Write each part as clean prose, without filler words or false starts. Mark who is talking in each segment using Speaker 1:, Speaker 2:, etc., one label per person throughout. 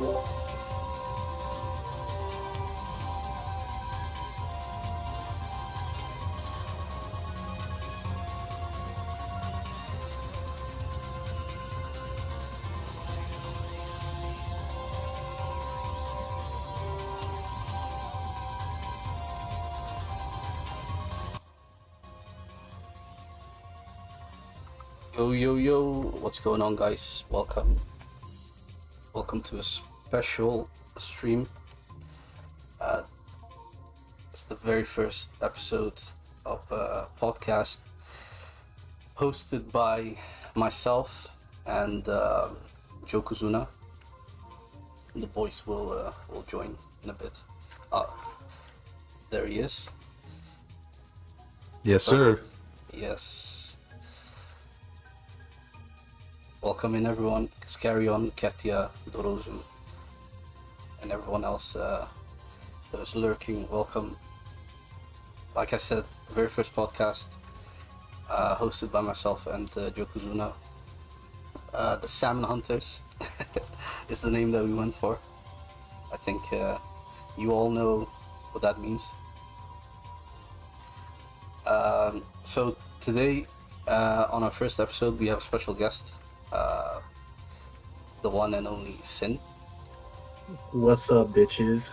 Speaker 1: Yo, what's going on, guys? Welcome to a special stream. It's the very first episode of a podcast hosted by myself and Joe Kuzuna. The boys will join in a bit. There he is.
Speaker 2: Yes, sir.
Speaker 1: Yes. Welcome in, everyone. Scarion, Katia, Dorozum, and everyone else that is lurking. Welcome. Like I said, very first podcast hosted by myself and Joe Kuzuna. The Salmon Hunters is the name that we went for. I think you all know what that means. So today, on our first episode, we have a special guest. The one and only Sin.
Speaker 3: What's up, bitches?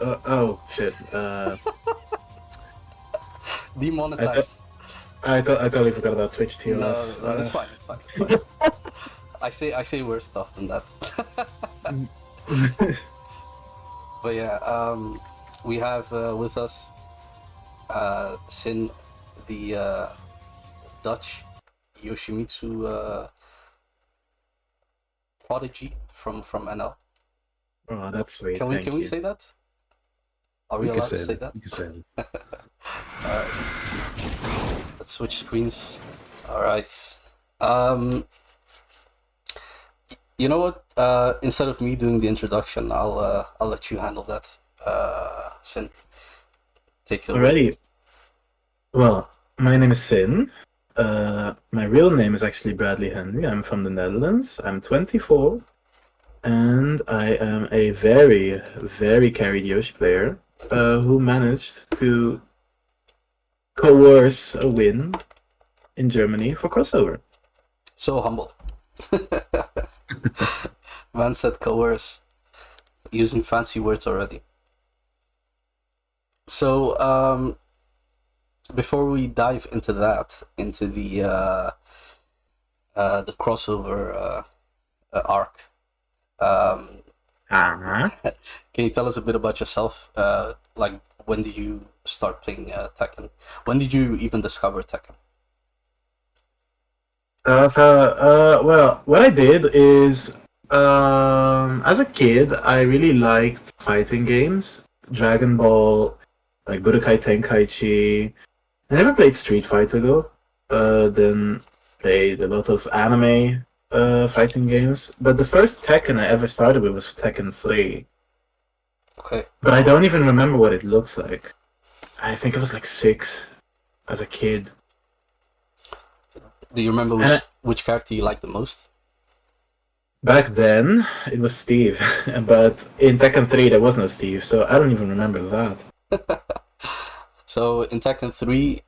Speaker 3: Oh shit.
Speaker 1: Demonetized.
Speaker 3: I totally forgot about Twitch TOS.
Speaker 1: No, it's fine. I say worse stuff than that. But yeah, we have with us Sin, the Dutch Yoshimitsu prodigy from NL.
Speaker 3: Oh, that's sweet.
Speaker 1: Can we say that? Are we allowed to say that?
Speaker 2: You can say that.
Speaker 1: Alright. Let's switch screens. Alright. You know what? Instead of me doing the introduction, I'll let you handle that. Sin. Take it away.
Speaker 3: Alrighty. Well, my name is Sin. My real name is actually Bradley Henry. I'm from the Netherlands. I'm 24. And I am a very, very carried Yoshi player who managed to coerce a win in Germany for crossover.
Speaker 1: So humble. Man said coerce. Using fancy words already. So, before we dive into that, into the crossover arc, can you tell us a bit about yourself? Like, when did you start playing Tekken? When did you even discover Tekken?
Speaker 3: Well, what I did is, as a kid, I really liked fighting games. Dragon Ball, like Budokai Tenkaichi. I never played Street Fighter though. Then played a lot of anime fighting games. But the first Tekken I ever started with was Tekken 3.
Speaker 1: Okay.
Speaker 3: But I don't even remember what it looks like. I think I was like 6 as a kid.
Speaker 1: Do you remember which character you liked the most?
Speaker 3: Back then, it was Steve. But in Tekken 3 there was no Steve, so I don't even remember that.
Speaker 1: So in Tekken 3,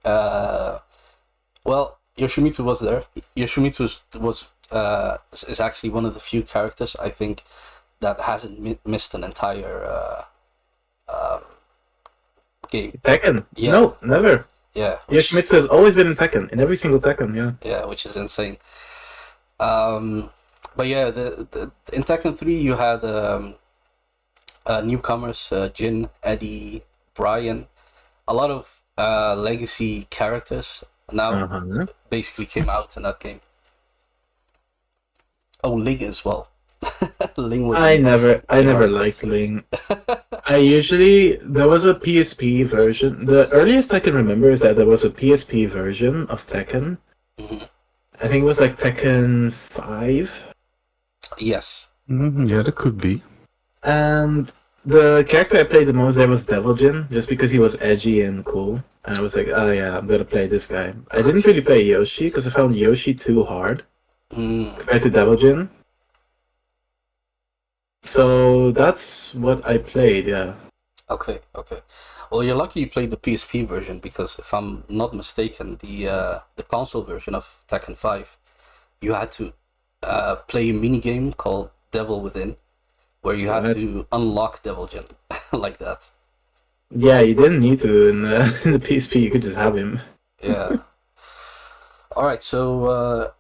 Speaker 1: well, Yoshimitsu was there. Yoshimitsu is actually one of the few characters I think that hasn't missed an entire game.
Speaker 3: Tekken?
Speaker 1: Yeah.
Speaker 3: No, never.
Speaker 1: Yeah.
Speaker 3: Yoshimitsu has always been in Tekken, in every single Tekken, yeah.
Speaker 1: Yeah, which is insane. But yeah, in Tekken 3 you had newcomers, Jin, Eddie, Brian, a lot of legacy characters now basically came out in that game. Oh, Ling as well. Ling was.
Speaker 3: I never liked Ling. There was a PSP version. The earliest I can remember is that there was a PSP version of Tekken.
Speaker 1: Mm-hmm.
Speaker 3: I think it was like Tekken 5.
Speaker 1: Yes.
Speaker 2: Yeah, that could be.
Speaker 3: And the character I played the most there was Devil Jin, just because he was edgy and cool. And I was like, oh yeah, I'm gonna play this guy. I didn't really play Yoshi, because I found Yoshi too hard compared to Devil Jin. So that's what I played. Yeah.
Speaker 1: Okay, okay. Well, you're lucky you played the PSP version because if I'm not mistaken, the console version of Tekken 5, you had to play a mini game called Devil Within, where you had
Speaker 3: What?
Speaker 1: to unlock Devil Jin like that.
Speaker 3: Yeah, you didn't need to in in the PSP. You could just have him.
Speaker 1: Yeah. All right. So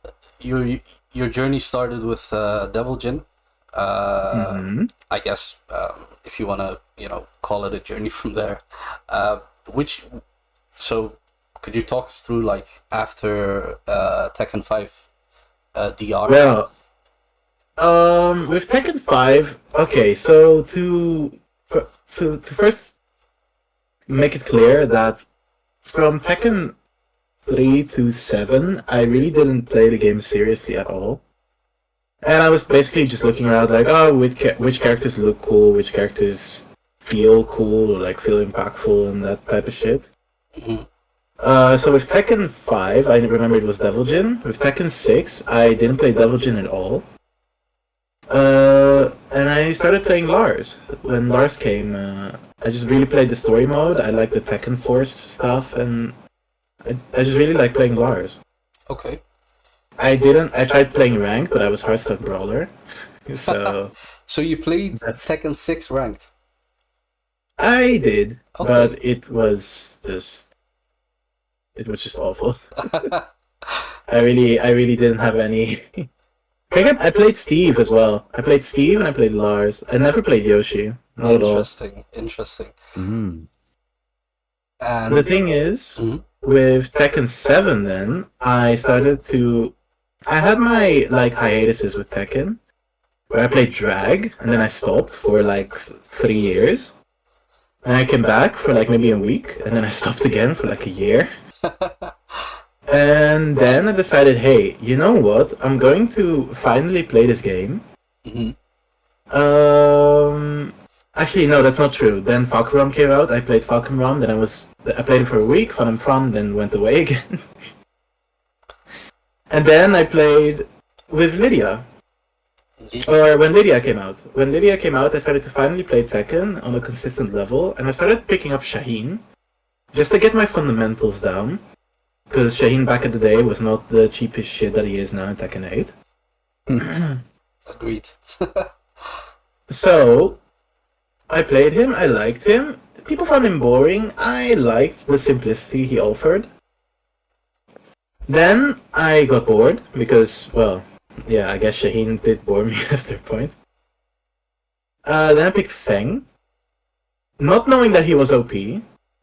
Speaker 1: your journey started with Devil Jin.
Speaker 3: Hmm.
Speaker 1: I guess if you wanna call it a journey from there. Which so could you talk us through like after Tekken 5 DR?
Speaker 3: Well, with Tekken 5, okay, so to first make it clear that from Tekken 3 to 7, I really didn't play the game seriously at all. And I was basically just looking around like, oh, which characters look cool, which characters feel cool, or like feel impactful and that type of shit.
Speaker 1: Mhm.
Speaker 3: So with Tekken 5, I remember it was Devil Jin. With Tekken 6, I didn't play Devil Jin at all. And I started playing Lars. When Lars came, I just really played the story mode. I like the Tekken Force stuff, and I just really like playing Lars.
Speaker 1: Okay.
Speaker 3: I tried playing ranked, but I was hardstuck brawler. So
Speaker 1: So you played
Speaker 3: that's
Speaker 1: Tekken 6 ranked.
Speaker 3: I did,
Speaker 1: Okay.
Speaker 3: but it was just awful. I really didn't have any. I played Steve as well. I played Steve and I played Lars. I never played Yoshi. Not at all.
Speaker 1: Interesting. Interesting.
Speaker 2: Mm.
Speaker 1: And
Speaker 3: The thing is,
Speaker 1: Mhm.
Speaker 3: with Tekken 7 then, I had my like hiatuses with Tekken, where I played Drag, and then I stopped for like 3 years. And I came back for like maybe a week, and then I stopped again for like a year. And then I decided, hey, you know what? I'm going to finally play this game.
Speaker 1: Mhm.
Speaker 3: Actually, no, that's not true. Then Falcon Rum came out. I played Falcon Rum. Then I played it for a week. Found fun. Then went away again. And then I played with Lydia. Or when Lydia came out. When Lydia came out, I started to finally play Tekken on a consistent level, and I started picking up Shaheen just to get my fundamentals down. Because Shaheen back in the day was not the cheapest shit that he is now in Tekken 8.
Speaker 1: Agreed.
Speaker 3: So, I played him, I liked him. People found him boring. I liked the simplicity he offered. Then I got bored because, well, yeah, I guess Shaheen did bore me after a point. Then I picked Feng, not knowing that he was OP.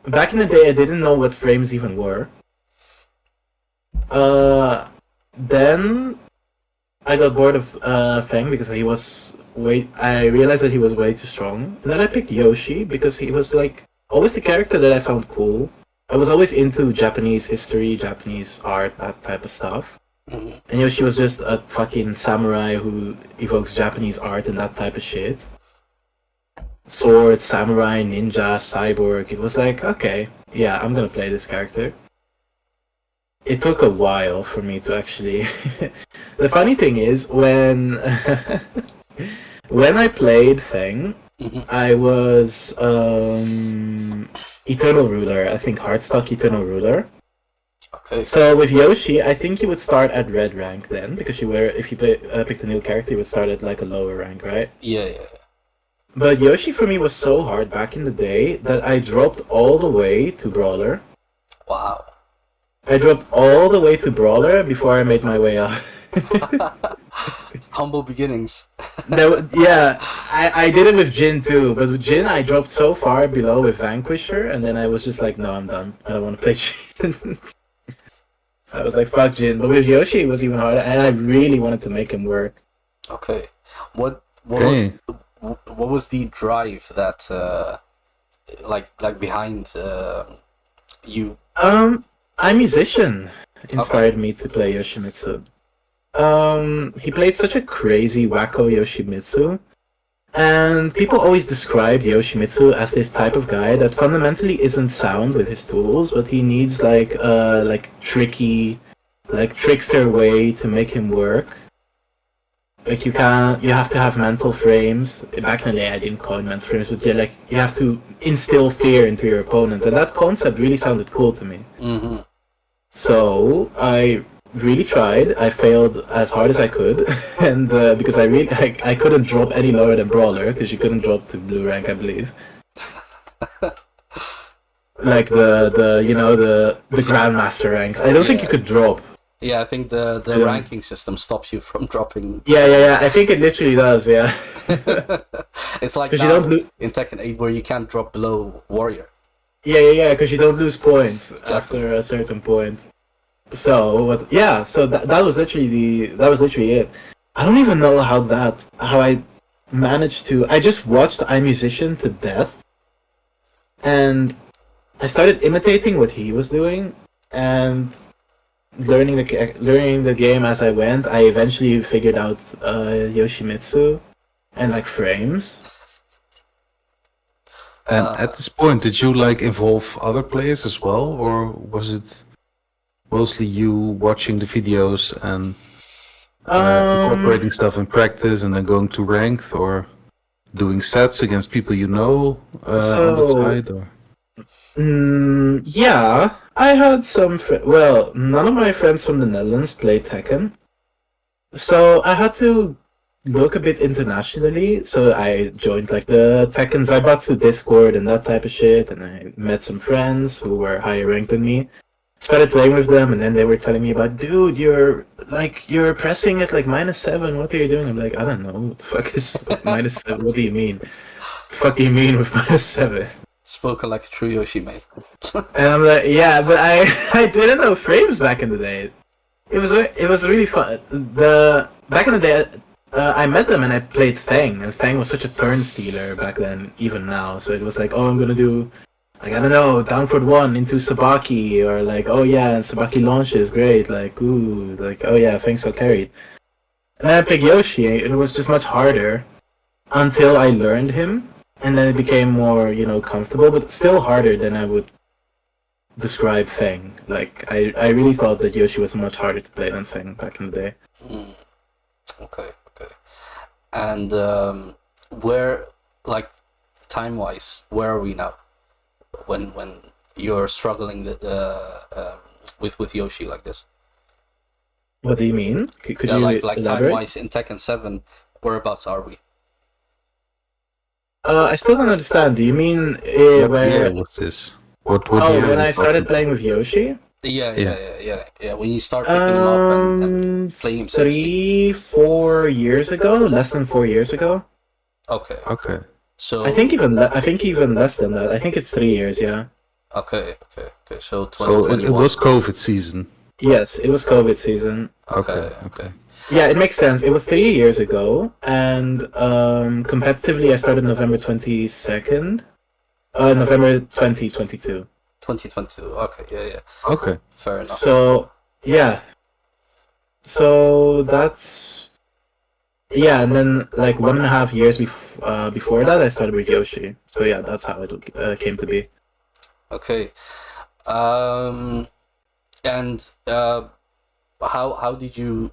Speaker 3: Back in the day, I didn't know what frames even were. Then I got bored of Feng because I realized that he was way too strong. And then I picked Yoshi because he was like always the character that I found cool. I was always into Japanese history, Japanese art, that type of stuff.
Speaker 1: Mhm.
Speaker 3: And Yoshi was just a fucking samurai who evokes Japanese art and that type of shit. Sword, samurai, ninja, cyborg. It was like, okay, yeah, I'm gonna play this character. It took a while for me to actually. The funny thing is, when when I played Feng,
Speaker 1: Mhm.
Speaker 3: I was Eternal Ruler. I think Heartstock Eternal Ruler.
Speaker 1: Okay.
Speaker 3: So with Yoshi, I think you would start at red rank then, because if you picked a new character, you would start at like a lower rank, right?
Speaker 1: Yeah, yeah.
Speaker 3: But Yoshi for me was so hard back in the day that I dropped all the way to Brawler.
Speaker 1: Wow.
Speaker 3: I dropped all the way to Brawler before I made my way up.
Speaker 1: Humble beginnings.
Speaker 3: Yeah, I did it with Jin too, but with Jin I dropped so far below with Vanquisher, and then I was just like, no, I'm done. I don't want to play Jin. I was like, fuck Jin. But with Yoshi it was even harder, and I really wanted to make him work.
Speaker 1: Okay. What
Speaker 2: Okay.
Speaker 1: what was the drive that like behind you?
Speaker 3: iMusician inspired me to play Yoshimitsu. He played such a crazy wacko Yoshimitsu, and people always describe Yoshimitsu as this type of guy that fundamentally isn't sound with his tools, but he needs like tricky, like trickster way to make him work. Like you have to have mental frames. Back in the day, I didn't call it mental frames, but you have to instill fear into your opponent, and that concept really sounded cool to me.
Speaker 1: Mm-hmm.
Speaker 3: So I really tried. I failed as hard as I could, and because I couldn't drop any lower than brawler because you couldn't drop to blue rank, I believe. Like the grandmaster ranks. I don't think you could drop.
Speaker 1: Yeah, I think the ranking system stops you from dropping.
Speaker 3: Yeah. I think it literally does. Yeah.
Speaker 1: It's like
Speaker 3: 'Cause
Speaker 1: now
Speaker 3: you don't
Speaker 1: in Tekken 8 where you can't drop below warrior.
Speaker 3: Yeah. Because you don't lose points
Speaker 1: Exactly.
Speaker 3: after a certain point. So what? Yeah. So that was literally it. I don't even know how I managed to. I just watched iMusician to death, and I started imitating what he was doing, and learning the game as I went. I eventually figured out Yoshimitsu and like frames.
Speaker 2: And at this point, did you like involve other players as well, or was it mostly you watching the videos and incorporating stuff in practice and then going to ranked, or doing sets against people you know on the side? Or?
Speaker 3: Yeah, I had some. Well, none of my friends from the Netherlands played Tekken, so I had to look a bit internationally. So I joined like the Tekken Zaibatsu Discord and that type of shit, and I met some friends who were higher ranked than me. Started playing with them, and then they were telling me about, dude, you're pressing it like -7. What are you doing? I'm like, I don't know. What the fuck is -7? What do you mean? What the fuck do you mean with -7?
Speaker 1: Spoken like a true Yoshi, mate.
Speaker 3: And I'm like, yeah, but I didn't know frames back in the day. It was really fun. Back in the day, I met them and I played Fang, and Fang was such a turn stealer back then, even now. So it was like, oh, I'm gonna do, like, I don't know, down forward 1 into Sabaki, or like, oh yeah, and Sabaki launches, great, like, ooh, like, oh yeah, Fang's so carried. And then I picked Yoshi, and it was just much harder until I learned him. And then it became more, comfortable, but still harder than I would describe Feng. Like, I really thought that Yoshi was much harder to play than Feng back in the day.
Speaker 1: Okay. And where, like, time-wise, where are we now? When you're struggling with Yoshi like this?
Speaker 3: What do you mean? Could you
Speaker 1: like
Speaker 3: elaborate?
Speaker 1: time-wise in Tekken 7, whereabouts are we?
Speaker 3: I still don't understand. Do you mean where?
Speaker 2: What's this? What
Speaker 3: When I started playing with Yoshi?
Speaker 1: Yeah. When you start picking him up and playing him
Speaker 3: 3-4 years ago, less than 4 years ago.
Speaker 2: Okay.
Speaker 1: So
Speaker 3: I think even less than that. I think it's 3 years. Yeah.
Speaker 1: Okay. So 2021.
Speaker 2: So it was COVID season.
Speaker 3: Yes, it was COVID season.
Speaker 2: Okay.
Speaker 3: Yeah, it makes sense. It was 3 years ago, and competitively I started November 22nd. November 2022.
Speaker 1: 2022. Okay, yeah.
Speaker 2: Okay.
Speaker 1: Fair enough.
Speaker 3: So, yeah. So that's... Yeah, and then like 1.5 years before that I started with Yoshi. So yeah, that's how it came to be.
Speaker 1: Okay. And how did you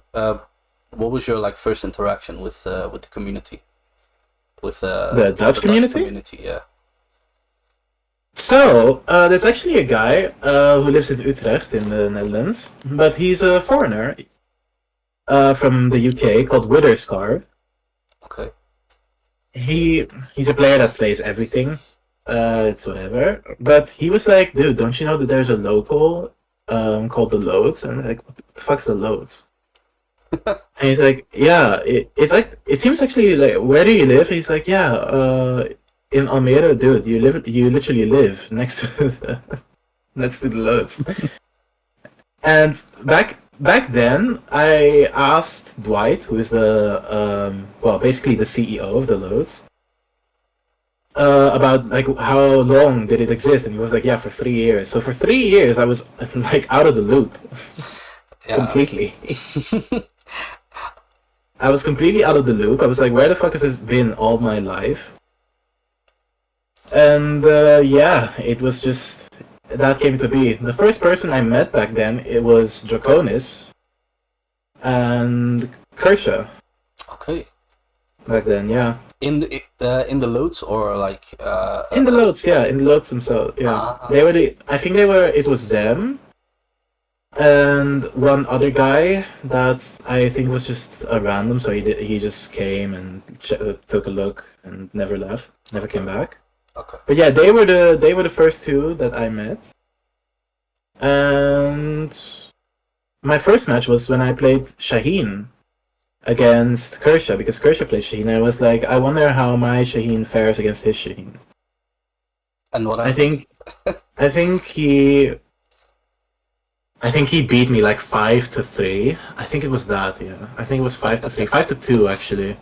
Speaker 1: what was your like first interaction with the community? With
Speaker 3: the Dutch community?
Speaker 1: Yeah.
Speaker 3: So, there's actually a guy who lives in Utrecht in the Netherlands, but he's a foreigner from the UK called Witherscar.
Speaker 1: Okay.
Speaker 3: He's a player that plays everything. It's whatever. But he was like, dude, don't you know that there's a local called The Loads? And I'm like, what the fuck's The Loads? And he's like, yeah, it's like, it seems actually like, where do you live? He's like, yeah, in Almere, dude, you literally live next to the Loads. And back then, I asked Dwight, who is the basically the CEO of The Loads, about like how long did it exist, and he was like, yeah, for 3 years. So for 3 years, I was like out of the loop, completely. I was completely out of the loop. I was like, where the fuck has this been all my life? And yeah, it was just that came to be. The first person I met back then, it was Draconis and Kershaw.
Speaker 1: Okay.
Speaker 3: back then. Yeah,
Speaker 1: In the loads or like
Speaker 3: in the loads. Yeah, in the loads themselves. Yeah,
Speaker 1: Ah,
Speaker 3: they were the. I think they were. It was them and one other guy that I think was just a random. So he just came and took a look and never left. Never came back.
Speaker 1: okay.
Speaker 3: But yeah, they were the first two that I met. And my first match was when I played Shaheen against Kershaw, because Kershaw played Shaheen. I was like, I wonder how my Shaheen fares against his Shaheen.
Speaker 1: And what
Speaker 3: I
Speaker 1: happened?
Speaker 3: I think he beat me like 5-3. I think it was that, yeah. I think it was 5-3, 5-2 actually.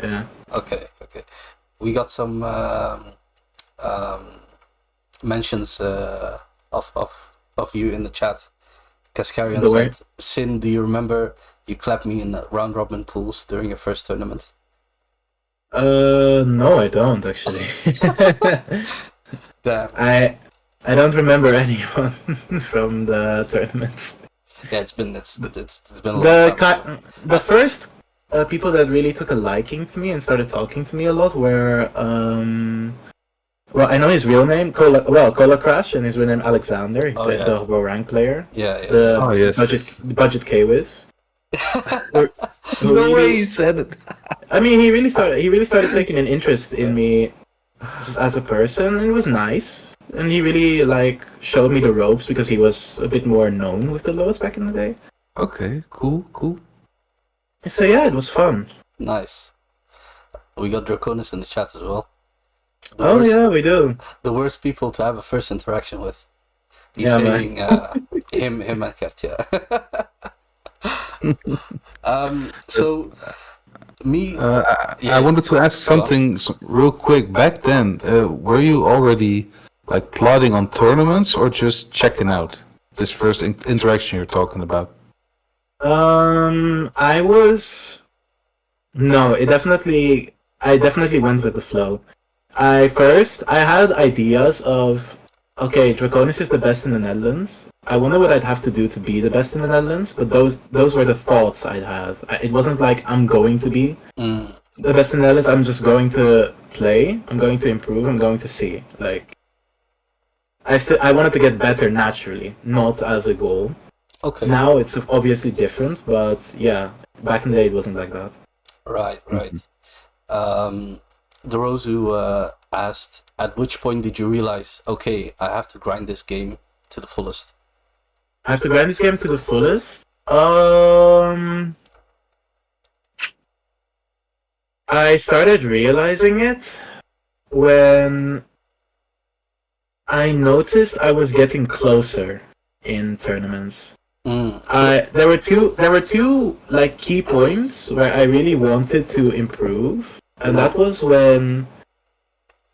Speaker 3: Yeah.
Speaker 1: Okay. We got some um, mentions of you in the chat. Cascarian
Speaker 3: The way?
Speaker 1: said, "Sin, do you remember you clapped me in round robin pools during your first tournament?"
Speaker 3: No, I don't actually.
Speaker 1: Damn.
Speaker 3: I don't remember anyone from the tournaments.
Speaker 1: Yeah, it's been a long time.
Speaker 3: The first people that really took a liking to me and started talking to me a lot were well, I know his real name, Cola Crash, and his real name Alexander,
Speaker 1: Oh, yeah.
Speaker 3: the low rank player,
Speaker 1: Yeah.
Speaker 2: Oh, yes.
Speaker 3: the budget K-Wiz. Who
Speaker 2: No
Speaker 3: really-
Speaker 2: way he said it.
Speaker 3: I mean, he really started taking an interest in me just as a person, and it was nice. And he really like showed me the ropes because he was a bit more known with the lows back in the day.
Speaker 2: Okay, cool.
Speaker 3: So yeah, it was fun.
Speaker 1: Nice. We got Draconis in the chat as well.
Speaker 3: Yeah, we do.
Speaker 1: The worst people to have a first interaction with. He's
Speaker 3: Yeah,
Speaker 1: saying him and Kertia. So me.
Speaker 2: I wanted to ask something real quick. Back then, were you already like plotting on tournaments or just checking out this first interaction you're talking about?
Speaker 3: I was. No, I definitely went with the flow. I had ideas of, okay, Draconis is the best in the Netherlands. I wonder what I'd have to do to be the best in the Netherlands, but those were the thoughts I'd have. It wasn't like I'm going to be the best in the Netherlands. I'm just going to play. I'm going to improve. I'm going to see. Like, I wanted to get better naturally, not as a goal.
Speaker 1: Okay.
Speaker 3: Now it's obviously different, but yeah, back in the day it wasn't like that.
Speaker 1: Right. The Rose who asked, at which point did you realize, okay, I have to grind this game to the fullest?
Speaker 3: I have to grind this game to the fullest. I started realizing it when I noticed I was getting closer in tournaments. There were two like key points where I really wanted to improve, and that was when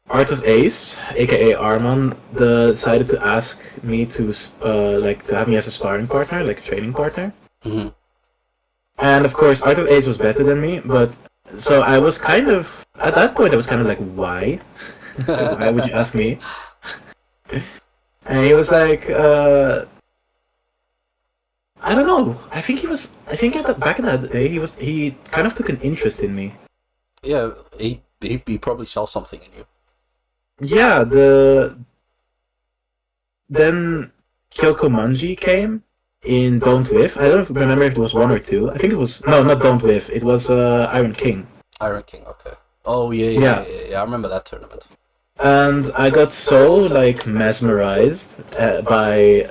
Speaker 3: Art of Ace, aka Arman, decided to ask me to have me as a sparring partner, like a training partner.
Speaker 1: Mm-hmm.
Speaker 3: And of course, Art of Ace was better than me, but so I was kind of at that point I was kind of like, why? Why would you ask me? And he was like, I don't know. I think back in that day he kind of took an interest in me.
Speaker 1: Yeah, he probably saw something in you.
Speaker 3: Yeah, then Kyoko Manji came in Don't Whiff. I don't remember if it was 1 or 2. I think it was not Don't Whiff. It was Iron King.
Speaker 1: Iron King, okay. Oh yeah. I remember that tournament.
Speaker 3: And I got so like mesmerized by.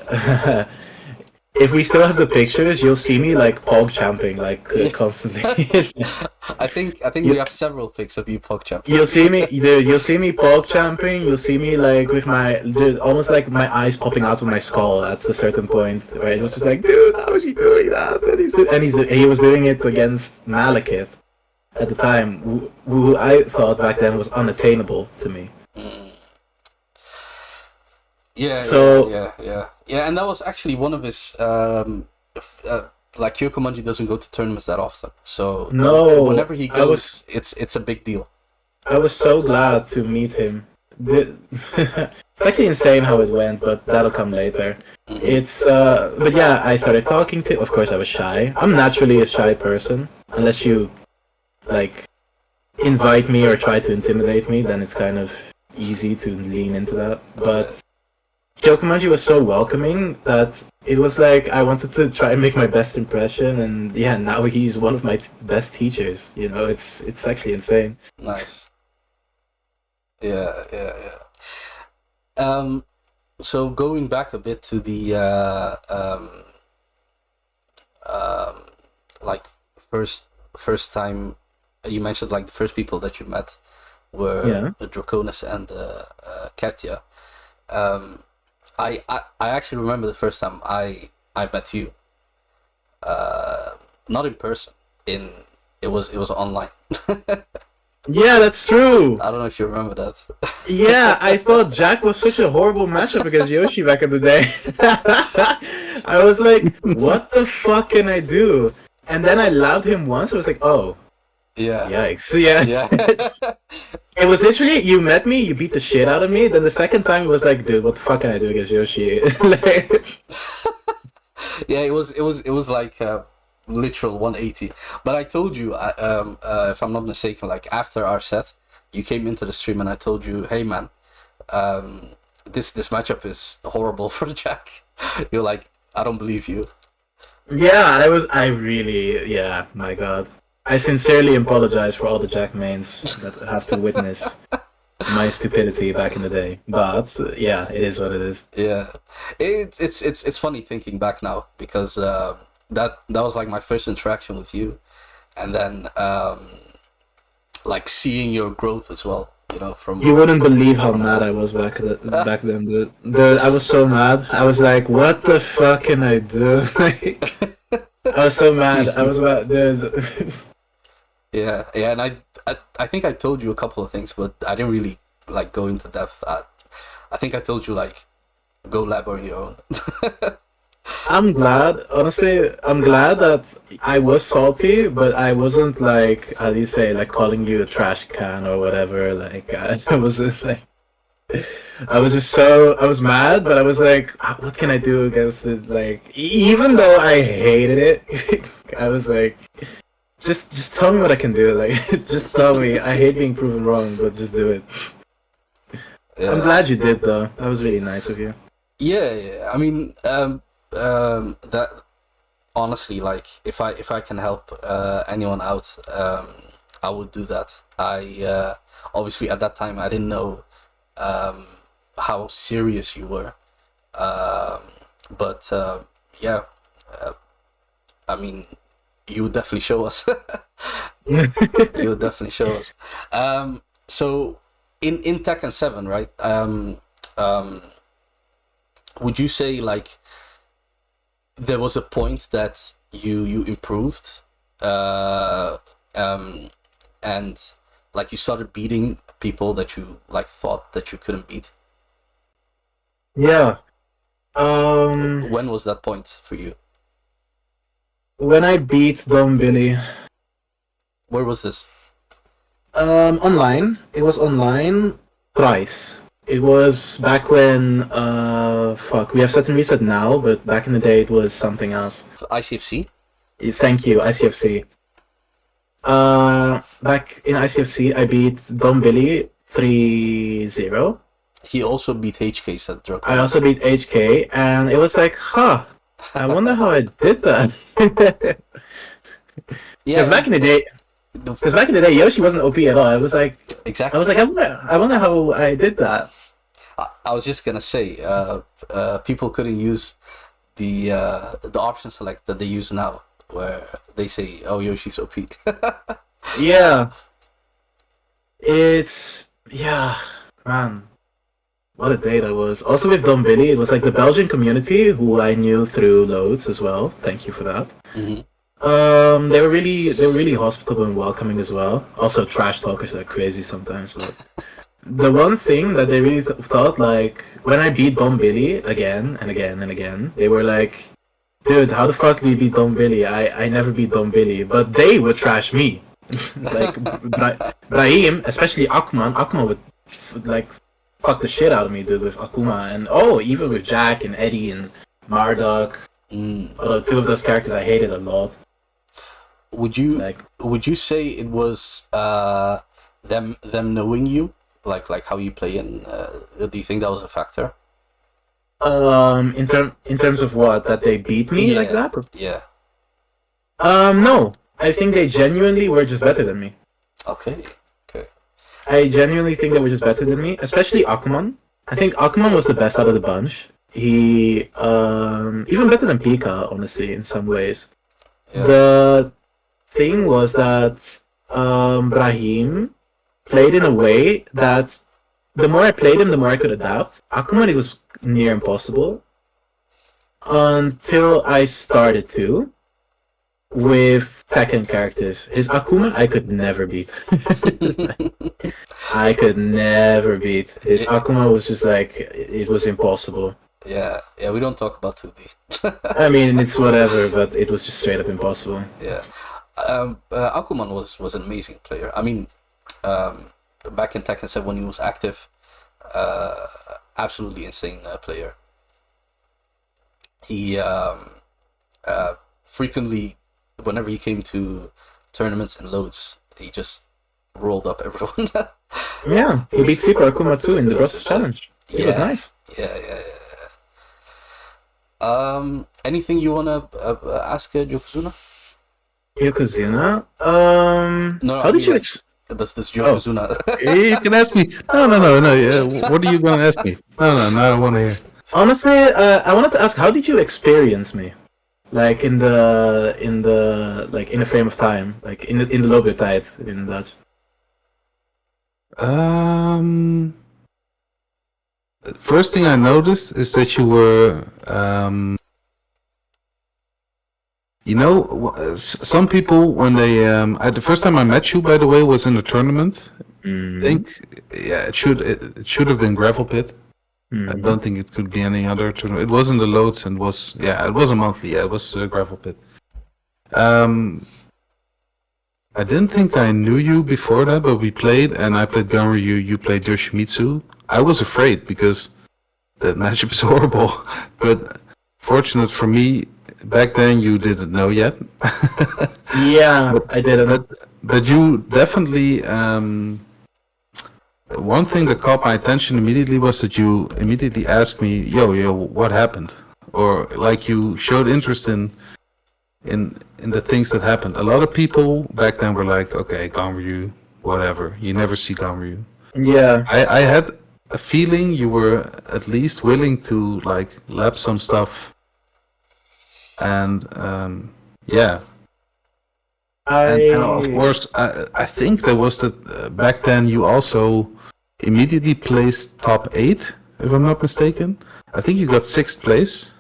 Speaker 3: If we still have the pictures, you'll see me like pog champing like constantly.
Speaker 1: I think we have several pics of you pog champing.
Speaker 3: You'll see me pog champing. You'll see me like with almost like my eyes popping out of my skull at a certain point where it was just like, dude, how is he doing that? And he was doing it against Malekith at the time, who I thought back then was unattainable to me.
Speaker 1: Yeah, and that was actually one of his like Kyoko Manji doesn't go to tournaments that often, so whenever he goes, it's a big deal.
Speaker 3: I was so glad to meet him. It's actually insane how it went, but that'll come later. Mm-hmm. But yeah, I started talking to. Of course, I was shy. I'm naturally a shy person, unless you like invite me or try to intimidate me, then it's kind of easy to lean into that. But Chokomanji was so welcoming that it was like I wanted to try and make my best impression, and yeah, now he's one of my best teachers. You know, it's actually insane.
Speaker 1: Nice. Yeah. So going back a bit to the like first time you mentioned, like the first people that you met were Draconis and Kertia. I actually remember the first time I met you. Not in person. It was online.
Speaker 3: Yeah, that's true.
Speaker 1: I don't know if you remember that.
Speaker 3: Yeah, I thought Jack was such a horrible matchup against Yoshi back in the day. I was like, what the fuck can I do? And then I loved him once. I was like, oh.
Speaker 1: Yeah.
Speaker 3: Yikes. Yeah. It was literally, you met me, you beat the shit out of me. Then the second time it was like, dude, what the fuck can I do against Yoshi?
Speaker 1: Yeah, it was like literal 180. But I told you, if I'm not mistaken, like after our set, you came into the stream and I told you, hey man, this matchup is horrible for Jack. You're like, I don't believe you.
Speaker 3: Yeah, my god. I sincerely apologize for all the Jack mains that have to witness my stupidity back in the day. But yeah, it is what it is.
Speaker 1: Yeah, it's funny thinking back now, because that was like my first interaction with you, and then like seeing your growth as well. You know, from
Speaker 3: you wouldn't believe how mad I was back then, dude. I was so mad. I was like, what the fuck can I do? I was so mad. I was about, dude.
Speaker 1: Yeah, and I think I told you a couple of things, but I didn't really like go into depth. I think I told you like, go lab on your own.
Speaker 3: I'm glad, honestly, I'm glad that I was salty, but I wasn't like, how do you say, like calling you a trash can or whatever. Like, I wasn't like, I was mad, but I was like, what can I do against it? Like, even though I hated it, I was like, just tell me what I can do. Like, just tell me. I hate being proven wrong, but just do it. Yeah. I'm glad you did, though. That was really nice of you.
Speaker 1: Yeah. I mean, that honestly, like, if I can help anyone out, I would do that. I obviously at that time I didn't know how serious you were, but yeah, I mean, you would definitely show us. You would definitely show us. So in Tekken 7, right? Would you say like there was a point that you improved, and like you started beating people that you like thought that you couldn't beat?
Speaker 3: Yeah.
Speaker 1: When was that point for you?
Speaker 3: When I beat Don Billy.
Speaker 1: Where was this?
Speaker 3: Online. It was online twice. It was back when, we have set and reset now, but back in the day it was something else.
Speaker 1: ICFC?
Speaker 3: Thank you, ICFC. Back in ICFC, I beat Don Billy 3-0.
Speaker 1: He also beat HK, said Drug.
Speaker 3: I also beat HK, and it was like, I wonder how I did that. Yeah, because back in the day, Yoshi wasn't OP at all. I was like,
Speaker 1: exactly.
Speaker 3: I was like, I wonder how I did that.
Speaker 1: I was just gonna say, people couldn't use the option select that they use now, where they say, "Oh, Yoshi's OP."
Speaker 3: Yeah, man. What a day that was. Also with Don Billy, it was like the Belgian community, who I knew through loads as well. Thank you for that.
Speaker 1: Mm-hmm.
Speaker 3: They were really hospitable and welcoming as well. Also, trash talkers are crazy sometimes. But the one thing that they really thought, like, when I beat Don Billy again and again and again, they were like, dude, how the fuck do you beat Don Billy? I never beat Don Billy. But they would trash me. Like, Brahim, especially Akuma would, like, fuck the shit out of me, dude, with Akuma. And, even with Jack and Eddie and Marduk. Although two of those characters I hated a lot. Like,
Speaker 1: would you say it was them knowing you, like how you play, and do you think that was a factor?
Speaker 3: in terms of what, that they beat me like
Speaker 1: Yeah,
Speaker 3: that?
Speaker 1: yeah.
Speaker 3: No. I think they genuinely were just better than me.
Speaker 1: Okay, okay.
Speaker 3: I genuinely think they were just better than me, especially Akuman. I think Akuman was the best out of the bunch. He, even better than Pika, honestly, in some ways.
Speaker 1: Yeah.
Speaker 3: The thing was that Brahim played in a way that the more I played him, the more I could adapt. Akuman, it was near impossible until I started to with Tekken characters. His Akuma, I could never beat. I could never beat. His Akuma was just like, it was impossible.
Speaker 1: Yeah, yeah. We don't talk about 2D.
Speaker 3: I mean, it's whatever, but it was just straight up impossible.
Speaker 1: Yeah. Akuman was an amazing player. I mean, back in Tekken 7 when he was active, absolutely insane player. He frequently, whenever he came to tournaments and loads, he just rolled up everyone.
Speaker 3: Yeah, he beat Super Akuma too in the
Speaker 1: It was
Speaker 3: Brussels
Speaker 1: insane.
Speaker 3: Challenge. It was nice.
Speaker 1: Yeah. Anything you wanna ask Yokozuna?
Speaker 3: Yokozuna?
Speaker 1: No,
Speaker 3: How
Speaker 1: I
Speaker 3: did
Speaker 1: mean,
Speaker 3: you
Speaker 1: like, This Yokozuna.
Speaker 2: You can ask me. No. Yeah, what are you going to ask me? No. I want to hear.
Speaker 3: Honestly, I wanted to ask, how did you experience me? Like in the frame of time, like in the looptijd in Dutch.
Speaker 2: First thing I noticed is that you were, some people when they, the first time I met you, by the way, was in a tournament. I think, yeah, it should have been Gravel Pit. I don't think it could be any other tournament. It wasn't the loads and it was a monthly. Yeah, it was Gravel Pit. I didn't think I knew you before that, but we played, and I played Ganryu, you played Yoshimitsu. I was afraid because that matchup is horrible, but fortunate for me, back then you didn't know yet.
Speaker 3: Yeah, I didn't.
Speaker 2: But you definitely, one thing that caught my attention immediately was that you immediately asked me, yo, what happened? Or like you showed interest in the things that happened. A lot of people back then were like, okay, Ganryu, whatever. You never see Ganryu.
Speaker 3: Yeah.
Speaker 2: I had a feeling you were at least willing to like lap some stuff. And yeah. And of course, I think there was that back then you also immediately placed top 8, if I'm not mistaken. I think you got 6th place.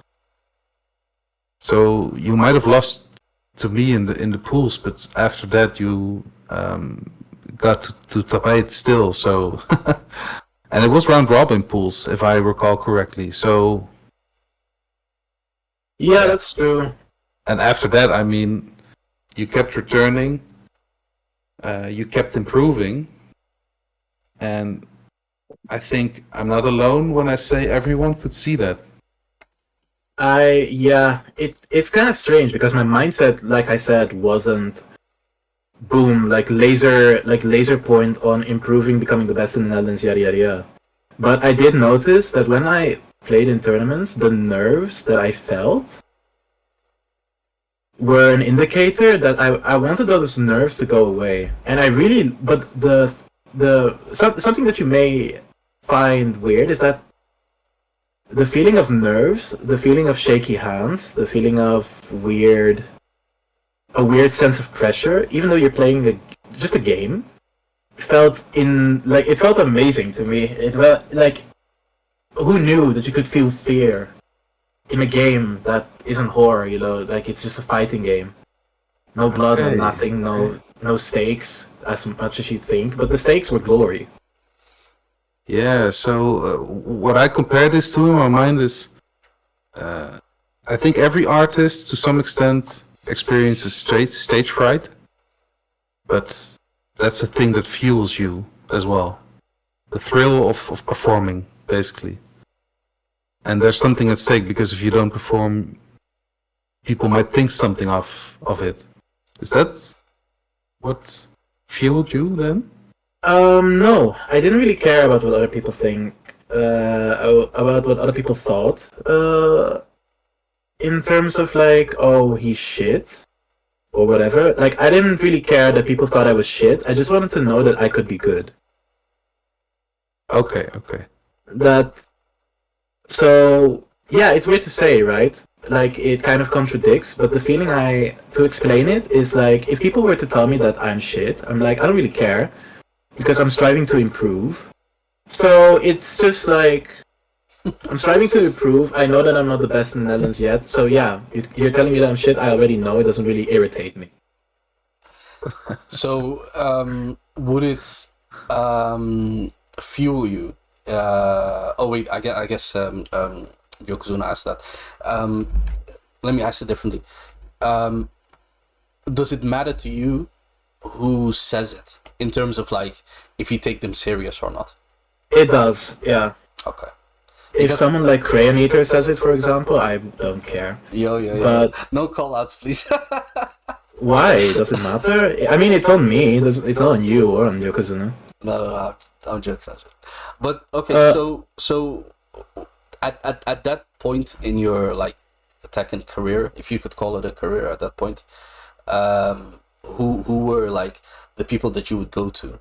Speaker 2: So you might have lost to me in the pools, but after that you got to top 8 still. So and it was round robin pools, if I recall correctly. So
Speaker 3: yeah, that's true.
Speaker 2: And after that, I mean, you kept returning, you kept improving, and I think I'm not alone when I say everyone could see that.
Speaker 3: It's kind of strange because my mindset, like I said, wasn't boom, like laser point on improving, becoming the best in the Netherlands, yada yada yada. But I did notice that when I played in tournaments, the nerves that I felt were an indicator that I wanted those nerves to go away. And I really, but something that you may find weird is that the feeling of nerves, the feeling of shaky hands, the feeling of a weird sense of pressure, even though you're playing just a game, felt amazing to me. It felt like, who knew that you could feel fear in a game that isn't horror, like it's just a fighting game. No blood, no nothing, no stakes as much as you think, but the stakes were glory.
Speaker 2: Yeah, so what I compare this to in my mind is, I think every artist to some extent experiences stage fright, but that's the thing that fuels you as well. The thrill of performing, basically. And there's something at stake because if you don't perform, people might think something of it. Is that what fueled you then?
Speaker 3: No, I didn't really care about what other people think, about what other people thought, in terms of like, oh, he's shit, or whatever. Like, I didn't really care that people thought I was shit. I just wanted to know that I could be good.
Speaker 2: Okay, okay.
Speaker 3: That, so, yeah, it's weird to say, right? Like, it kind of contradicts, but the feeling to explain it is like, if people were to tell me that I'm shit, I'm like, I don't really care, because I'm striving to improve. So it's just like I'm striving to improve. I know that I'm not the best in the Netherlands yet. So yeah, you're telling me that I'm shit. I already know. It doesn't really irritate me.
Speaker 1: So, would it fuel you? Oh wait, I guess Yokozuna asked that. Let me ask it differently. Does it matter to you who says it in terms of like if you take them serious or not?
Speaker 3: It does, yeah.
Speaker 1: Okay.
Speaker 3: If
Speaker 1: Because-
Speaker 3: someone like Crayon Eater says it, for example, I don't care.
Speaker 1: Yo.
Speaker 3: But
Speaker 1: No call outs, please.
Speaker 3: why? Does it matter? I mean, it's on me. It's not on you or on Yokozuna.
Speaker 1: No, I'm joking. But okay,
Speaker 3: Uh,
Speaker 1: so at that point in your like Tekken career, if you could call it a career at that point, who were like the people that you would go to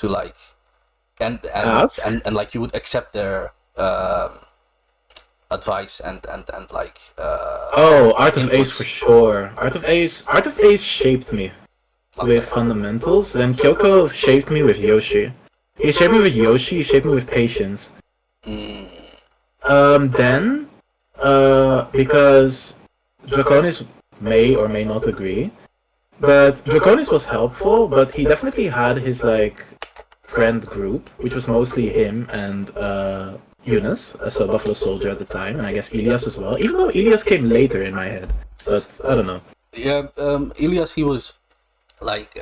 Speaker 1: like
Speaker 3: Ask?
Speaker 1: and like you would accept their advice and like
Speaker 3: Oh, Art of Ace
Speaker 1: inputs.
Speaker 3: for sure. Art of Ace shaped me with fundamentals. Then Kyoko shaped me with Yoshi. He shaped me with Yoshi. He shaped me with patience.
Speaker 1: Mm,
Speaker 3: Then, because Draconis may or may not agree, but Draconis was helpful, but he definitely had his like friend group, which was mostly him and Eunice, so Buffalo Soldier at the time, and I guess Ilias as well. Even though Ilias came later in my head, but I don't know.
Speaker 1: yeah, Ilias, he was like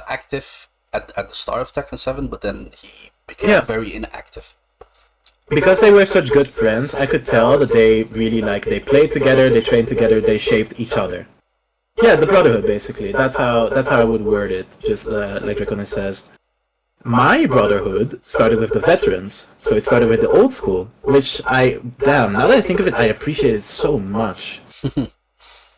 Speaker 1: active at the start of Tekken 7, but then he became
Speaker 3: Yeah.
Speaker 1: very inactive.
Speaker 3: Because they were such good friends, I could tell that they really like they played together, they trained together, they shaped each other. Yeah, the brotherhood basically. That's how I would word it. Just like Draconis says. My brotherhood started with the veterans, so it started with the old school, which now that I think of it, I appreciate it so much.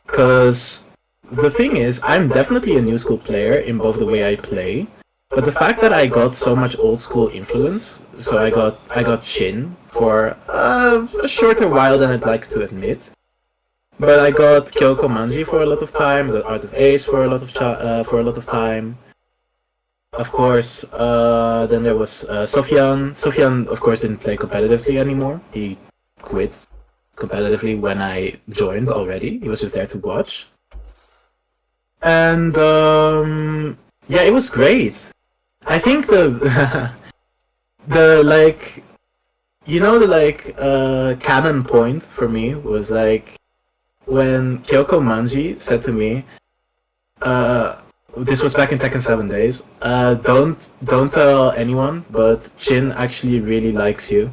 Speaker 3: Because the thing is, I'm definitely a new school player in both the way I play, but the fact that I got so much old school influence, so I got Shin for a shorter while than I'd like to admit. But I got Kyoko Manji for a lot of time, got Art of Ace for a lot of time. Of course, then there was Sofyan. Sofyan, of course, didn't play competitively anymore. He quit competitively when I joined already. He was just there to watch. And yeah, it was great. I think the the like the canon point for me was like when Kyoko Manji said to me, this was back in Tekken 7 days. Don't tell anyone, but Chin actually really likes you.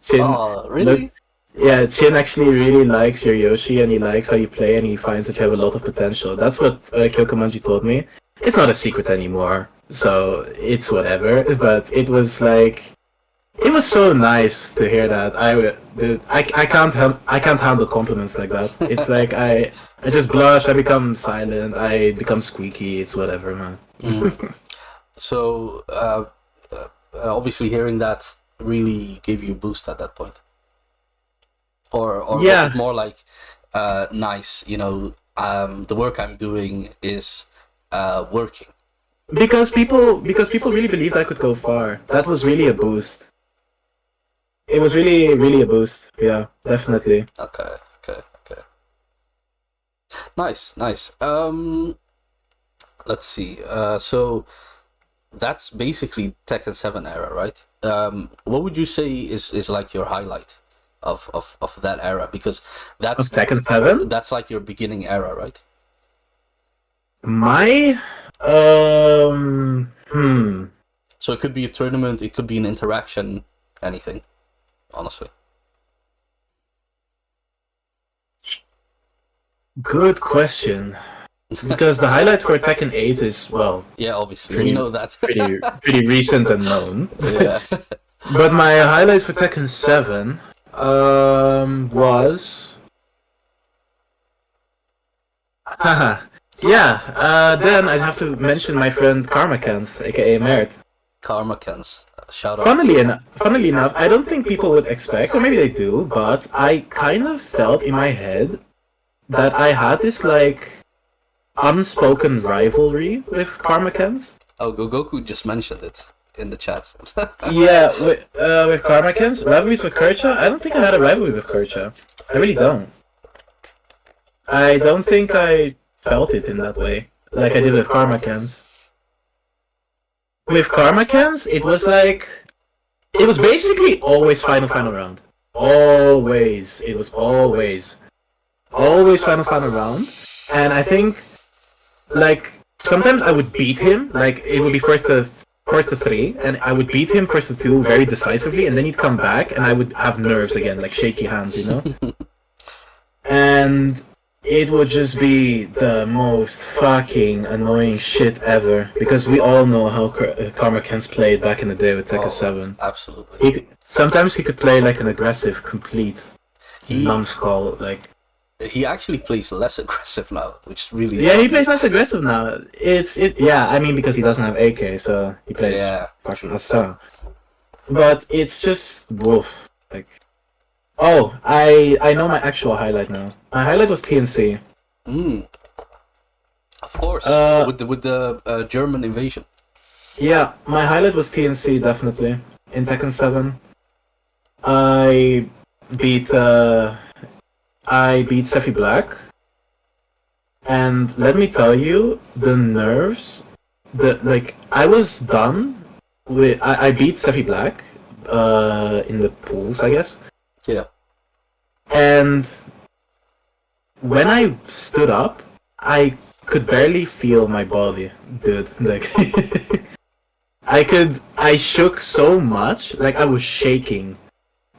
Speaker 3: Chin,
Speaker 1: Oh, really?
Speaker 3: yeah, Chin actually really likes your Yoshi, and he likes how you play, and he finds that you have a lot of potential. That's what Kyoko Manji told me. It's not a secret anymore, so it's whatever. But it was like, it was so nice to hear that. I can't handle compliments like that. It's like I just blush, I become silent, I become squeaky. It's whatever, man.
Speaker 1: Mm. So obviously hearing that really gave you a boost at that point, or
Speaker 3: Yeah.
Speaker 1: was it more like nice? The work I'm doing is working.
Speaker 3: Because people really believed I could go far. That was really a boost. It was really, really a boost. Yeah, definitely.
Speaker 1: Okay. Nice. Let's see. So that's basically Tekken 7 era, right? What would you say is like your highlight of that era? Because
Speaker 3: Of Tekken 7?
Speaker 1: that's like your beginning era, right?
Speaker 3: My
Speaker 1: So it could be a tournament, it could be an interaction, anything, honestly.
Speaker 3: Good question. because the highlight for Tekken 8 is, well,
Speaker 1: Yeah, obviously we
Speaker 3: pretty
Speaker 1: know that.
Speaker 3: pretty recent and known.
Speaker 1: Yeah.
Speaker 3: But my highlight for Tekken 7 was haha. Yeah, then I'd have to mention my friend Karmakans, aka Mert.
Speaker 1: Karmakans. Shout out.
Speaker 3: Funnily enough, I don't think people would expect, or maybe they do, but I kind of felt in my head that I had this like unspoken rivalry with Karmakans.
Speaker 1: Oh, Goku just mentioned it in the chat.
Speaker 3: Yeah, with Karmakans, rivalries with Kercha. I don't think I had a rivalry with Kercha. I really don't. I don't think I felt it in that way, like I did with Karmakans. With Karmakans, it was basically always final round. Always, it was always final round. And I think, like, sometimes I would beat him, like it would be first to 3, and I would beat him first to 2 very decisively, and then he'd come back, and I would have nerves again, like shaky hands, you know. And it would just be the most fucking annoying shit ever, because we all know how Karmakans played back in the day with Tekken 7.
Speaker 1: Absolutely.
Speaker 3: Sometimes he could play like an aggressive, complete numbskull, like.
Speaker 1: He actually plays less aggressive now, which is really...
Speaker 3: Yeah, he plays less aggressive now. Yeah, I mean, because he doesn't have AK, so he plays partial Asa. But it's just, woof. Like, oh, I know my actual highlight now. My highlight was TNC.
Speaker 1: Of course, with the German invasion.
Speaker 3: Yeah, my highlight was TNC, definitely. In Tekken 7. I beat Sephi Black, and let me tell you, the nerves, I was done with, I beat Sephi Black, in the pools, I guess.
Speaker 1: Yeah.
Speaker 3: And when I stood up, I could barely feel my body, dude. Like, I shook so much, like I was shaking.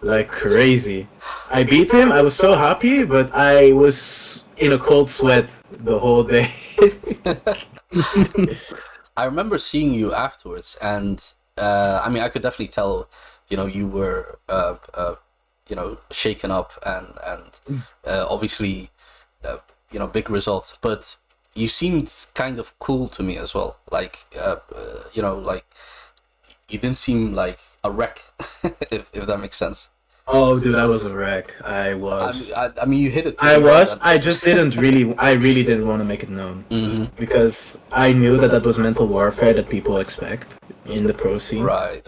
Speaker 3: Like crazy. I beat him, I was so happy, but I was in a cold sweat the whole day.
Speaker 1: I remember seeing you afterwards, and I mean, I could definitely tell, you were, shaken up, and obviously, big result. But you seemed kind of cool to me as well. Like, like you didn't seem like a wreck, if that makes sense.
Speaker 3: Oh, dude, I was a wreck. I was.
Speaker 1: I mean, you hit it.
Speaker 3: I was. I just didn't really. I really didn't want to make it known, because I knew that was mental warfare that people expect in the pro scene.
Speaker 1: Right.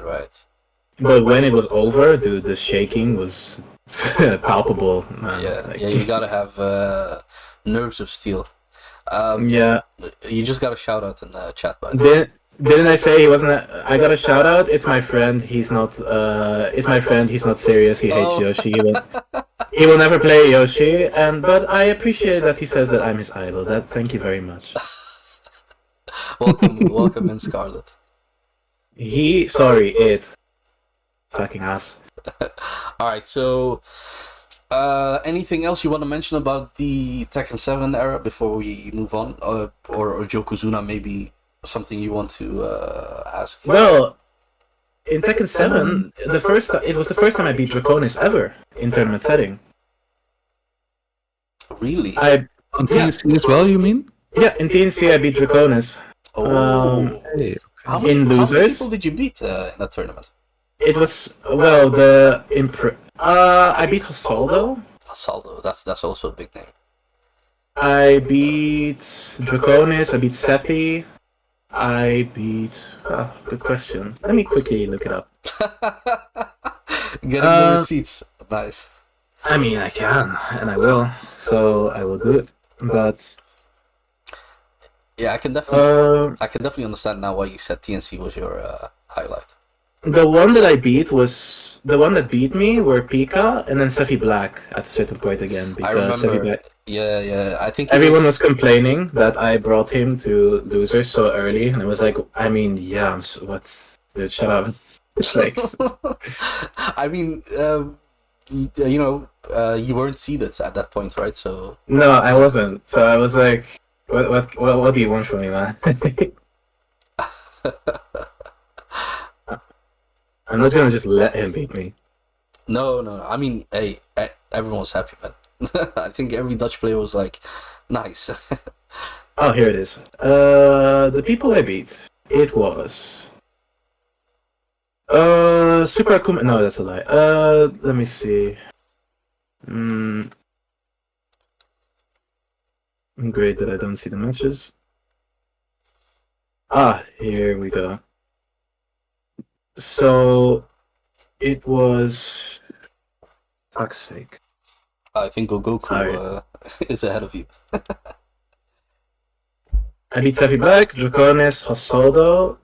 Speaker 3: But when it was over, dude, the shaking was palpable, man.
Speaker 1: Yeah, you gotta have nerves of steel.
Speaker 3: Yeah.
Speaker 1: You just got a shout out in the chat, by the way.
Speaker 3: Didn't I say he wasn't? I got a shout out. It's my friend. He's not. It's my friend. He's not serious. He hates Yoshi. He will never play Yoshi. But I appreciate that he says that I'm his idol. Thank you very much.
Speaker 1: welcome in, Scarlet.
Speaker 3: It. Fucking ass.
Speaker 1: All right. So, anything else you want to mention about the Tekken 7 era before we move on, or Yokozuna maybe? Something you want to ask?
Speaker 3: Well, in Tekken 7, it was the first time I beat Draconis ever in tournament setting.
Speaker 1: Really?
Speaker 2: On TNC as well, you mean?
Speaker 3: Yeah, in TNC I beat Draconis.
Speaker 2: Hey.
Speaker 1: How many
Speaker 3: losers.
Speaker 1: people did you beat in that tournament?
Speaker 3: It was I beat Hasaldo.
Speaker 1: Hasaldo, that's also a big name.
Speaker 3: I beat Draconis. I beat Sethi. Good question. Let me quickly look it up.
Speaker 1: Getting the receipts. Nice.
Speaker 3: I mean, I can, and I will. So I will do it. But
Speaker 1: yeah, I can definitely understand now why you said TNC was your highlight.
Speaker 3: The one that beat me were Pika and then Sephi Black at a certain point again, because Sephi Black.
Speaker 1: Yeah. I think
Speaker 3: everyone was complaining that I brought him to losers so early, and I was like, I mean, yeah, dude, shut up. It's like,
Speaker 1: I mean, you weren't seeded at that point, right? So
Speaker 3: no, I wasn't. So I was like, What do you want from me, man? I'm not gonna just let him beat me.
Speaker 1: No. I mean, hey, everyone's happy, man. I think every Dutch player was like, nice.
Speaker 3: Oh, here it is. The people I beat. It was. Super Akuma. No, that's a lie. Let me see. Great that I don't see the matches. Ah, here we go. So, it was. Fuck's sake.
Speaker 1: I think
Speaker 3: Sorry.
Speaker 1: Gogoku is ahead of you.
Speaker 3: I beat Sefi Black, Draconis, Hosoldo,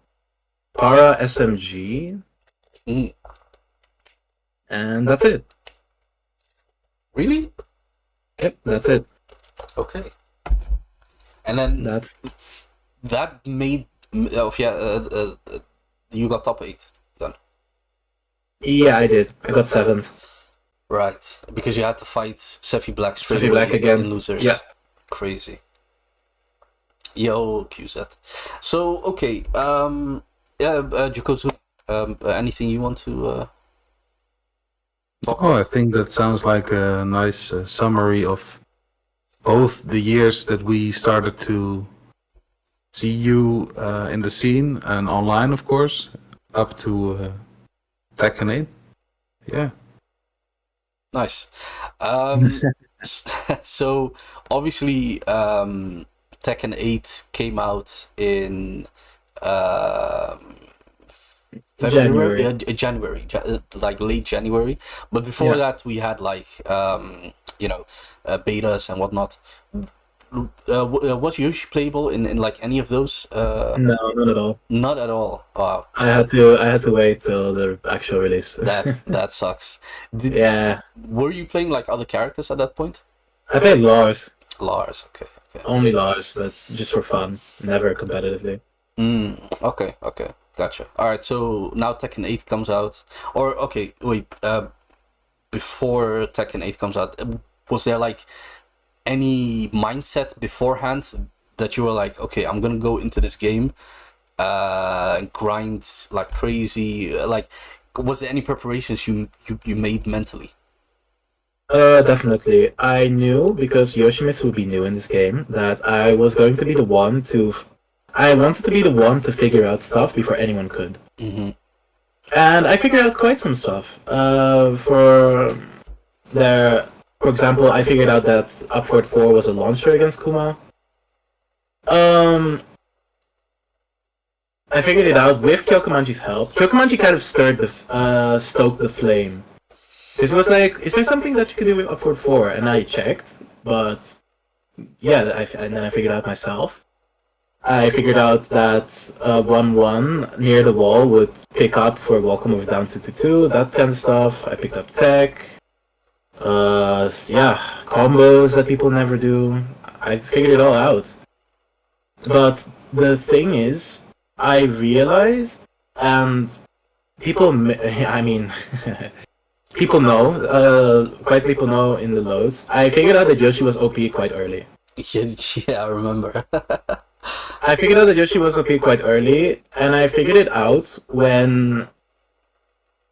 Speaker 3: Para, SMG,
Speaker 1: Mm.
Speaker 3: and that's it.
Speaker 1: Really?
Speaker 3: Yep, that's it.
Speaker 1: Okay. And then that made you got top 8 then.
Speaker 3: Yeah, I did. I got 7th.
Speaker 1: Right, because you had to fight Sefi Black straight
Speaker 3: Sefi
Speaker 1: away
Speaker 3: Black again.
Speaker 1: in losers.
Speaker 3: Yeah.
Speaker 1: Crazy. Yo, QZ. So okay, Jikozu, anything you want to talk
Speaker 2: Oh,
Speaker 1: about?
Speaker 2: I think that sounds like a nice summary of both the years that we started to see you in the scene and online, of course, up to Tekken 8. Yeah.
Speaker 1: Nice. So obviously, Tekken 8 came out in February, January, like late January. But before that, we had like betas and whatnot. Was Yoshi playable in like any of those?
Speaker 3: No, not at all.
Speaker 1: Not at all. Wow.
Speaker 3: I had to wait till the actual release.
Speaker 1: That sucks.
Speaker 3: Yeah.
Speaker 1: Were you playing like other characters at that point?
Speaker 3: I played Lars.
Speaker 1: Lars, okay.
Speaker 3: Only Lars, but just for fun, never competitively.
Speaker 1: Okay, gotcha. Alright, so now Tekken 8 comes out. Or, okay, wait, before Tekken 8 comes out, was there like any mindset beforehand that you were like, okay, I'm gonna go into this game, grind like crazy? Like, was there any preparations you made mentally?
Speaker 3: Definitely. I knew, because Yoshimitsu would be new in this game, that I was going to be the one to... I wanted to be the one to figure out stuff before anyone could.
Speaker 1: Mm-hmm.
Speaker 3: And I figured out quite some stuff. For example, I figured out that Upward 4 was a launcher against Kuma. I figured it out with Kyokumanji's help. Kyokumanji kind of stoked the flame. Because it was like, is there something that you could do with Upward 4? And I checked, but yeah, and then I figured out myself. I figured out that 1-1 near the wall would pick up for Welcome with down 2-2, that kind of stuff. I picked up tech. Combos that people never do. I figured it all out. But the thing is, I realized, and people, I mean, people know, quite people know in the loads, I figured out that Yoshi was OP quite early.
Speaker 1: Yeah, I remember.
Speaker 3: I figured out that Yoshi was OP quite early, and I figured it out when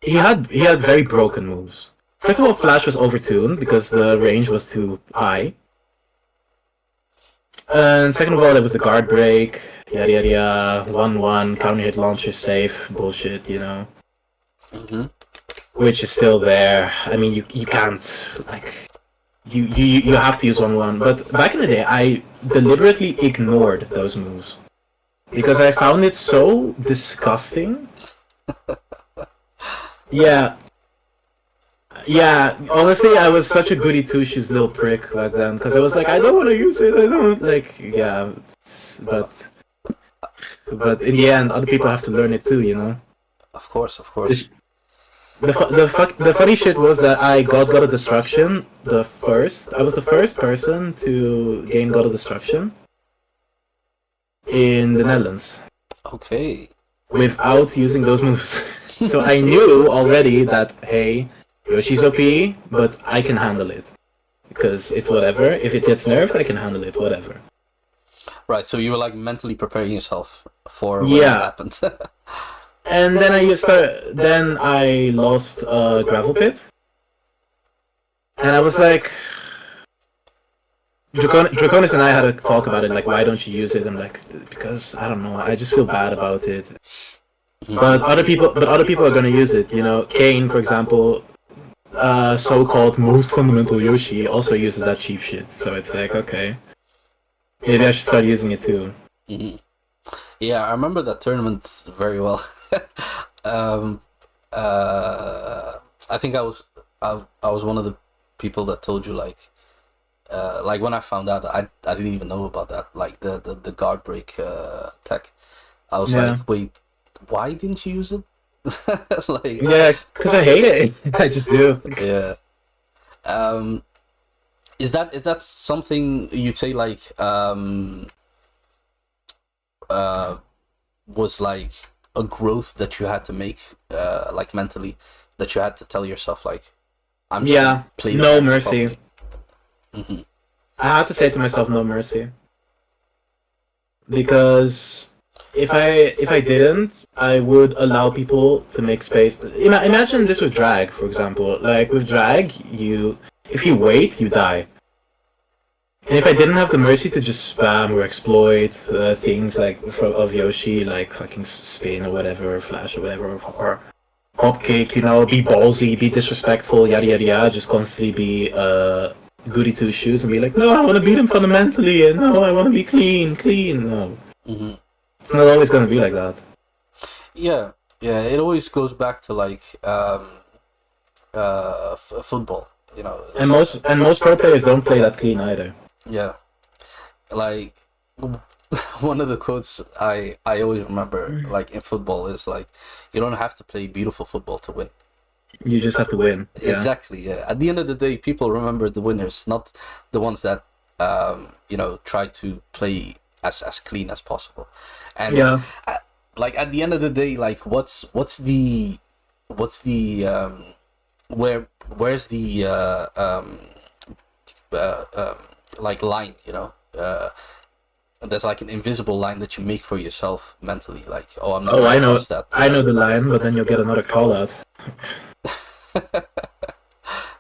Speaker 3: he had very broken moves. First of all, Flash was overtuned because the range was too high. And second of all, there was the guard break, yada yada yada, 1-1, counter hit launcher safe, bullshit, you know.
Speaker 1: Mm-hmm.
Speaker 3: Which is still there. I mean, you can't, like, you have to use 1-1. But back in the day, I deliberately ignored those moves. Because I found it so disgusting. Yeah, honestly, I was such a goody two-shoes little prick back then. Because I was like, I don't want to use it, I don't, like, yeah. But in the end, other people have to learn it too, you know?
Speaker 1: Of course.
Speaker 3: The funny shit was that I got God of Destruction I was the first person to gain God of Destruction in the Netherlands.
Speaker 1: Okay.
Speaker 3: Without using those moves. So I knew already that, hey, Yoshi's OP, but I can handle it. Because it's whatever. If it gets nerfed, I can handle it, whatever.
Speaker 1: Right, so you were like mentally preparing yourself for when that
Speaker 3: Yeah,
Speaker 1: happened.
Speaker 3: and then then I lost a gravel pit, and I was like, Draconis and I had a talk about it, like, why don't you use it? I'm like, because I don't know, I just feel bad about it. But other people are gonna use it. You know, Kane, for example, so-called most fundamental Yoshi, also uses that cheap shit. So it's like, okay, maybe I should start using it too.
Speaker 1: Mhm. Yeah, I remember that tournament very well. um, I think I was one of the people that told you like when I found out, I didn't even know about that, like the guard break tech. I was
Speaker 3: Yeah,
Speaker 1: like, wait, why didn't you use it? Like,
Speaker 3: yeah, because I hate it. I just do.
Speaker 1: yeah. Um, is that something you'd say like uh was like a growth that you had to make like mentally, that you had to tell yourself like I'm just gonna
Speaker 3: Yeah,
Speaker 1: play the
Speaker 3: no
Speaker 1: character
Speaker 3: mercy.
Speaker 1: properly. Hmm.
Speaker 3: I had to say to myself, no mercy, because if I didn't, I would allow people to make space. Imagine this with drag, for example. Like with drag, you if you wait, you die. And if I didn't have the mercy to just spam or exploit things like of Yoshi, like fucking spin or whatever, or flash or whatever, or hop kick, you know, be ballsy, be disrespectful, yada yada yada, just constantly be goody two shoes and be like, no, I want to beat him fundamentally, and no, I want to be clean, clean. No,
Speaker 1: Hmm.
Speaker 3: it's not always gonna be like that.
Speaker 1: Yeah, yeah. It always goes back to like football. You know,
Speaker 3: And most pro players don't play that clean either.
Speaker 1: yeah. Like one of the quotes I always remember like in football is like you don't have to play beautiful football to win.
Speaker 3: You just have to win. Yeah.
Speaker 1: Exactly. Yeah. At the end of the day, people remember the winners, not the ones that you know try to play as clean as possible. And
Speaker 3: Yeah.
Speaker 1: uh, like at the end of the day, like what's the where's the uh, um, like line, you know? There's like an invisible line that you make for yourself mentally, like, oh, I'm not
Speaker 3: Oh,
Speaker 1: gonna
Speaker 3: I know.
Speaker 1: cross that.
Speaker 3: I know the line, but then you'll get another call out.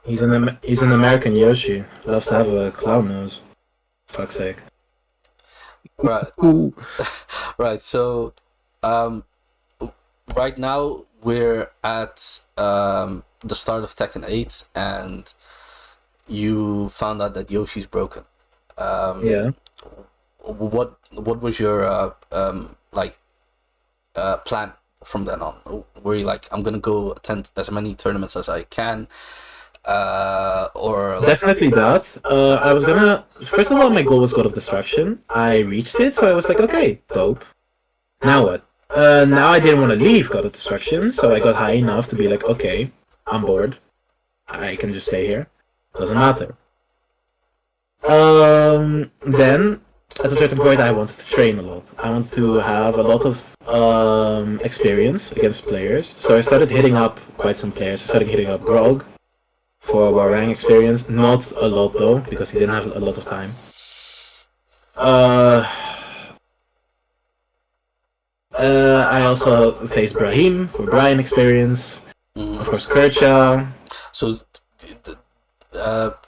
Speaker 3: He's an American Yoshi. Loves to have a clown nose. Fuck's sake.
Speaker 1: Right,
Speaker 2: Ooh.
Speaker 1: right. So, um, right now we're at the start of Tekken 8, and you found out that Yoshi's broken.
Speaker 3: Yeah.
Speaker 1: What was your like plan from then on? Were you like, I'm gonna go attend as many tournaments as I can, or like,
Speaker 3: Definitely that. I was gonna. First of all, my goal was God of Destruction. I reached it, so I was like, okay, dope. Now what? Now I didn't want to leave God of Destruction, so I got high enough to be like, okay, I'm bored. I can just stay here. Doesn't matter. Then at a certain point, I wanted to train a lot. I wanted to have a lot of experience against players. So I started hitting up quite some players. I started hitting up Grog for Warang experience. Not a lot though, because he didn't have a lot of time. Uh, I also faced Brahim for Brian experience. Of course, Kercha.
Speaker 1: so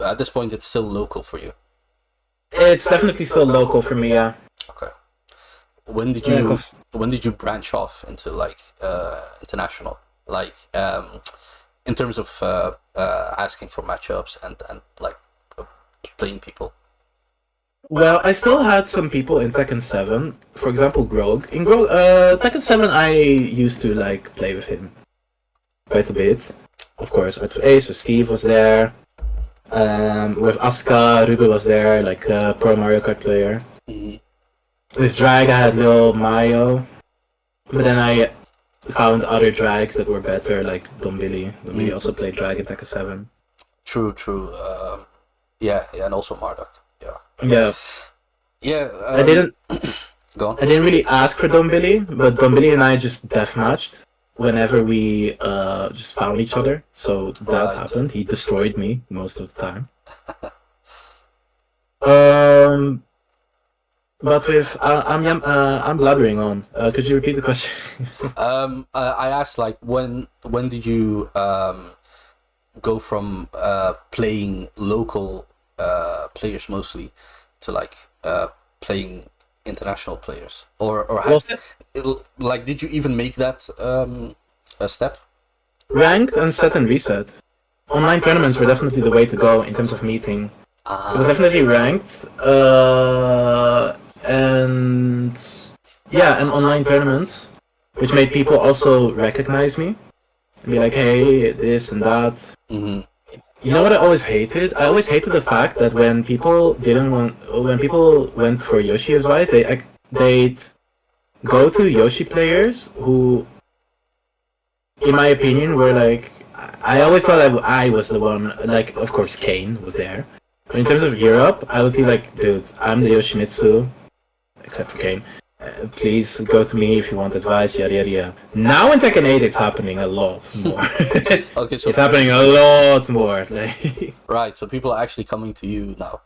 Speaker 1: at this point it's still local for you.
Speaker 3: It's definitely still local for me, yeah.
Speaker 1: Okay. When did
Speaker 3: Yeah,
Speaker 1: you
Speaker 3: 'cause-
Speaker 1: when did you branch off into like international, like in terms of asking for matchups and like playing people?
Speaker 3: Well, I still had some people in Tekken 7. For example, Grog. In Grog, Tekken 7, I used to like play with him quite a bit. Of course, with Ace, with Steve was there. With Asuka, Ruby was there, like a pro Mario Kart player.
Speaker 1: Mhm.
Speaker 3: With Drag, I had Lil Mayo. But then I found other drags that were better, like Don Billy. Don Billy also played Drag in Tekken 7.
Speaker 1: True, true. Yeah, yeah, and also Marduk. Yeah,
Speaker 3: Yeah,
Speaker 1: yeah.
Speaker 3: I didn't.
Speaker 1: Go on.
Speaker 3: I didn't really ask for Don Billy, but Don Billy and I just deathmatched whenever we just found each other. So that
Speaker 1: Right.
Speaker 3: happened. He destroyed me most of the time. Um, But with I'm blathering on. Could you repeat the question?
Speaker 1: I asked like when did you go from playing local players mostly to like playing international players, or
Speaker 3: Well,
Speaker 1: like did you even make that a step?
Speaker 3: ranked and set and reset. Online tournaments were definitely the way to go in terms of meeting. It was definitely ranked, and yeah, and online tournaments, which made people also recognize me and be like, "Hey, this and that."
Speaker 1: Mm-hmm.
Speaker 3: You know what I always hated? I always hated the fact that when people went for Yoshi advice, they'd go to Yoshi players who, in my opinion, were like, I always thought I was the one. Like, of course, Kane was there. But in terms of Europe, I would feel like, dude, I'm the Yoshimitsu, except for Kane. Please go to me if you want advice, yada yada yada. Now in Tekken 8, it's happening a lot more.
Speaker 1: Okay, so
Speaker 3: It's happening a lot more. Like,
Speaker 1: right, so people are actually coming to you now.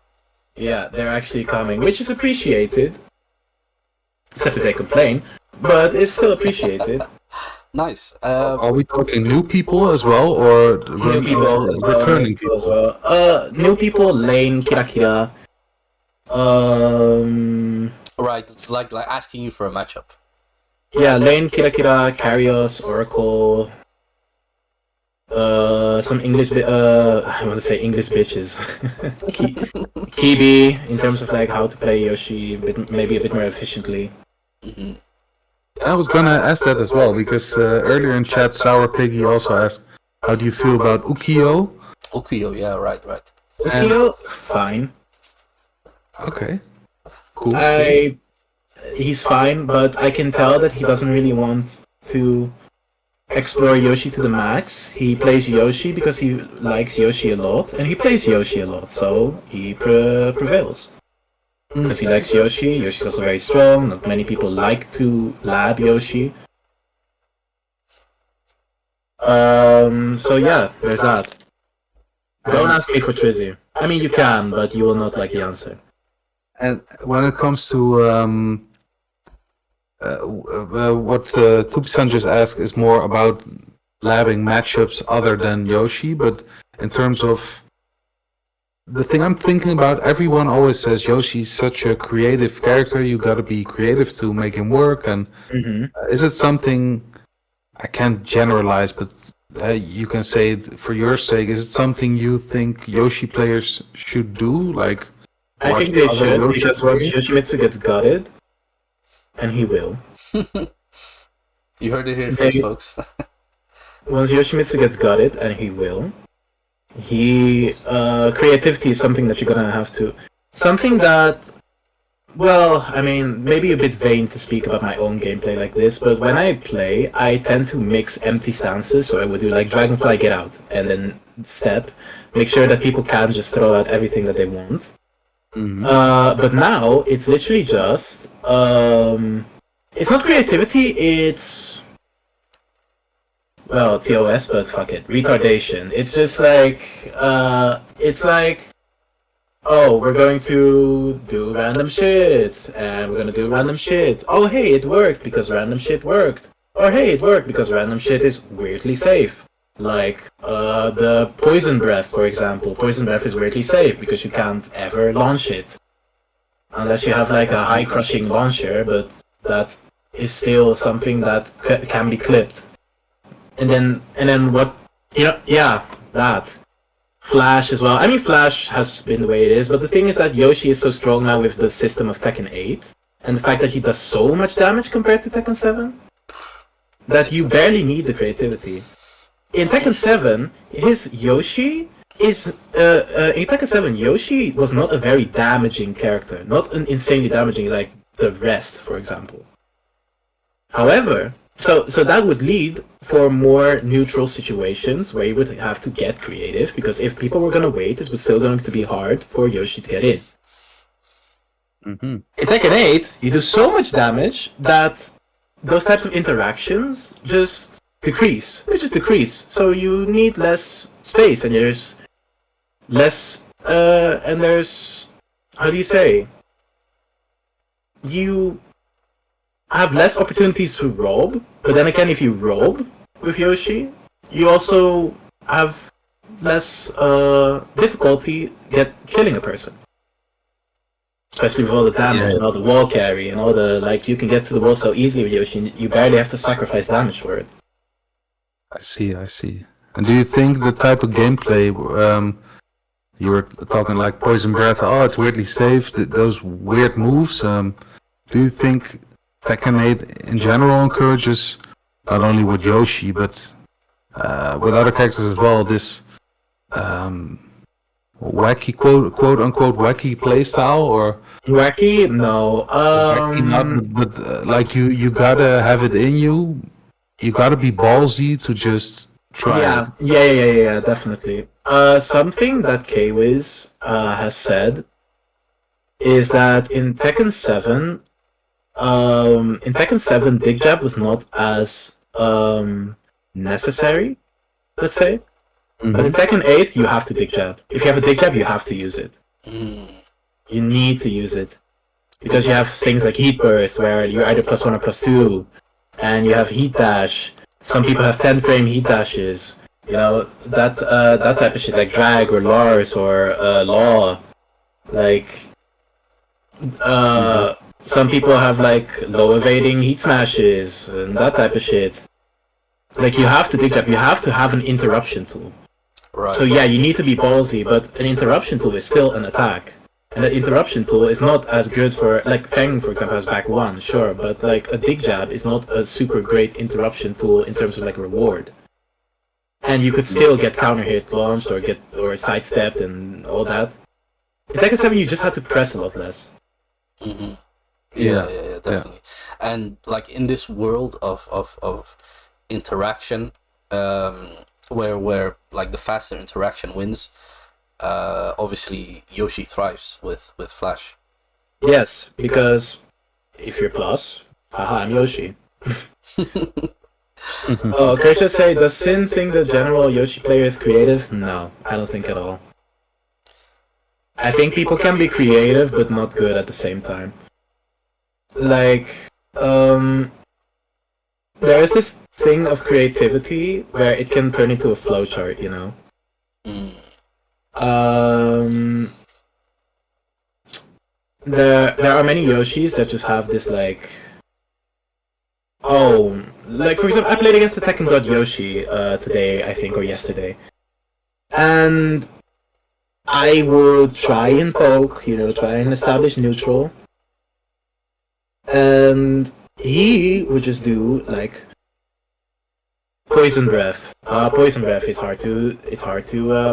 Speaker 3: yeah, they're actually coming, which is appreciated. Except that they complain, but it's still appreciated.
Speaker 1: Nice.
Speaker 2: Are we talking new people as well, or
Speaker 3: New people as well.
Speaker 2: returning people?
Speaker 3: As well. New people, Lane, Kira Kira.
Speaker 1: Right, it's like asking you for a matchup.
Speaker 3: Yeah, Lane, Kira Kira, Karios, Oracle. Some English. I want to say English bitches. Kibi, in terms of like how to play Yoshi, maybe a bit more efficiently.
Speaker 1: Mm-hmm.
Speaker 2: I was gonna ask that as well because earlier in chat, Sour Piggy also asked, "How do you feel about Ukiyo?"
Speaker 1: Ukiyo, yeah, right.
Speaker 3: Ukiyo, fine.
Speaker 2: Okay, cool.
Speaker 3: He's fine, but I can tell that he doesn't really want to explore Yoshi to the max. He plays Yoshi because he likes Yoshi a lot, and he plays Yoshi a lot, so he prevails. Because he likes Yoshi. Yoshi's also very strong. Not many people like to lab Yoshi. So yeah, there's that. Don't ask me for Trizzy. I mean, you can, but you will not like the answer.
Speaker 2: And when it comes to what Tupi-san just asked is more about labbing matchups other than Yoshi, but in terms of the thing I'm thinking about, everyone always says Yoshi's such a creative character, you gotta be creative to make him work, and is it something, I can't generalize, but you can say it for your sake, is it something you think Yoshi players should do? Like,
Speaker 3: I think they should, because once Yoshimitsu gets gutted, and he will.
Speaker 1: You heard it here first, folks.
Speaker 3: Once Yoshimitsu gets gutted, and he will, creativity is something that you're gonna have to... Something that... Well, I mean, maybe a bit vain to speak about my own gameplay like this, but when I play, I tend to mix empty stances, so I would do like Dragonfly get out, and then step, make sure that people can't just throw out everything that they want. But now, it's literally just... it's not creativity, it's... Well, TOS, but fuck it. Retardation. It's just like... it's like... Oh, we're going to do random shit, and we're gonna do random shit. Oh, hey, it worked because random shit worked. Or hey, it worked because random shit is weirdly safe. Like, the Poison Breath, for example. Poison Breath is weirdly safe because you can't ever launch it. Unless you have like a high crushing launcher, but that is still something that can be clipped. And then what, you know, yeah, that. Flash as well. I mean, Flash has been the way it is, but the thing is that Yoshi is so strong now with the system of Tekken 8, and the fact that he does so much damage compared to Tekken 7, that you barely need the creativity. In Tekken 7, his Yoshi is... in Tekken 7, Yoshi was not a very damaging character. Not an insanely damaging like the rest, for example. However... So that would lead for more neutral situations where you would have to get creative, because if people were going to wait, it was still going to be hard for Yoshi to get in. In Tekken 8, you do so much damage that those types of interactions just decrease. They just decrease. So you need less space, and there's less... and there's... How do you say? you have less opportunities to rob, but then again, if you rob with Yoshi, you also have less difficulty killing a person. Especially with all the damage and all the wall carry and all the, like, you can get to the wall so easily with Yoshi, you barely have to sacrifice damage for it.
Speaker 2: I see. And do you think the type of gameplay, you were talking like Poison Breath, oh, it's weirdly safe, those weird moves, do you think Tekken 8 in general encourages, not only with Yoshi, but with other characters as well, this wacky, quote unquote, wacky playstyle, or
Speaker 3: wacky? No.
Speaker 2: wacky not, but like you gotta have it in you. You gotta be ballsy to just try.
Speaker 3: Yeah, definitely. Something that K-Wiz has said is that in Tekken 7, Dig Jab was not as necessary, let's say. Mm-hmm. But in Tekken 8, you have to Dig Jab. If you have a Dig Jab, you have to use it. You need to use it. Because you have things like Heat Burst, where you're either +1 or +2, and you have Heat Dash. Some people have 10-frame Heat Dashes. You know, that type of shit, like Drag or Lars or Law. Like, some people have, like, low evading Heat Smashes, and that type of shit. Like, you have to Dig Jab, you have to have an interruption tool. Right. So yeah, you need to be ballsy, but an interruption tool is still an attack. And the interruption tool is not as good for, like, Feng, for example, has back 1, sure, but, like, a Dig Jab is not a super great interruption tool in terms of, like, reward. And you could still get counter hit launched or sidestepped and all that. In Tekken 7, you just have to press a lot less.
Speaker 1: Mm-hmm. Yeah, definitely. Yeah. And, like, in this world of interaction, where like the faster interaction wins, obviously Yoshi thrives with Flash.
Speaker 3: Yes, because if you're plus, haha, I'm Yoshi. Oh, can I just say, does Sin think the general Yoshi player is creative? No, I don't think at all. I think people can be creative, but not good at the same time. Like, there is this thing of creativity where it can turn into a flowchart, you know? There are many Yoshis that just have this, like... Oh, like, for example, I played against the Tekken God Yoshi today, I think, or yesterday. And I would try and poke, you know, try and establish neutral. And he would just do, like, Poison Breath. Poison Breath, it's hard to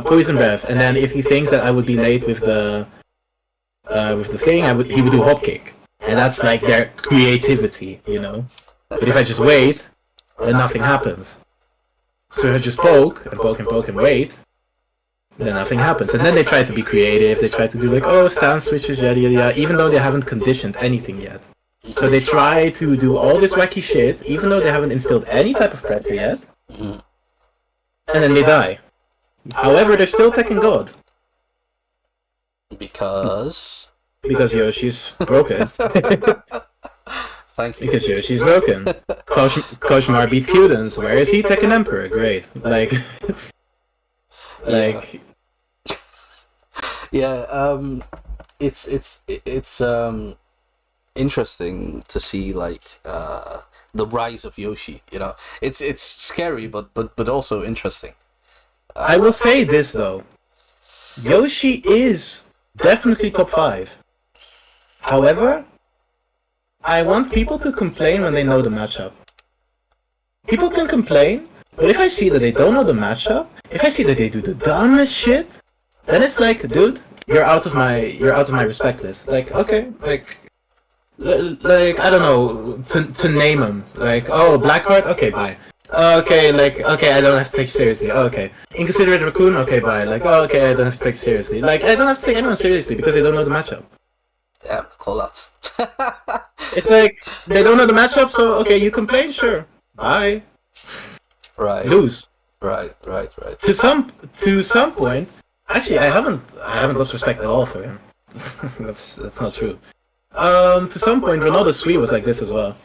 Speaker 3: Poison Breath. And then if he thinks that I would be late with the thing, he would do Hop Kick. And that's, like, their creativity, you know? But if I just wait, then nothing happens. So if I just poke and wait, then nothing happens. And then they try to be creative, they try to do like, oh, stance switches, yada yada yada, even though they haven't conditioned anything yet. So they try to do all this wacky shit, even though they haven't instilled any type of pressure yet. And then they die. However, they're still Tekken God.
Speaker 1: Because
Speaker 3: Yoshi's broken.
Speaker 1: Thank you.
Speaker 3: Because Yoshi's broken. Koshmar beat Cudens. Where is he? Tekken Emperor. Great. Like...
Speaker 1: Yeah, it's interesting to see, like, the rise of Yoshi, you know. It's scary, but also interesting.
Speaker 3: I will say this, though. Yoshi is definitely top 5. However, I want people to complain when they know the matchup. People can complain, but if I see that they don't know the matchup, if I see that they do the dumbest shit, then it's like, dude, you're out of my respect list. Like, okay, like I don't know, to name them. Like, oh, Blackheart, okay, bye. Okay, like, okay, I don't have to take you seriously. Oh, okay. Inconsiderate Raccoon, okay, bye. Like, oh, okay, I don't have to take you seriously. Like, I don't have to take anyone seriously because they don't know the matchup.
Speaker 1: Damn, call-outs.
Speaker 3: It's like, they don't know the matchup, so, okay, you complain, sure. Bye.
Speaker 1: Right.
Speaker 3: Lose.
Speaker 1: Right.
Speaker 3: To some point, actually, I haven't lost respect at all for him. That's not true. To some point, Ronaldo Sui was like this as well.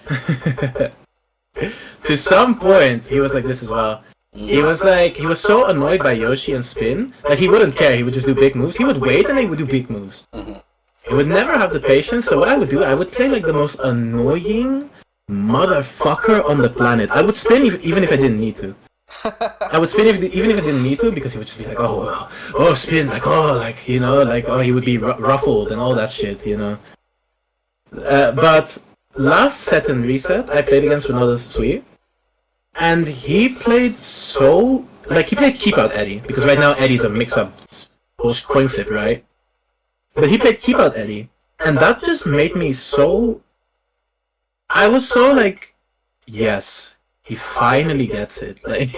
Speaker 3: To some point, he was like this as well. He was so annoyed by Yoshi and Spin that he wouldn't care. He would just do big moves. He would wait and he would do big moves. He would never have the patience. So what I would do, I would play like the most annoying motherfucker on the planet. I would spin even if I didn't need to. I would spin even if I didn't need to, because he would just be like, oh, spin, like, oh, like, you know, like, oh, he would be ruffled and all that shit, you know. But last set and reset, I played against Ronaldo Sui, and he played so, like, he played Keep Out Eddie, because right now Eddie's a mix-up coin flip, right? But he played Keep Out Eddie, and that just made me so, I was so like, yes, he finally gets it. Like,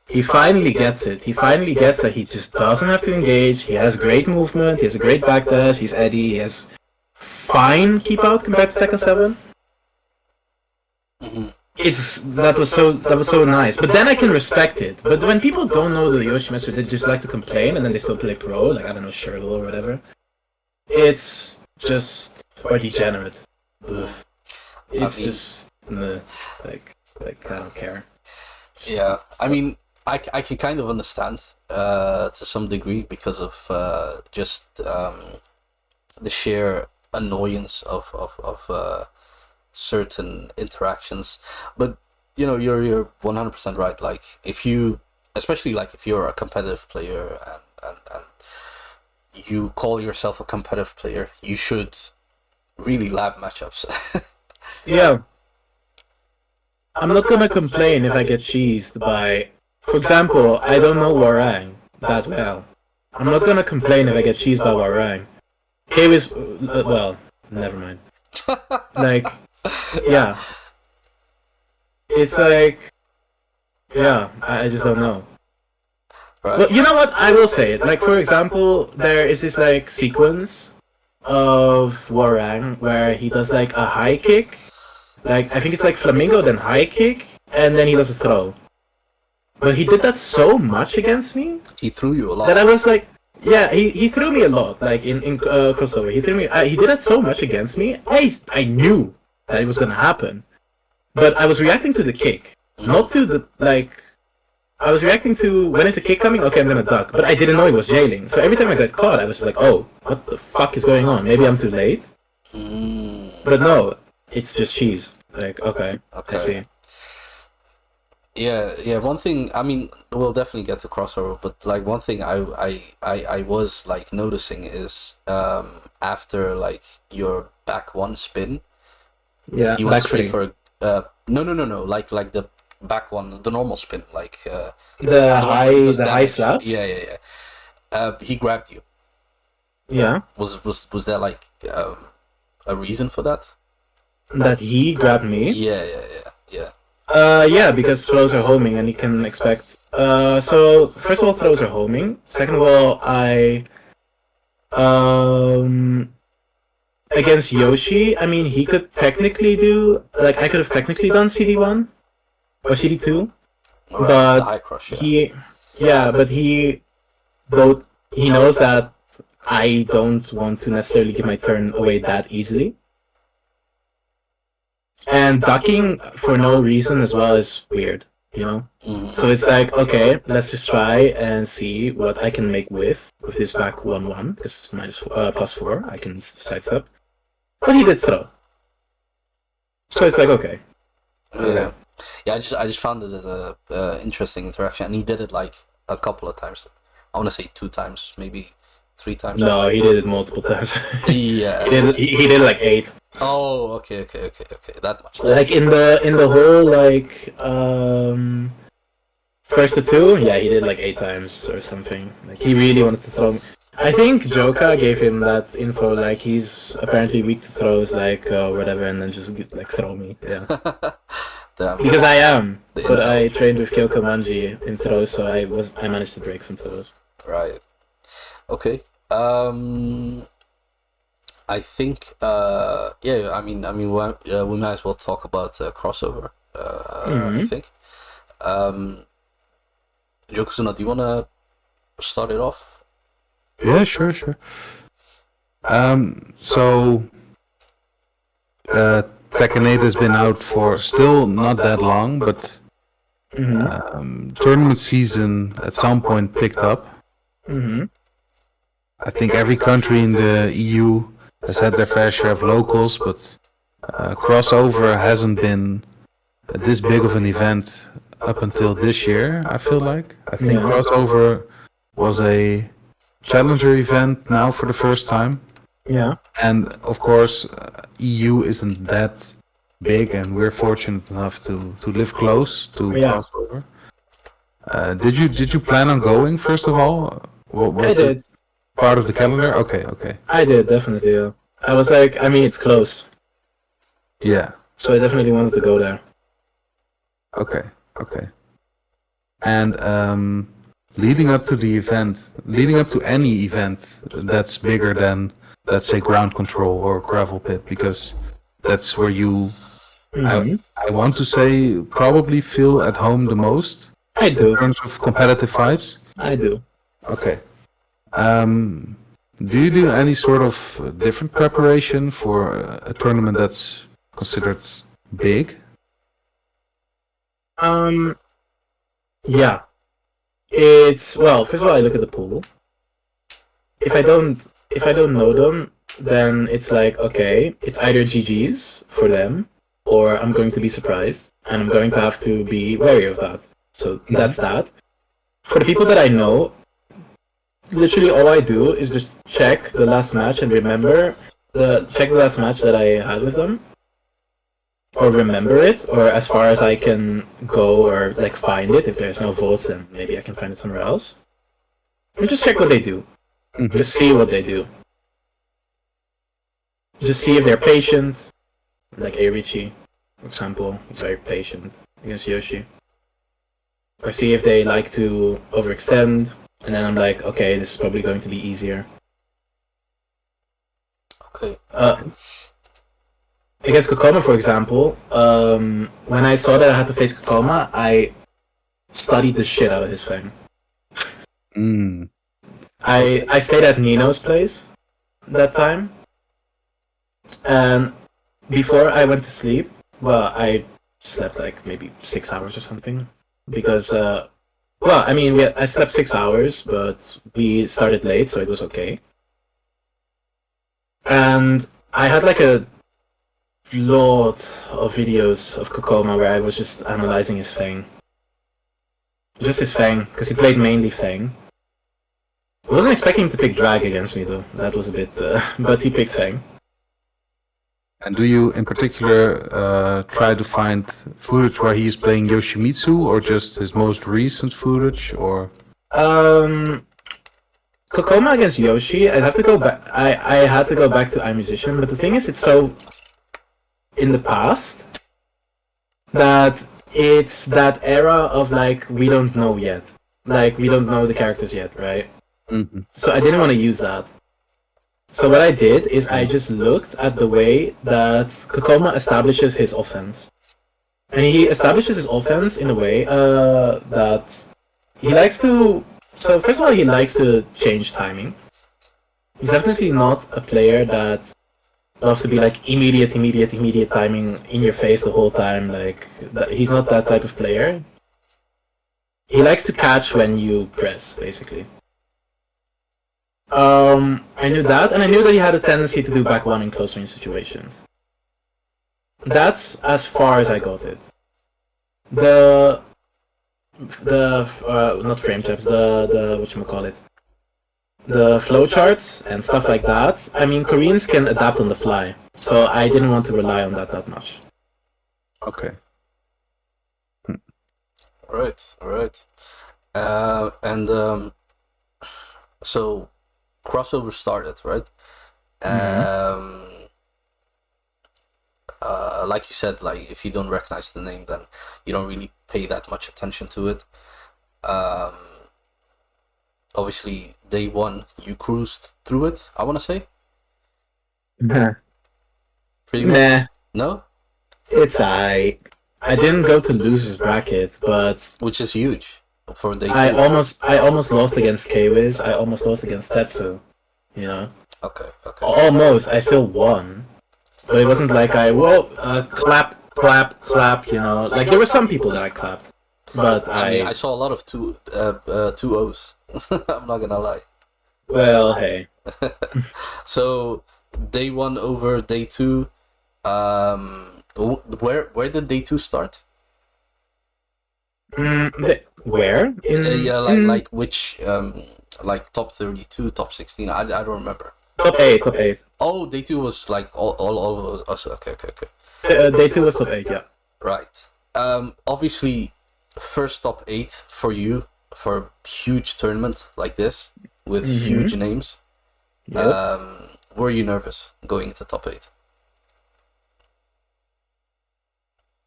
Speaker 3: he finally gets it. He finally gets that he just doesn't have to engage. He has great movement. He has a great backdash. He's Eddie. He has fine keep out compared to Tekken 7. That was so nice. But then I can respect it. But when people don't know the Yoshimitsu, they just like to complain and then they still play pro, like, I don't know, Shirtle or whatever. It's just or degenerate. Ugh. It's just like I don't care.
Speaker 1: Yeah, I mean, I can kind of understand to some degree because of just the sheer annoyance of certain interactions. But you know, you're 100% right. Like, if you, especially like if you're a competitive player and you call yourself a competitive player, you should really lab matchups.
Speaker 3: Yeah. I'm not gonna complain if I get cheesed by, for example, I don't know Warang that well. I'm not gonna complain if I get cheesed by Warang. He was, well, never mind. Like, yeah. It's like, yeah, I just don't know.
Speaker 1: Right.
Speaker 3: Well, you know what? I will say it. Like, for example, there is this, like, sequence of Warang where he does, like, a high kick. Like, I think it's like Flamingo, then high kick, and then he does a throw. But he did that so much against me
Speaker 1: He threw you a lot.
Speaker 3: that I was like, yeah, he threw me a lot, like in crossover. He threw me. He did that so much against me. I knew that it was gonna happen, but I was reacting to the kick, not to the like. I was reacting to when is the kick coming? Okay, I'm gonna duck. But I didn't know he was jailing. So every time I got caught, I was like, oh, what the fuck is going on? Maybe I'm too late. But no. It's just cheese. Like, okay. I see.
Speaker 1: Yeah. One thing, I mean, we'll definitely get to crossover, but like one thing I was like noticing is after like your back one spin,
Speaker 3: Yeah,
Speaker 1: he went
Speaker 3: back
Speaker 1: straight
Speaker 3: three.
Speaker 1: for no, like the back one, the normal spin, like
Speaker 3: The high
Speaker 1: damage.
Speaker 3: slaps.
Speaker 1: Yeah. He grabbed you.
Speaker 3: Yeah.
Speaker 1: Was there like a reason for that?
Speaker 3: That he grabbed me.
Speaker 1: Yeah.
Speaker 3: Yeah, because throws are homing and you can expect. So first of all, throws are homing. Second of all, against Yoshi, I mean, he could technically do, like, I could have technically done CD1 or CD2,
Speaker 1: Right,
Speaker 3: but
Speaker 1: the high crush, yeah.
Speaker 3: but he knows that I don't want to necessarily give my turn away that easily. And ducking for no reason as well is weird, you know? So it's like, okay, let's just try and see what I can make with this back 1-1, because it's +4, I can sidestep. But he did throw. So it's like, okay.
Speaker 1: Yeah. I just found it as a interesting interaction, and he did it like a couple of times. I want to say 2 times, maybe 3 times.
Speaker 3: No, he did it multiple times.
Speaker 1: Yeah.
Speaker 3: he did like 8.
Speaker 1: Oh, okay. That much.
Speaker 3: Like in the whole like first to 2, yeah, he did like 8 times or something. Like he really wanted to throw me. I think Joka gave him that info, like he's apparently weak to throws, like whatever, and then just like throw me. Yeah.
Speaker 1: Damn.
Speaker 3: Because I am,
Speaker 1: The
Speaker 3: but
Speaker 1: intel.
Speaker 3: I trained with Kyoko Manji in throws, so I managed to break some throws.
Speaker 1: Right. Okay. I think. Yeah. I mean, we might as well talk about crossover. I think. Yokozuna, do you wanna start it off?
Speaker 2: Yeah, sure. So Tekken 8 has been out for still not that long, but tournament season at some point picked up. I think every country in the EU has had their fair share of locals, but crossover hasn't been this big of an event up until this year, I feel like. I think crossover was a challenger event now for the first time.
Speaker 3: Yeah.
Speaker 2: And of course, EU isn't that big, and we're fortunate enough to live close to crossover. Did you plan on going first of all?
Speaker 3: I did.
Speaker 2: Part of the calendar? Okay.
Speaker 3: I did, definitely. Yeah. I was like, I mean, it's close.
Speaker 2: Yeah.
Speaker 3: So I definitely wanted to go there.
Speaker 2: Okay. And leading up to the event, leading up to any event that's bigger than, let's say, ground control or gravel pit, because that's where you, I want to say, probably feel at home the most.
Speaker 3: I do.
Speaker 2: In terms of competitive vibes?
Speaker 3: I do.
Speaker 2: Okay. Do you do any sort of different preparation for a tournament that's considered big?
Speaker 3: Yeah. It's, well, first of all, I look at the pool. If I don't know them, then it's like, okay, it's either GG's for them, or I'm going to be surprised, and I'm going to have to be wary of that. So that's that. For the people that I know, literally all I do is just check the last match and check the last match that I had with them, or remember it, or as far as I can go, or like find it. If there's no votes, then maybe I can find it somewhere else. And just check what they do. Just see what they do. Just see if they're patient. Like Eirichi, for example, he's very patient against Yoshi. Or see if they like to overextend, and then I'm like, okay, this is probably going to be easier.
Speaker 1: Okay.
Speaker 3: Against Kokoma, for example, when I saw that I had to face Kokoma, I studied the shit out of his Fang. I stayed at Nino's place that time, and before I went to sleep, well, I slept like maybe 6 hours or something, because, I slept 6 hours, but we started late, so it was okay. And I had like a lot of videos of Kokoma where I was just analyzing his Fang. Just his Fang, because he played mainly Fang. I wasn't expecting him to pick Drag against me though, that was a bit, but he picked Fang.
Speaker 2: And do you in particular try to find footage where he is playing Yoshimitsu, or just his most recent footage, or?
Speaker 3: Kokoma against Yoshi, I'd have to go back. I had to go back to iMusician, but the thing is, it's so in the past that it's that era of like, we don't know yet. Like, we don't know the characters yet, right? So I didn't want to use that. So what I did is I just looked at the way that Kokoma establishes his offense. And he establishes his offense in a way that he likes to... So first of all, he likes to change timing. He's definitely not a player that loves to be like immediate timing in your face the whole time. Like, he's not that type of player. He likes to catch when you press, basically. I knew that, and I knew that he had a tendency to do back one in close range situations. That's as far as I got it. Not frame traps, the whatchamacallit, the flowcharts and stuff like that. I mean, Koreans can adapt on the fly, so I didn't want to rely on that much.
Speaker 2: Okay.
Speaker 1: Alright. So crossover started, right? Like you said, like if you don't recognize the name, then you don't really pay that much attention to it. Obviously, day one you cruised through it, I want to say. Pretty much.
Speaker 3: Nah,
Speaker 1: No,
Speaker 3: it's I didn't go to losers bracket, but
Speaker 1: which is huge for day
Speaker 3: I
Speaker 1: two.
Speaker 3: almost lost against K-Wiz. I almost lost against Tetsu. You know,
Speaker 1: Okay.
Speaker 3: almost. I still won. But it wasn't like clap, clap, clap. Like there were some people that I clapped, but
Speaker 1: I mean, I saw a lot of two O's. I'm not gonna lie.
Speaker 3: Well, hey.
Speaker 1: So day one over day two. Where did day two start?
Speaker 3: Where?
Speaker 1: Yeah, like which like top 32, top 16. I don't remember.
Speaker 3: Top 8, top 8.
Speaker 1: Oh, day two was like all of us. Okay.
Speaker 3: Day 2 was top 8, yeah.
Speaker 1: Right. Obviously, first top 8 for you for a huge tournament like this with huge names.
Speaker 3: Yep.
Speaker 1: Were you nervous going into top 8?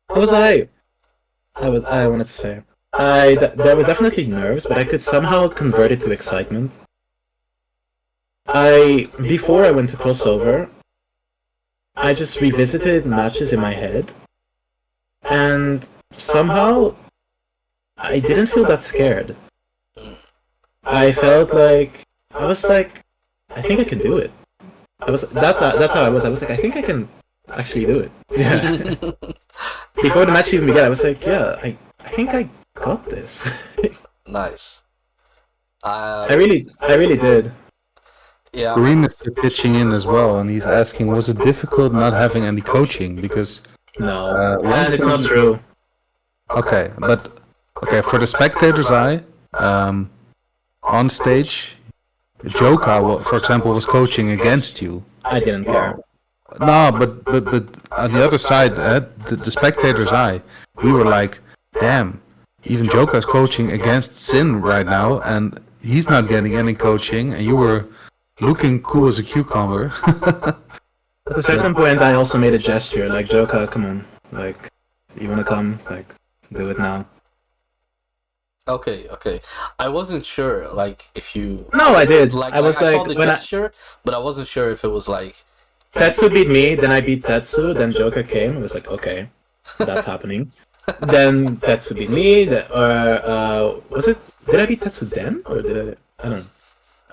Speaker 3: What was I? I wanted to say. There were definitely nerves, but I could somehow convert it to excitement. Before I went to crossover, I just revisited matches in my head, and somehow I didn't feel that scared. I felt like I was like, I think I can do it. That's how I was. I was like, I think I can actually do it. Yeah. Before the match even began, I was like, yeah, I think I got this.
Speaker 1: Nice.
Speaker 3: I really did.
Speaker 1: Yeah.
Speaker 2: Green is pitching in as well, and he's asking, was it difficult not having any coaching? Because
Speaker 3: No, and it's not true.
Speaker 2: okay, for the spectator's eye, on stage, Joka, for example, was coaching against you.
Speaker 3: I didn't care.
Speaker 2: No, but on the other side, the spectator's eye, we were like, damn, even Joka's coaching against Sin right now, and he's not getting any coaching, and you were looking cool as a cucumber.
Speaker 3: At a certain point, I also made a gesture, like, Joka, come on, like, you wanna come, like, do it now.
Speaker 1: Okay. I wasn't sure, like, if you.
Speaker 3: No, I did.
Speaker 1: Like,
Speaker 3: I was
Speaker 1: I saw
Speaker 3: like,
Speaker 1: the
Speaker 3: when
Speaker 1: gesture, but I wasn't sure if it was like.
Speaker 3: Tetsu beat me, then I beat Tetsu, then Joka came, I was like, okay, that's happening. Then Tetsu beat me, was it, did I beat Tetsu then? Or did I don't know.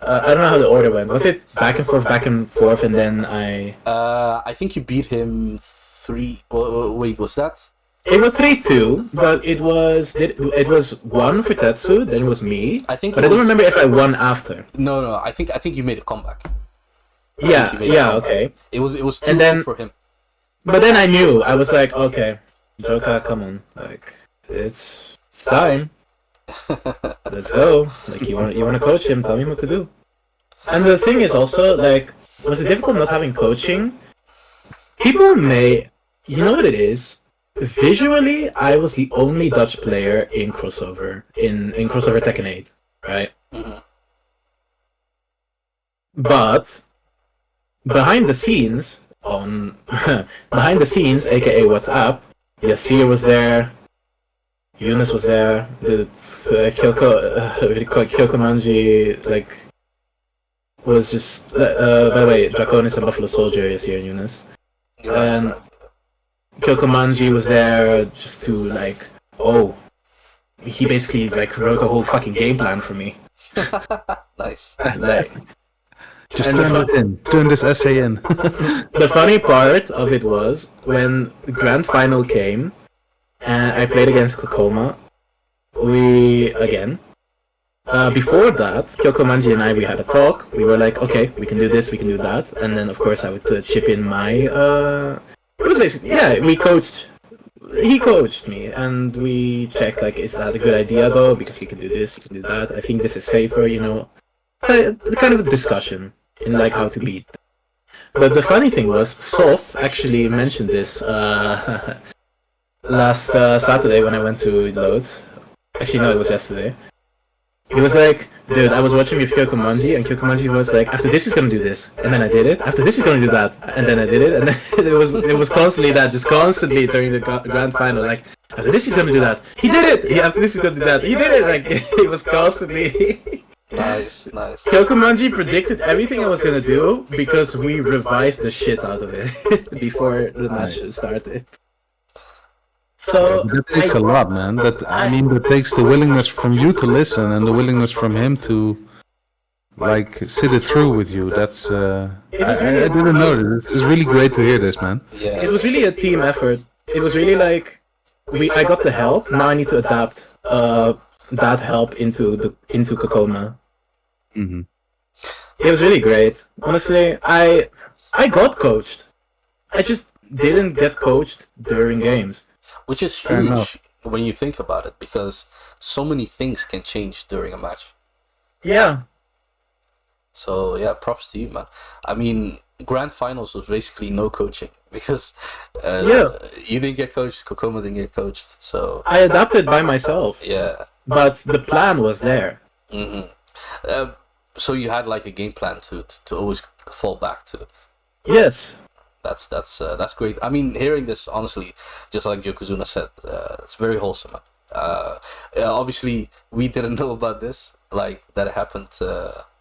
Speaker 3: I don't know how the order went. Was it back and forth, and then
Speaker 1: I think you beat him 3. Wait, was that?
Speaker 3: It was 3-2, but it was 1 for Tetsu, then it was me.
Speaker 1: I think.
Speaker 3: But I don't remember if I won after.
Speaker 1: No. I think you made a comeback.
Speaker 3: Yeah, okay.
Speaker 1: It was 2
Speaker 3: And then-
Speaker 1: for him.
Speaker 3: But then I knew. I was like, okay, Joka, come on, like it's time. Let's go. Like you want to coach him? Tell me what to do. And the thing is also like, was it difficult not having coaching? People may, you know what it is. Visually, I was the only Dutch player in crossover in crossover Tekken 8, right? But behind the scenes, aka What's Up, Yasir was there. Yunus was there. The Kyoko Manji was just. By the way, Draconis and Buffalo Soldier is here in Yunus, and Kyoko Manji was there just to he basically wrote a whole fucking game plan for me.
Speaker 1: Nice.
Speaker 2: Just turn this essay in.
Speaker 3: The funny part of it was when the grand final came. And I played against Kokoma. Before that, Kyoko Manji and I, we had a talk. We were like, okay, we can do this, we can do that. And then, of course, I would chip in my... It was basically, we coached. He coached me, and we checked, is that a good idea, though? Because he can do this, he can do that. I think this is safer, kind of a discussion in, how to beat. But the funny thing was, Sof actually mentioned this, last Saturday when I went to Loads. Actually, no, it was yesterday. He was like, dude, I was watching with Kyoko Manji, and Kyoko Manji was like, after this he's gonna do this, and then I did it. After this he's gonna do that, and then I did it, and then it was constantly that, just constantly during the grand final, after this he's gonna do that. He did it! After this he's gonna do that. He did it! It was constantly...
Speaker 1: Nice.
Speaker 3: Kyoko Manji predicted everything I was gonna do because we revised the shit out of it before the match started. So
Speaker 2: that takes a lot, man. That takes the willingness from you to listen and the willingness from him to like sit it through with you. That's
Speaker 3: It was really
Speaker 2: I didn't know this. It's really great to hear this, man.
Speaker 1: Yeah.
Speaker 3: it was really a team effort. It was really like I got the help. Now I need to adapt that help into Kokoma.
Speaker 2: Hmm.
Speaker 3: It was really great. Honestly, I got coached. I just didn't get coached during games.
Speaker 1: Which is
Speaker 2: Fair enough.
Speaker 1: huge when you think about it, because so many things can change during a match.
Speaker 3: Yeah.
Speaker 1: So yeah, props to you, man. I mean, grand finals was basically no coaching because
Speaker 3: Yeah.
Speaker 1: you didn't get coached, Kokoma didn't get coached. So
Speaker 3: I adapted by myself,
Speaker 1: yeah.
Speaker 3: but the plan was there.
Speaker 1: Hmm. So you had like a game plan to always fall back to.
Speaker 3: Yes.
Speaker 1: That's great. I mean, hearing this honestly, just like Yokozuna said, it's very wholesome. Man. Obviously, we didn't know about this, like that happened.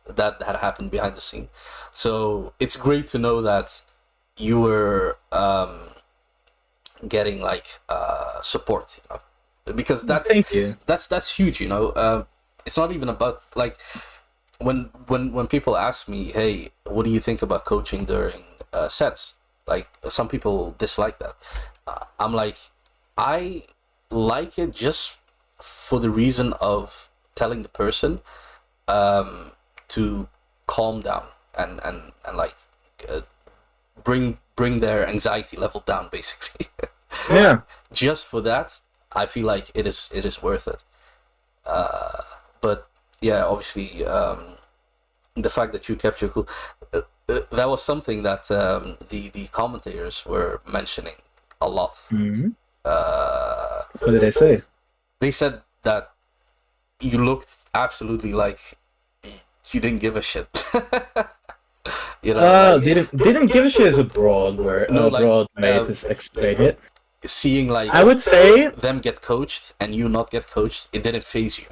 Speaker 1: That had happened behind the scene. So it's great to know that you were getting like support, you know, because
Speaker 3: Thank you.
Speaker 1: that's huge. You know, it's not even about like when people ask me, hey, what do you think about coaching during sets? Like some people dislike that. I'm like, I like it just for the reason of telling the person to calm down and like bring their anxiety level down, basically.
Speaker 3: Yeah.
Speaker 1: Just for that, I feel like it is worth it. But yeah, obviously, the fact that you kept your cool, that was something that the commentators were mentioning a lot.
Speaker 3: Hmm. What did I say?
Speaker 1: They said that you looked absolutely like you didn't give a shit. You know, like,
Speaker 3: Didn't give a shit is a broad word.
Speaker 1: No,
Speaker 3: A
Speaker 1: like,
Speaker 3: broad way to explain it.
Speaker 1: seeing like
Speaker 3: I would say
Speaker 1: them get coached and you not get coached, it didn't phase you.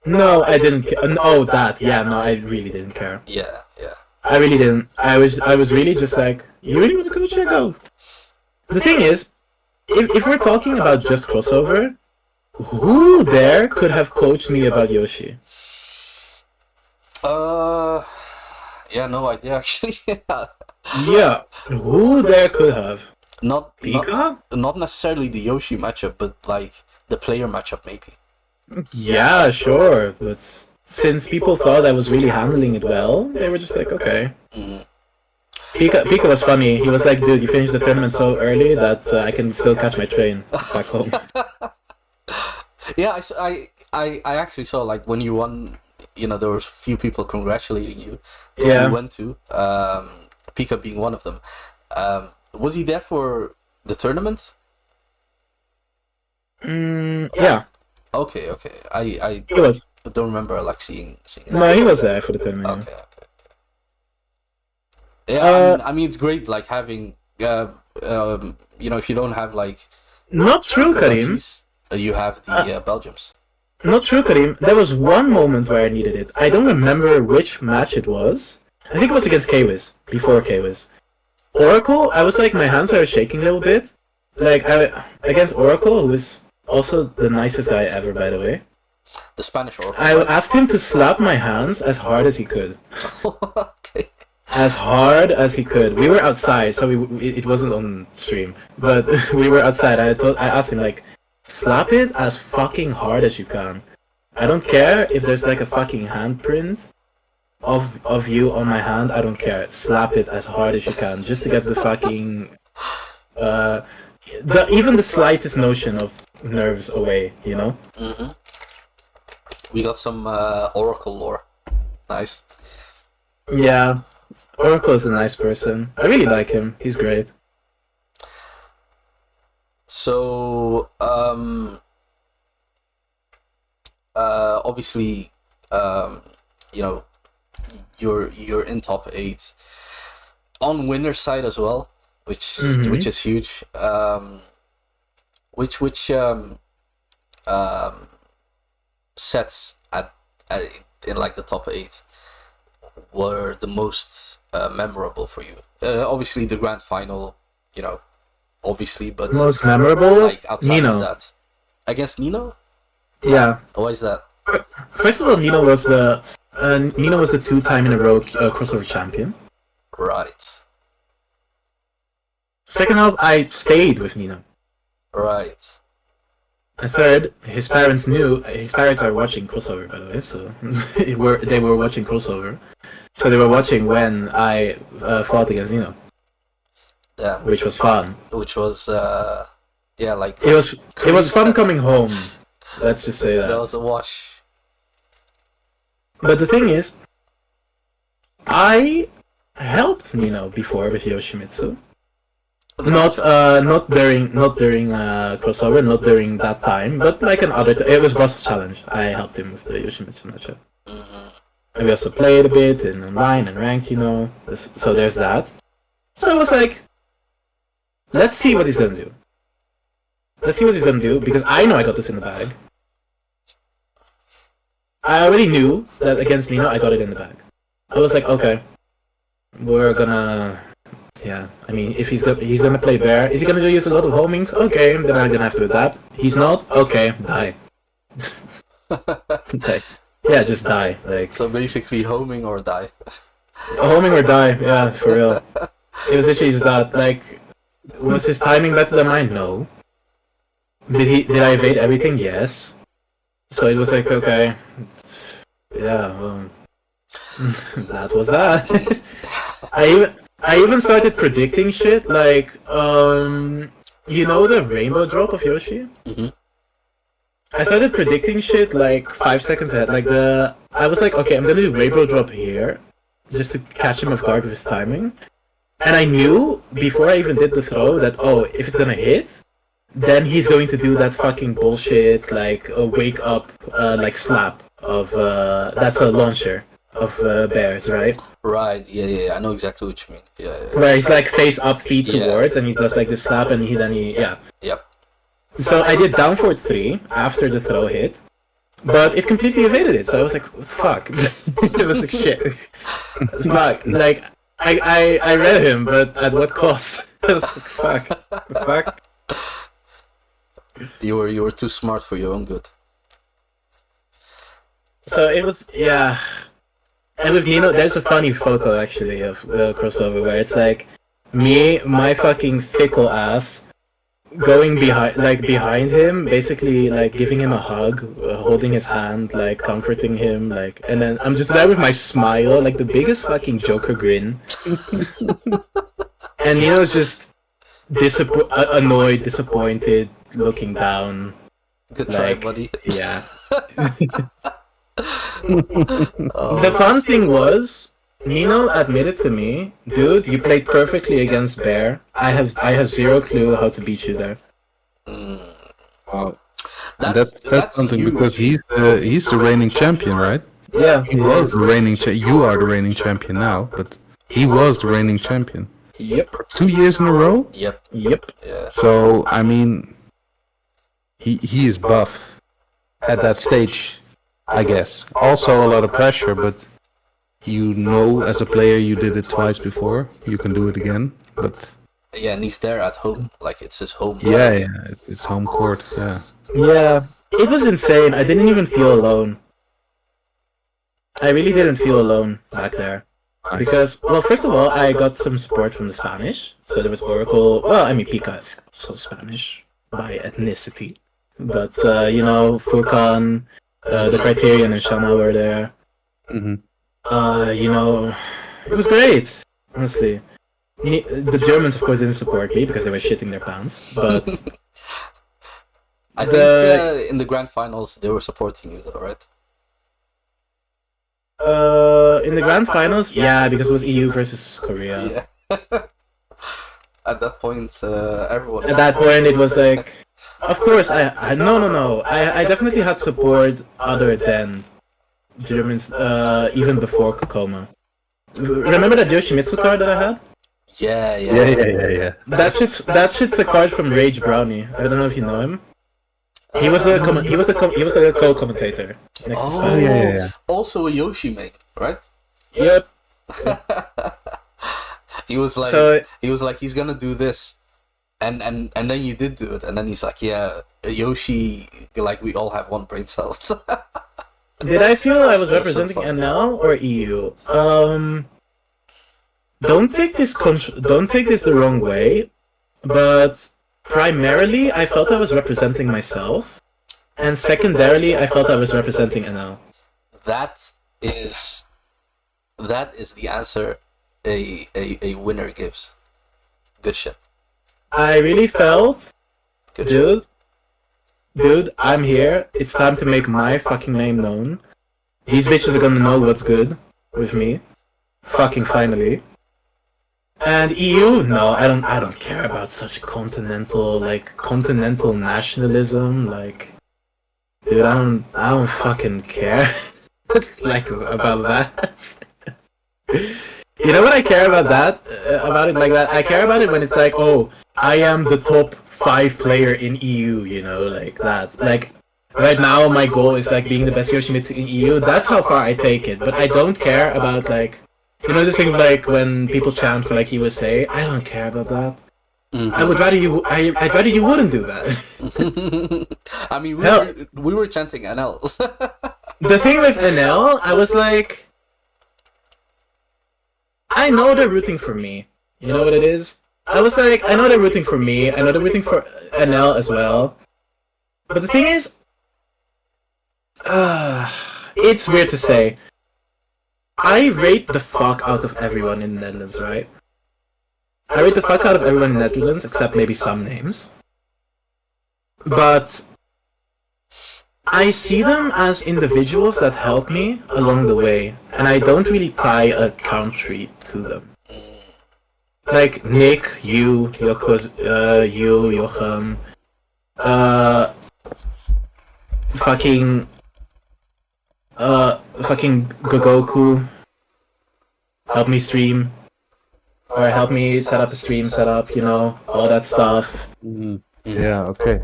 Speaker 3: no. I didn't. No, that. Yeah, no. I really didn't care.
Speaker 1: Yeah, yeah.
Speaker 3: I really didn't. I was really just like, you really want to coach? Yeah, go. The thing is, if we're talking about just crossover, who there could have coached me about Yoshi?
Speaker 1: Yeah, no idea actually.
Speaker 3: Yeah, who there could have?
Speaker 1: not,
Speaker 3: Pika?
Speaker 1: not necessarily the Yoshi matchup, but like the player matchup maybe.
Speaker 3: Yeah, sure. But since people thought I was really handling it well, they were just like, okay.
Speaker 1: Mm.
Speaker 3: Pika was funny. He was like, dude, you finished the tournament so early that I can still catch my train back home.
Speaker 1: Yeah, I actually saw like when you won, you know, there was a few people congratulating you. Those
Speaker 3: Yeah.
Speaker 1: you went to, Pika being one of them. Was he there for the tournament?
Speaker 3: Yeah,
Speaker 1: Okay, okay. I
Speaker 3: he was.
Speaker 1: don't remember like seeing
Speaker 3: No, he was there for the tournament.
Speaker 1: Okay, okay. Yeah, I mean it's great like having you know, if you don't have like
Speaker 3: Not true, Karim.
Speaker 1: Dutchies, you have the Belgiums.
Speaker 3: Not true, Karim. There was one moment where I needed it. I don't remember which match it was. I think it was against Kwiz, before Kwiz. Oracle, I was like, my hands are shaking a little bit. Like, against Oracle, who is also the nicest guy ever, by the way.
Speaker 1: The Spanish Oracle.
Speaker 3: I asked him to slap my hands as hard as he could.
Speaker 1: Okay.
Speaker 3: As hard as he could. We were outside, so it wasn't on stream. But we were outside. I asked him, like, slap it as fucking hard as you can. I don't care if there's like a fucking handprint of you on my hand. I don't care. Slap it as hard as you can, just to get the fucking even the slightest notion of nerves away. You know.
Speaker 1: Mm-hmm. We got some Oracle lore. Nice.
Speaker 3: Yeah, Oracle is a nice person. I really like him. He's great.
Speaker 1: So, obviously, you know, you're in top 8 on winner's side as well, which is huge. Which sets at in like the top 8 were the most memorable for you? Obviously, the grand final, you know, obviously, but
Speaker 3: Most memorable?
Speaker 1: like outside
Speaker 3: Nino.
Speaker 1: of that, against Nino.
Speaker 3: Yeah.
Speaker 1: Why is that?
Speaker 3: First of all, Nino was the Nino was the 2-time in a row crossover champion.
Speaker 1: Right.
Speaker 3: Second half, I stayed with Nino.
Speaker 1: Right.
Speaker 3: And third, his parents knew. His parents are watching crossover, by the way, so they were watching crossover. So they were watching when I fought against Nino,
Speaker 1: Yeah.
Speaker 3: which was fun.
Speaker 1: Which was like
Speaker 3: It was fun
Speaker 1: said.
Speaker 3: coming home. Let's just say
Speaker 1: That
Speaker 3: that.
Speaker 1: was a wash.
Speaker 3: But the thing is, I helped Nino before with Yoshimitsu. Not during crossover, not during that time, but like it was Boss Challenge. I helped him with the Yoshimitsu matchup. And we also played a bit in online and ranked, so there's that. So I was like, let's see what he's gonna do. Let's see what he's gonna do, because I know I got this in the bag. I already knew that against Nino I got it in the bag. I was like, okay, we're gonna... Yeah, I mean, if he's gonna play bear, is he gonna use a lot of homings? Okay, then I'm gonna have to adapt. He's not? Okay, die. Like, yeah, just die. Like,
Speaker 1: So basically, homing or die.
Speaker 3: homing or die, yeah, for real. It was literally just that. Like, was his timing better than mine? No. Did I evade everything? Yes. So it was like, okay, yeah, well, that was that. I even started predicting shit, like, the rainbow drop of Yoshi?
Speaker 1: Mm-hmm.
Speaker 3: I started predicting shit like 5 seconds ahead. I was like, okay, I'm gonna do rainbow drop here, just to catch him off guard with his timing. And I knew, before I even did the throw, that, if it's gonna hit, then he's going to do that fucking bullshit, like, a wake up, slap of, that's a launcher of bears, right?
Speaker 1: Right. Yeah. I know exactly what you mean. Yeah.
Speaker 3: Where he's like face up, feet
Speaker 1: Yeah.
Speaker 3: towards, and he does like this slap, and yeah.
Speaker 1: Yep.
Speaker 3: So I did down forward 3 after the throw hit, but it completely evaded it. So I was like, what the fuck? It was like shit. Fuck. Like I read him, but at what cost? I was like, fuck. The fuck.
Speaker 1: You were too smart for your own good.
Speaker 3: So it was, yeah. And with Nino, there's a funny photo actually of the crossover where it's like me, my fucking fickle ass, going behind him, basically like giving him a hug, holding his hand, like comforting him, like, and then I'm just there with my smile, like the biggest fucking Joker grin, and Nino's just annoyed, disappointed, looking down.
Speaker 1: Good try,
Speaker 3: Like,
Speaker 1: buddy.
Speaker 3: Yeah. The fun thing was, Nino admitted to me, dude, you played perfectly against Bear. I have zero clue how to beat you there.
Speaker 2: Wow. And
Speaker 1: That's
Speaker 2: that's something
Speaker 1: huge.
Speaker 2: because he's the reigning champion, right?
Speaker 3: Yeah,
Speaker 2: He was the reigning. You are the reigning champion now, but he was the reigning champion.
Speaker 3: Yep.
Speaker 2: 2 years in a row.
Speaker 1: Yep.
Speaker 3: Yep.
Speaker 1: Yeah.
Speaker 2: So I mean, he is buffed at that stage, I guess. Also a lot of pressure, but as a player you did it twice before, you can do it again. But
Speaker 1: Yeah, and he's there at home. Like, it's his home.
Speaker 2: yeah, it's home court. Yeah.
Speaker 3: Yeah. It was insane. I didn't even feel alone. I really didn't feel alone back there.
Speaker 2: Nice.
Speaker 3: Because, well, first of all, I got some support from the Spanish. So there was Oracle. Well, I mean, Pika is also Spanish by ethnicity. But, Furkan, the Criterion, and Shana were there.
Speaker 2: Mhm.
Speaker 3: It was great, honestly. The Germans, of course, didn't support me because they were shitting their pants. But
Speaker 1: I think in the grand finals they were supporting you, though, right?
Speaker 3: in the grand finals, yeah, because it was EU versus Korea.
Speaker 1: Yeah. At that point, everyone.
Speaker 3: At that point, it was like, of course, no. I definitely had support other than Germans, even before Kokoma. Remember that Yoshimitsu card that I had?
Speaker 1: Yeah.
Speaker 3: That shit's a card from Rage Brownie. I don't know if you know him. He was a co-commentator. Next to Smash.
Speaker 2: yeah.
Speaker 1: Also a Yoshi main, right?
Speaker 3: Yep.
Speaker 1: He was like he's gonna do this, and then you did do it, and then he's like, yeah, Yoshi, like we all have one brain cell.
Speaker 3: Did I feel I was
Speaker 1: That's so
Speaker 3: representing
Speaker 1: funny.
Speaker 3: NL or EU? Don't take this the wrong way, but primarily I felt I was representing myself, and secondarily I felt I was representing NL.
Speaker 1: That is the answer a winner gives. Good shit.
Speaker 3: I really felt,
Speaker 1: Good shit.
Speaker 3: dude, I'm here. It's time to make my fucking name known. These bitches are gonna know what's good with me. Fucking finally. And EU? No, I don't care about such continental nationalism. Like, dude, I don't fucking care. Like about that. You know what I care about that? About it like that? I care about it when it's like, oh, I am the top 5 player in EU, you know, like that. Like, right now my goal is like being the best Yoshimitsu in EU. That's how far I take it. But I don't care about like, you know, this thing of like when people chant for like USA. I don't care about that. I would rather I'd rather you wouldn't do that.
Speaker 1: I mean,
Speaker 3: Hell,
Speaker 1: we were chanting NL.
Speaker 3: the thing with NL, I was like, I know they're rooting for me. You know what it is? I was like, I know they're rooting for me. I know they're rooting for NL as well. But the thing is, it's weird to say. I rate the fuck out of everyone in the Netherlands, right? I rate the fuck out of everyone in the Netherlands, except maybe some names. But I see them as individuals that help me along the way, and I don't really tie a country to them. Like Nick, you, Jochem, fucking Gogoku, help me stream, or help me set up the stream setup, you know, all that stuff.
Speaker 2: Yeah, okay.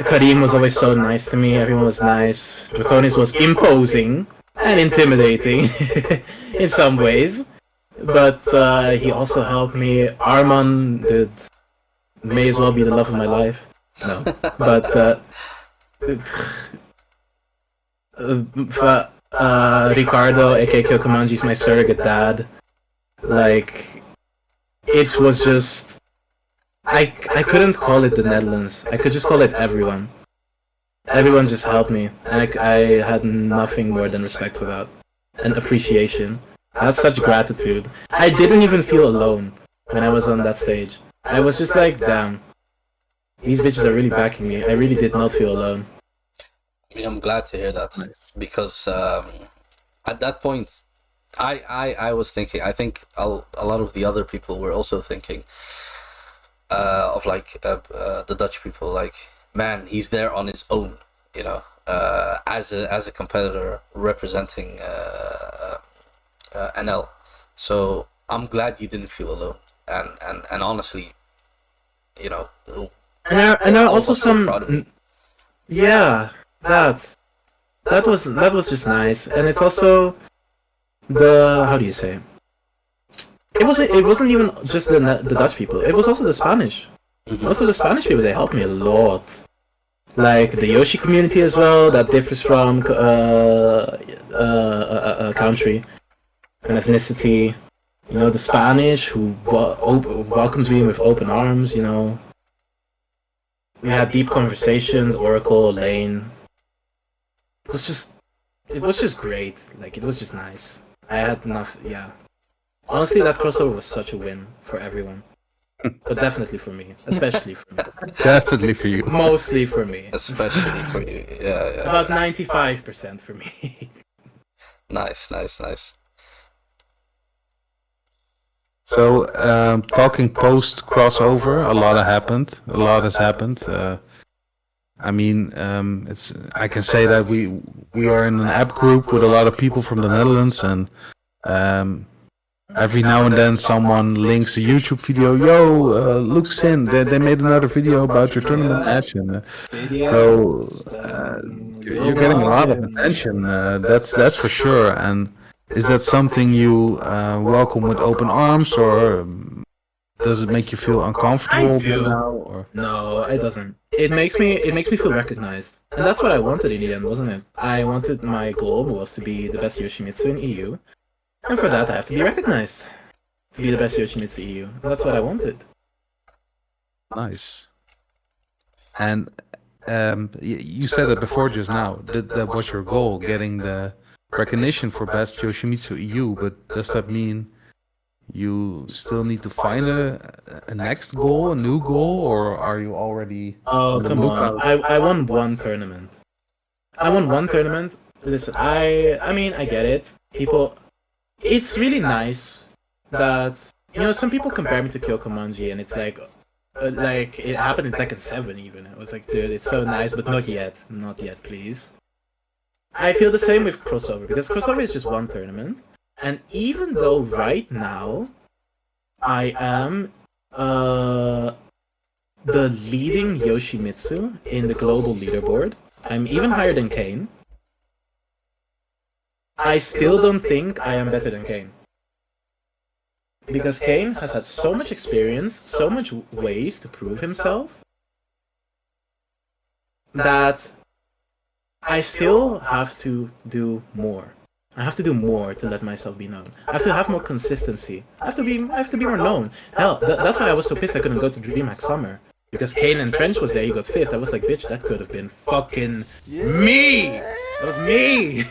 Speaker 3: Karim was always so nice to me, everyone was nice. Draconis was imposing and intimidating in some ways. But he also helped me. Arman did, may as well be the love of my life. No. But Ricardo, aka Kyokomanji, is my surrogate dad. Like, it was just... I couldn't call it the Netherlands. I could just call it everyone. Everyone just helped me. And I had nothing more than respect for that. And appreciation. That's such gratitude. I didn't even feel alone when I was on that stage. I was just like, damn. These bitches are really backing me. I really did not feel alone.
Speaker 1: I mean, I'm glad to hear that. Because at that point, I was thinking, I think a lot of the other people were also thinking of like the Dutch people, like, man, he's there on his own, you know, as a competitor representing NL. So I'm glad you didn't feel alone, and honestly, you know,
Speaker 3: And there are also
Speaker 1: proud of you.
Speaker 3: yeah, that was just nice, and it's also the, how do you say? It wasn't even just the Dutch people. It was also the Spanish. Most of the Spanish people, they helped me a lot. Like the Yoshi community as well. That differs from country and ethnicity. You know, the Spanish who welcomes me with open arms. You know, we had deep conversations. Oracle, Lane. It was just great. Like, it was just nice. I had enough. Yeah. Honestly, that crossover was such a win for everyone. But definitely for me. Especially for me.
Speaker 2: Definitely for you.
Speaker 3: Mostly for me.
Speaker 1: Especially for you. Yeah.
Speaker 3: About 95% for me.
Speaker 1: Nice.
Speaker 2: So, talking post crossover, a lot has happened. I mean, I can say that we are in an app group with a lot of people from the Netherlands, and every now and then someone links a YouTube video. Yo, look, Sin, they made another video about your tournament match, and so you're getting a lot of attention. That's for sure. And is that something you welcome with open arms, or does it make you feel
Speaker 3: I
Speaker 2: uncomfortable
Speaker 3: do.
Speaker 2: now? Or
Speaker 3: No, it doesn't. It makes me feel recognized. And that's what I wanted in the end, wasn't it? I wanted my goal was to be the best Yoshimitsu in EU. And for that I have to be recognized. To be the best Yoshimitsu EU. And that's what I wanted.
Speaker 2: nice. And you said it before just now. That was your goal, getting the recognition for best Yoshimitsu EU. But does that mean you still need to find a next goal, a new goal, or are you already
Speaker 3: Oh,
Speaker 2: on the
Speaker 3: come on.
Speaker 2: lookout?
Speaker 3: I won one tournament. I won one tournament. Listen, I mean, I get it. People, it's really nice that, some people compare me to Kyoko Manji, and it's like it happened in Tekken 7 even. It was like, dude, it's so nice, but not yet. Not yet, please. I feel the same with Crossover, because Crossover is just one tournament. And even though right now I am the leading Yoshimitsu in the global leaderboard, I'm even higher than Kane, I still don't think I am better than Kane. Because Kane has had so much experience, so much ways to prove himself, that I still have to do more. I have to do more to let myself be known. I have to have more consistency. I have to be more known. Hell, that's why I was so pissed I couldn't go to DreamHack Summer. Because Kane and Trench was there, he got 5th. I was like, bitch, that could have been fucking me! That was me!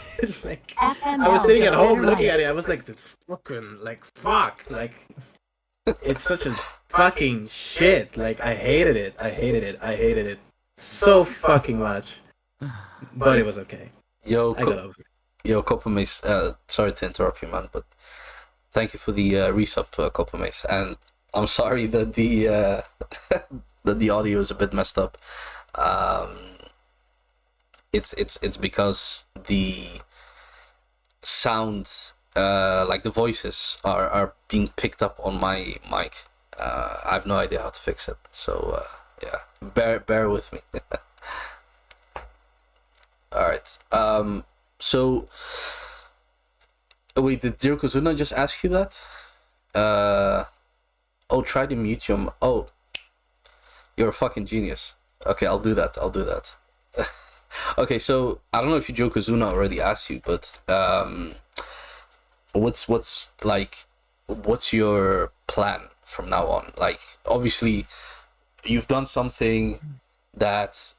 Speaker 3: Like, I was sitting at home looking at it, I was like, this fucking, like, fuck! Like, it's such a fucking shit. Like, I hated it. I hated it. I hated it so fucking much. But it was okay.
Speaker 1: Yo,
Speaker 3: I got over it.
Speaker 1: Yo, Copper Mace, sorry to interrupt you, man, but thank you for the resub, Copper Mace. And I'm sorry that the that the audio is a bit messed up. It's because the sound, like the voices, are being picked up on my mic. I have no idea how to fix it, so yeah, bear with me. All right. So, wait, did Yokozuna just ask you that? Oh, try to mute your. Oh, you're a fucking genius. Okay, I'll do that. Okay, so I don't know if Yokozuna already asked you, but what's your plan from now on? Like, obviously, you've done something that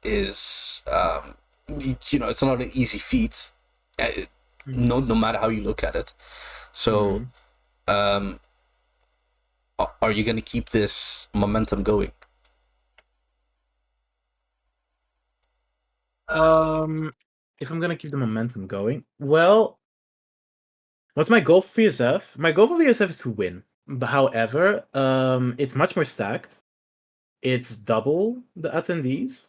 Speaker 1: is it's not an easy feat, no matter how you look at it. So are you gonna keep this momentum going?
Speaker 3: If I'm gonna keep the momentum going, well, what's my goal for VSF? My goal for VSF is to win. However, it's much more stacked. It's double the attendees.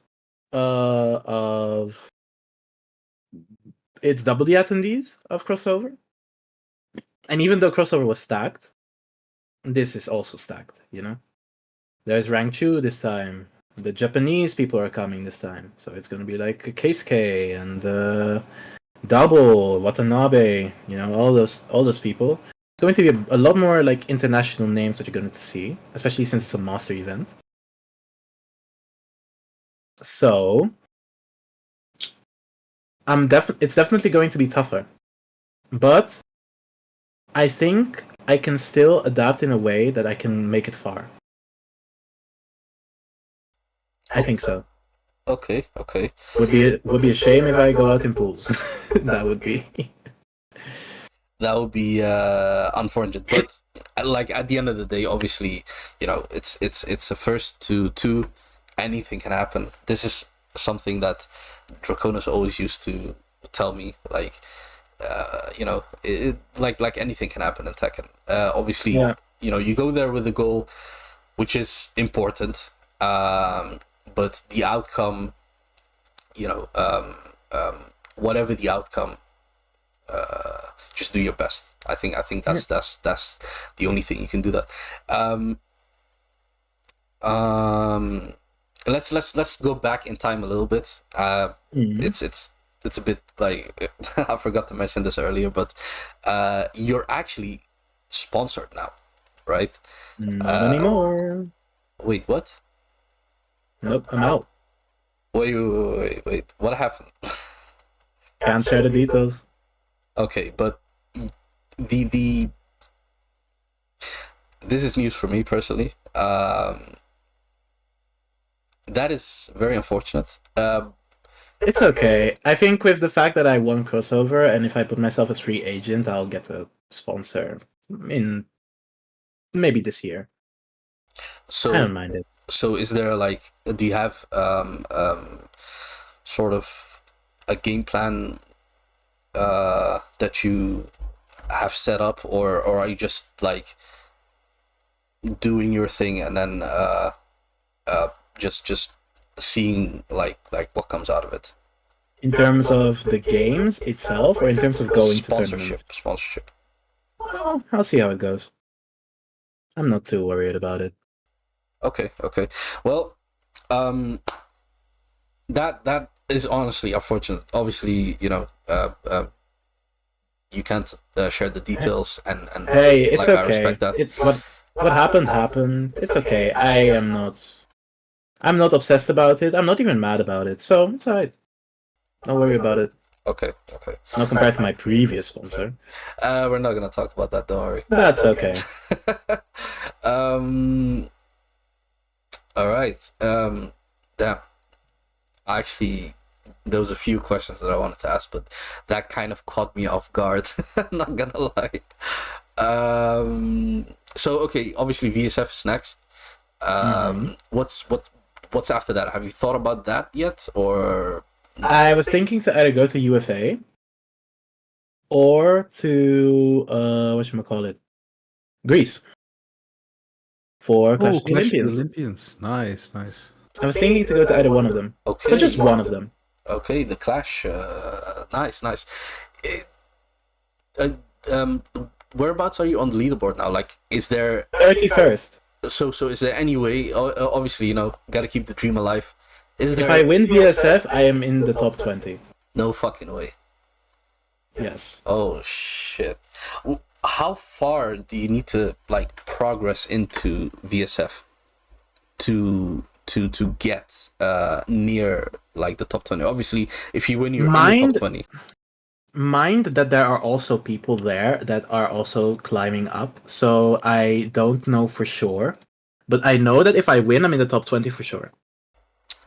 Speaker 3: It's double the attendees of Crossover. And even though Crossover was stacked, this is also stacked, There's rank 2 this time. The Japanese people are coming this time. So it's gonna be like Keisuke and Double, Watanabe, all those people. It's going to be a lot more like international names that you're going to see, especially since it's a master event. So it's definitely going to be tougher. But I think I can still adapt in a way that I can make it far. I think so.
Speaker 1: Okay.
Speaker 3: Would be a shame if I go out in pools. That would be.
Speaker 1: That would be unfortunate, but like at the end of the day, obviously, it's a first to two. Anything can happen. This is something that Draconis always used to tell me. Like, like anything can happen in Tekken. Obviously,
Speaker 3: Yeah.
Speaker 1: You go there with a goal, which is important. But the outcome, whatever the outcome, just do your best. I think that's the only thing you can do that. Let's go back in time a little bit. It's a bit like I forgot to mention this earlier, but you're actually sponsored now right?
Speaker 3: Not anymore.
Speaker 1: Wait, what?
Speaker 3: Nope, I'm out.
Speaker 1: Wait. What happened?
Speaker 3: Can't share the details.
Speaker 1: Okay, but the this is news for me personally. That is very unfortunate.
Speaker 3: It's okay. I think with the fact that I won crossover, and if I put myself as free agent, I'll get a sponsor in maybe this year. I don't
Speaker 1: So
Speaker 3: mind it.
Speaker 1: so is there like, do you have sort of a game plan that you have set up, or are you just like doing your thing and then just seeing like what comes out of it?
Speaker 3: In terms of the games itself, or in terms of going to tournaments?
Speaker 1: Sponsorship.
Speaker 3: Well, I'll see how it goes. I'm not too worried about it.
Speaker 1: Okay. Well, that is honestly unfortunate. Obviously, you can't share the details, and
Speaker 3: Hey, it's
Speaker 1: like, I
Speaker 3: okay.
Speaker 1: respect that.
Speaker 3: What happened. It's okay. I'm not obsessed about it. I'm not even mad about it. So it's alright. Don't worry about it.
Speaker 1: Okay.
Speaker 3: Not compared to my previous sponsor.
Speaker 1: We're not gonna talk about that. Don't worry.
Speaker 3: That's okay.
Speaker 1: All right. Damn. Actually, there was a few questions that I wanted to ask, but that kind of caught me off guard. I'm not gonna lie. So okay, obviously VSF is next. What's after that? Have you thought about that yet, or?
Speaker 3: I was thinking to either go to UFA or to whatchamacallit, Greece for Clash of the Olympians.
Speaker 2: Olympians. Nice.
Speaker 3: I was thinking to go to either one of them,
Speaker 1: Okay.
Speaker 3: but just one of them.
Speaker 1: Okay, the Clash. Nice. Uh, um, whereabouts are you on the leaderboard now? Like, is there
Speaker 3: 31st.
Speaker 1: so is there any way? Obviously, gotta keep the dream alive. Is there?
Speaker 3: If I win VSF, I am in the top 20.
Speaker 1: No fucking way.
Speaker 3: Yes.
Speaker 1: Oh shit. How far do you need to like progress into VSF to get near like the top 20? Obviously, if you win, you're in the top 20.
Speaker 3: Mind that there are also people there that are also climbing up, so I don't know for sure. But I know that if I win, I'm in the top 20 for sure.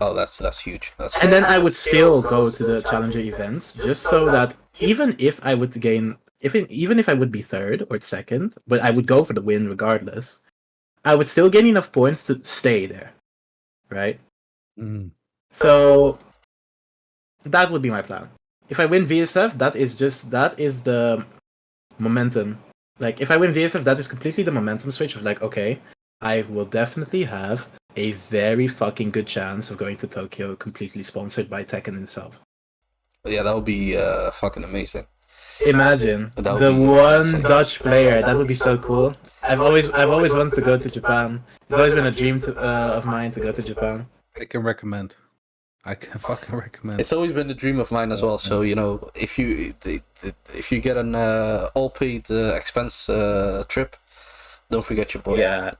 Speaker 1: Oh, that's huge.
Speaker 3: And then I would still go to the challenger events, just so that even if I would gain, even if I would be third or second, but I would go for the win regardless, I would still gain enough points to stay there, right? So that would be my plan. If I win VSF, that is the momentum. Like, if I win VSF, that is completely the momentum switch of like, okay, I will definitely have a very fucking good chance of going to Tokyo completely sponsored by Tekken himself.
Speaker 1: Yeah, that would be fucking amazing.
Speaker 3: Imagine
Speaker 1: That would
Speaker 3: the
Speaker 1: be
Speaker 3: one
Speaker 1: insane.
Speaker 3: Dutch player. That would be so cool. I've always wanted to go to Japan. It's always been a dream of mine to go to Japan.
Speaker 2: I can recommend. I can fucking recommend.
Speaker 1: It's always been a dream of mine as well. So if you get an all paid expense trip, don't forget your boy.
Speaker 3: Yeah,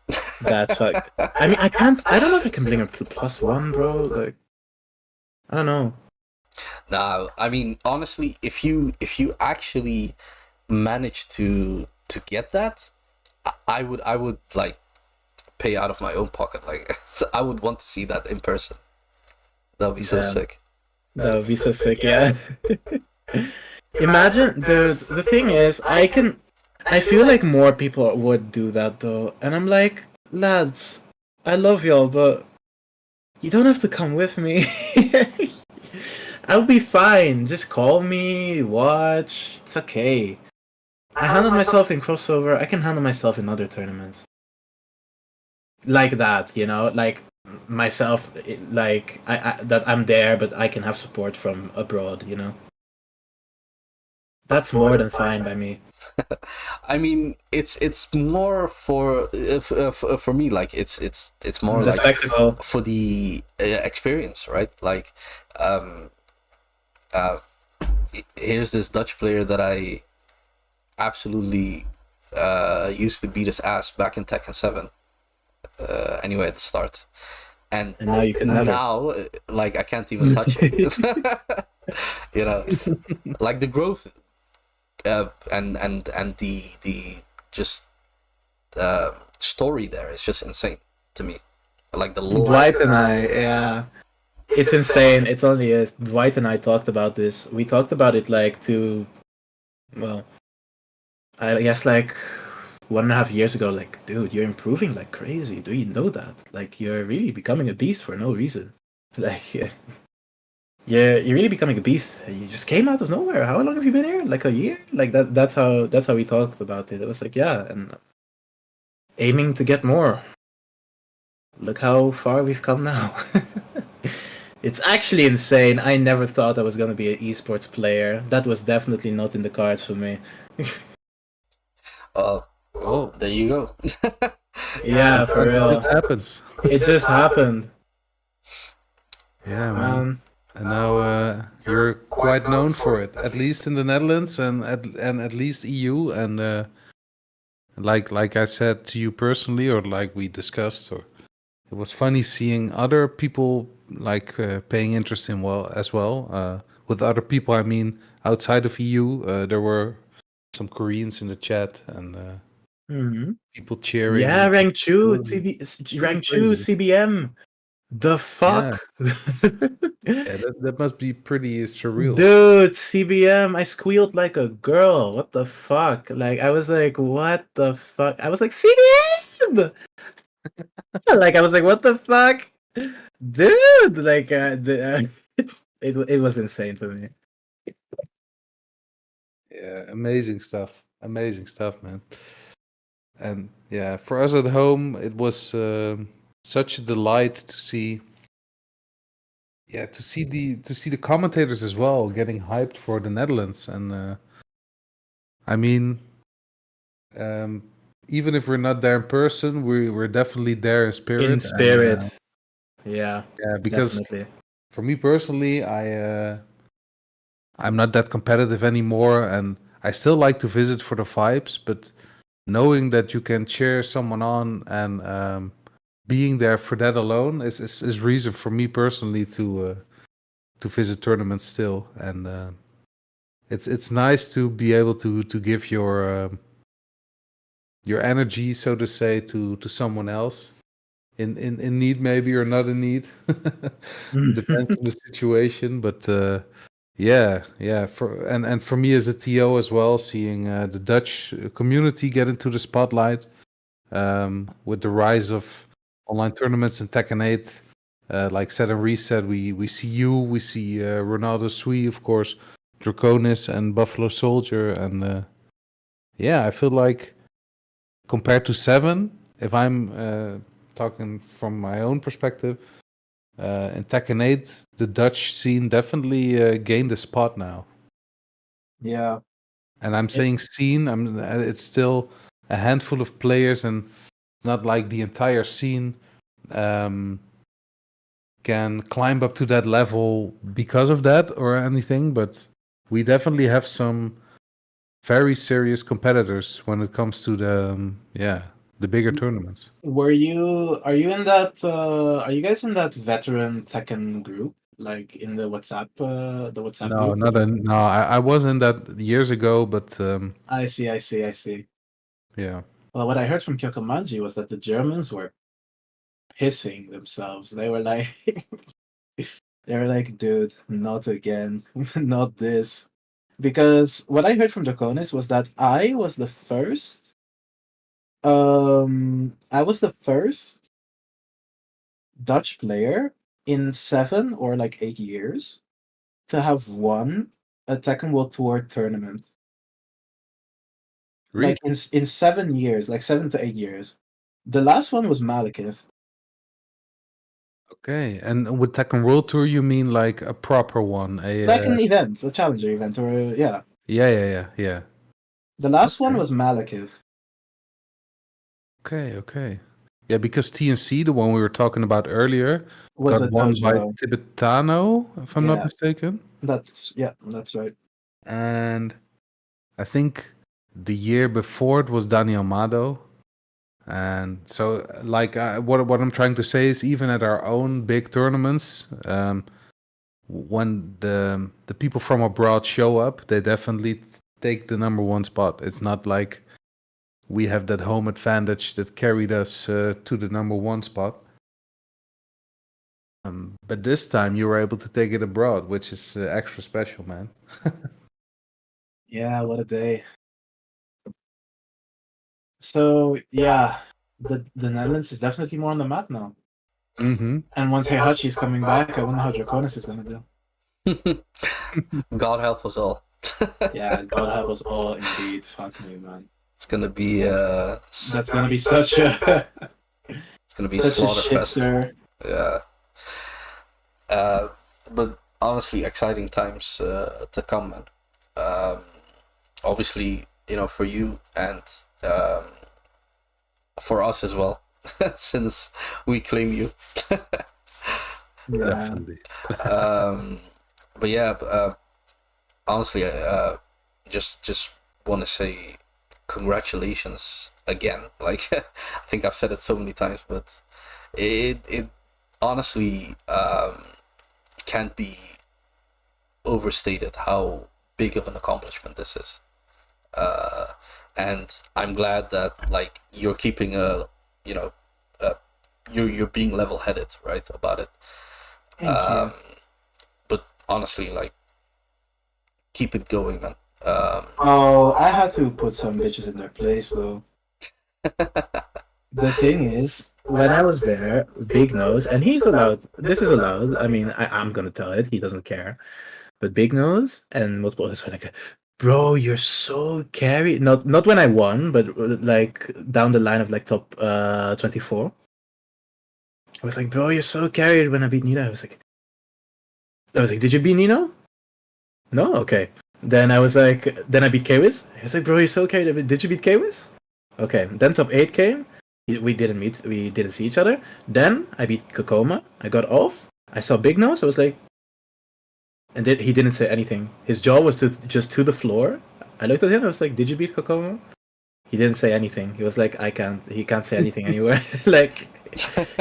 Speaker 3: that's fuck. I mean, I don't know if I can bring a +1, bro. Like, I don't know.
Speaker 1: Nah, I mean, honestly, if you actually manage to get that, I would like pay out of my own pocket. Like, I would want to see that in person. That would be so sick.
Speaker 3: That would be so sick, yeah. Imagine the thing is, I feel like more people would do that though, and I'm like, lads, I love y'all, but you don't have to come with me. I'll be fine. Just call me, watch. It's okay. I handled myself in crossover. I can handle myself in other tournaments. Like that, like myself, like I that I'm there, but I can have support from abroad. That's more than fine by me.
Speaker 1: I mean, it's more for me. Like, it's more
Speaker 3: The
Speaker 1: like
Speaker 3: spectacle.
Speaker 1: for the experience, right? Like, here's this Dutch player that I absolutely used to beat his ass back in Tekken 7. Anyway, at the start. And
Speaker 3: And now you can never.
Speaker 1: now, like, I can't even touch him. You know, like the growth and the just story there is just insane to me. Like the lore.
Speaker 3: Dwight and I, yeah. It's insane. It only is. Dwight and I talked about this. We talked about it like well, I guess like 1.5 years ago. Like, dude, you're improving like crazy. Do you know that? Like, you're really becoming a beast for no reason. Like, yeah. You're really becoming a beast. You just came out of nowhere. How long have you been here? Like a year? Like that. That's how we talked about it. It was like, yeah, and aiming to get more. Look how far we've come now. It's actually insane. I never thought I was gonna be an esports player. That was definitely not in the cards for me.
Speaker 1: Oh, there you go.
Speaker 3: Yeah, for
Speaker 2: It
Speaker 3: real.
Speaker 2: just happens.
Speaker 3: It just happened.
Speaker 2: Yeah, man. And now you're quite known for it, at least in the Netherlands and at least EU. And like I said to you personally, or like we discussed, or it was funny seeing other people like paying interest in as well. With other people, I mean, outside of EU, there were some Koreans in the chat and people cheering.
Speaker 3: Yeah, rank 2,
Speaker 2: Really
Speaker 3: rank 2,
Speaker 2: crazy.
Speaker 3: CBM. The fuck?
Speaker 2: Yeah, that must be pretty surreal.
Speaker 3: Dude, CBM, I squealed like a girl. What the fuck? Like, I was like, what the fuck? I was like, CBM! Like, I was like, what the fuck? Dude! Like, it was insane for me.
Speaker 2: Yeah, amazing stuff. Amazing stuff, man. And yeah, for us at home, it was such a delight to see. Yeah, to see the commentators as well getting hyped for the Netherlands, and I mean, even if we're not there in person, we're definitely there in spirit.
Speaker 3: In spirit.
Speaker 2: And,
Speaker 3: Yeah,
Speaker 2: yeah, because
Speaker 3: definitely.
Speaker 2: for me personally, I'm not that competitive anymore, and I still like to visit for the vibes, but knowing that you can cheer someone on and being there for that alone is reason for me personally to visit tournaments still, and it's nice to be able to give your energy, so to say, to someone else in need, maybe, or not in need. Depends on the situation, but yeah. For me as a TO as well, seeing the Dutch community get into the spotlight with the rise of online tournaments in Tekken 8. Like Set and Reset, we see you, we see Ronaldo Sui, of course, Draconis and Buffalo Soldier, and yeah, I feel like compared to 7, if I'm talking from my own perspective, in Tekken 8, the Dutch scene definitely gained a spot now.
Speaker 3: Yeah.
Speaker 2: And I'm saying scene, it's still a handful of players, and not like the entire scene can climb up to that level because of that or anything, but we definitely have some very serious competitors when it comes to the bigger tournaments.
Speaker 3: Are you guys in that veteran Tekken group? Like in the WhatsApp
Speaker 2: No,
Speaker 3: group?
Speaker 2: no. I was in that years ago, but
Speaker 3: I see.
Speaker 2: yeah.
Speaker 3: Well, what I heard from Kyokomanji was that the Germans were pissing themselves. They were like, dude, not again, not this. Because what I heard from Draconis was that I was the first Dutch player in 7 or like 8 years to have won a Tekken World Tour tournament.
Speaker 2: Really?
Speaker 3: Like in 7 years, like 7 to 8 years. The last one was Malekith.
Speaker 2: Okay, and with Tekken World Tour, you mean like a proper one,
Speaker 3: Like an event, a challenger event, or yeah.
Speaker 2: Yeah.
Speaker 3: The last one
Speaker 2: Okay.
Speaker 3: was Malekith.
Speaker 2: Okay. Yeah, because TNC, the one we were talking about earlier,
Speaker 3: Was
Speaker 2: got
Speaker 3: a
Speaker 2: won by
Speaker 3: dojo.
Speaker 2: Tibetano, if I'm not
Speaker 3: Yeah.
Speaker 2: mistaken.
Speaker 3: That's right.
Speaker 2: And I think the year before it was Dani Amado. And so, like, what I'm trying to say is, even at our own big tournaments, when the people from abroad show up, they definitely take the number one spot. It's not like we have that home advantage that carried us to the number one spot. But this time you were able to take it abroad, which is extra special, man.
Speaker 3: Yeah, what a day. So yeah, the Netherlands is definitely more on the map now.
Speaker 2: Mm-hmm.
Speaker 3: And once Heihachi's coming back, I wonder how Draconis is gonna do.
Speaker 1: God help us all.
Speaker 3: Yeah, God help us all indeed. Fuck me, man.
Speaker 1: It's gonna be
Speaker 3: That's gonna be such a
Speaker 1: it's gonna be
Speaker 3: such a
Speaker 1: slaughterfest.
Speaker 3: shitster.
Speaker 1: Yeah. But honestly, exciting times to come, man. Obviously, for you and for us as well, since we claim you.
Speaker 3: Yeah.
Speaker 2: Definitely.
Speaker 1: But yeah, honestly, just want to say congratulations again. Like, I think I've said it so many times, but it honestly can't be overstated how big of an accomplishment this is. And I'm glad that, like, you're keeping you're being level-headed, right, about it.
Speaker 3: Thank you.
Speaker 1: But honestly, like, keep it going, man.
Speaker 3: Oh, I had to put some bitches in their place though. The thing is, when I was there, Big Nose, and he's allowed. This is allowed. I mean, I'm gonna tell it. He doesn't care. But Big Nose and multiple others were like, "Bro, you're so carry." Not when I won, but like down the line of like top 24. I was like, "Bro, you're so carried." When I beat Nino, I was like, "Did you beat Nino?" No, okay. Then I beat Kwiz. I was like, "Bro, you're so carried." Did you beat Kwiz? Okay. Then top 8 came. We didn't meet. We didn't see each other. Then I beat Kokoma. I got off. I saw Big Nose. I was like, and he didn't say anything. His jaw was just to the floor. I looked at him. I was like, "Did you beat Kokoma?" He didn't say anything. He was like, "I can't." He can't say anything anywhere. Like,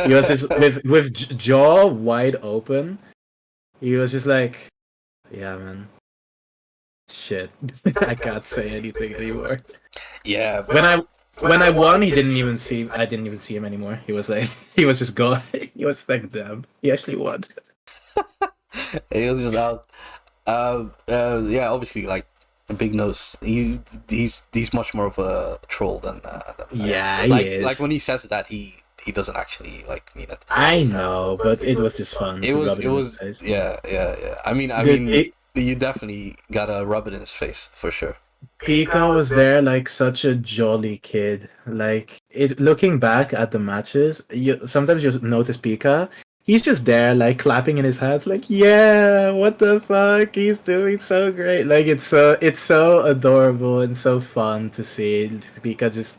Speaker 3: he was just with jaw wide open. He was just like, "Yeah, man. Shit, I can't say anything anymore."
Speaker 1: Yeah, but
Speaker 3: When I won, I didn't even see him anymore. He was like, he was just gone. He was like, "Damn, he actually won."
Speaker 1: he was just out. Yeah, obviously, like, a Big Nose. He's much more of a troll than
Speaker 3: Yeah,
Speaker 1: like,
Speaker 3: he is.
Speaker 1: like when he says that he doesn't actually, like, mean it.
Speaker 3: I know, but it was just fun.
Speaker 1: It
Speaker 3: to
Speaker 1: was
Speaker 3: rub
Speaker 1: it
Speaker 3: in his
Speaker 1: was
Speaker 3: face.
Speaker 1: yeah. I mean
Speaker 3: Dude,
Speaker 1: you definitely gotta rub it in his face for sure.
Speaker 3: Pika was there like such a jolly kid. Like looking back at the matches, sometimes you notice Pika. He's just there, like clapping in his hands, like, "Yeah, what the fuck? He's doing so great!" Like it's so adorable and so fun to see Pika just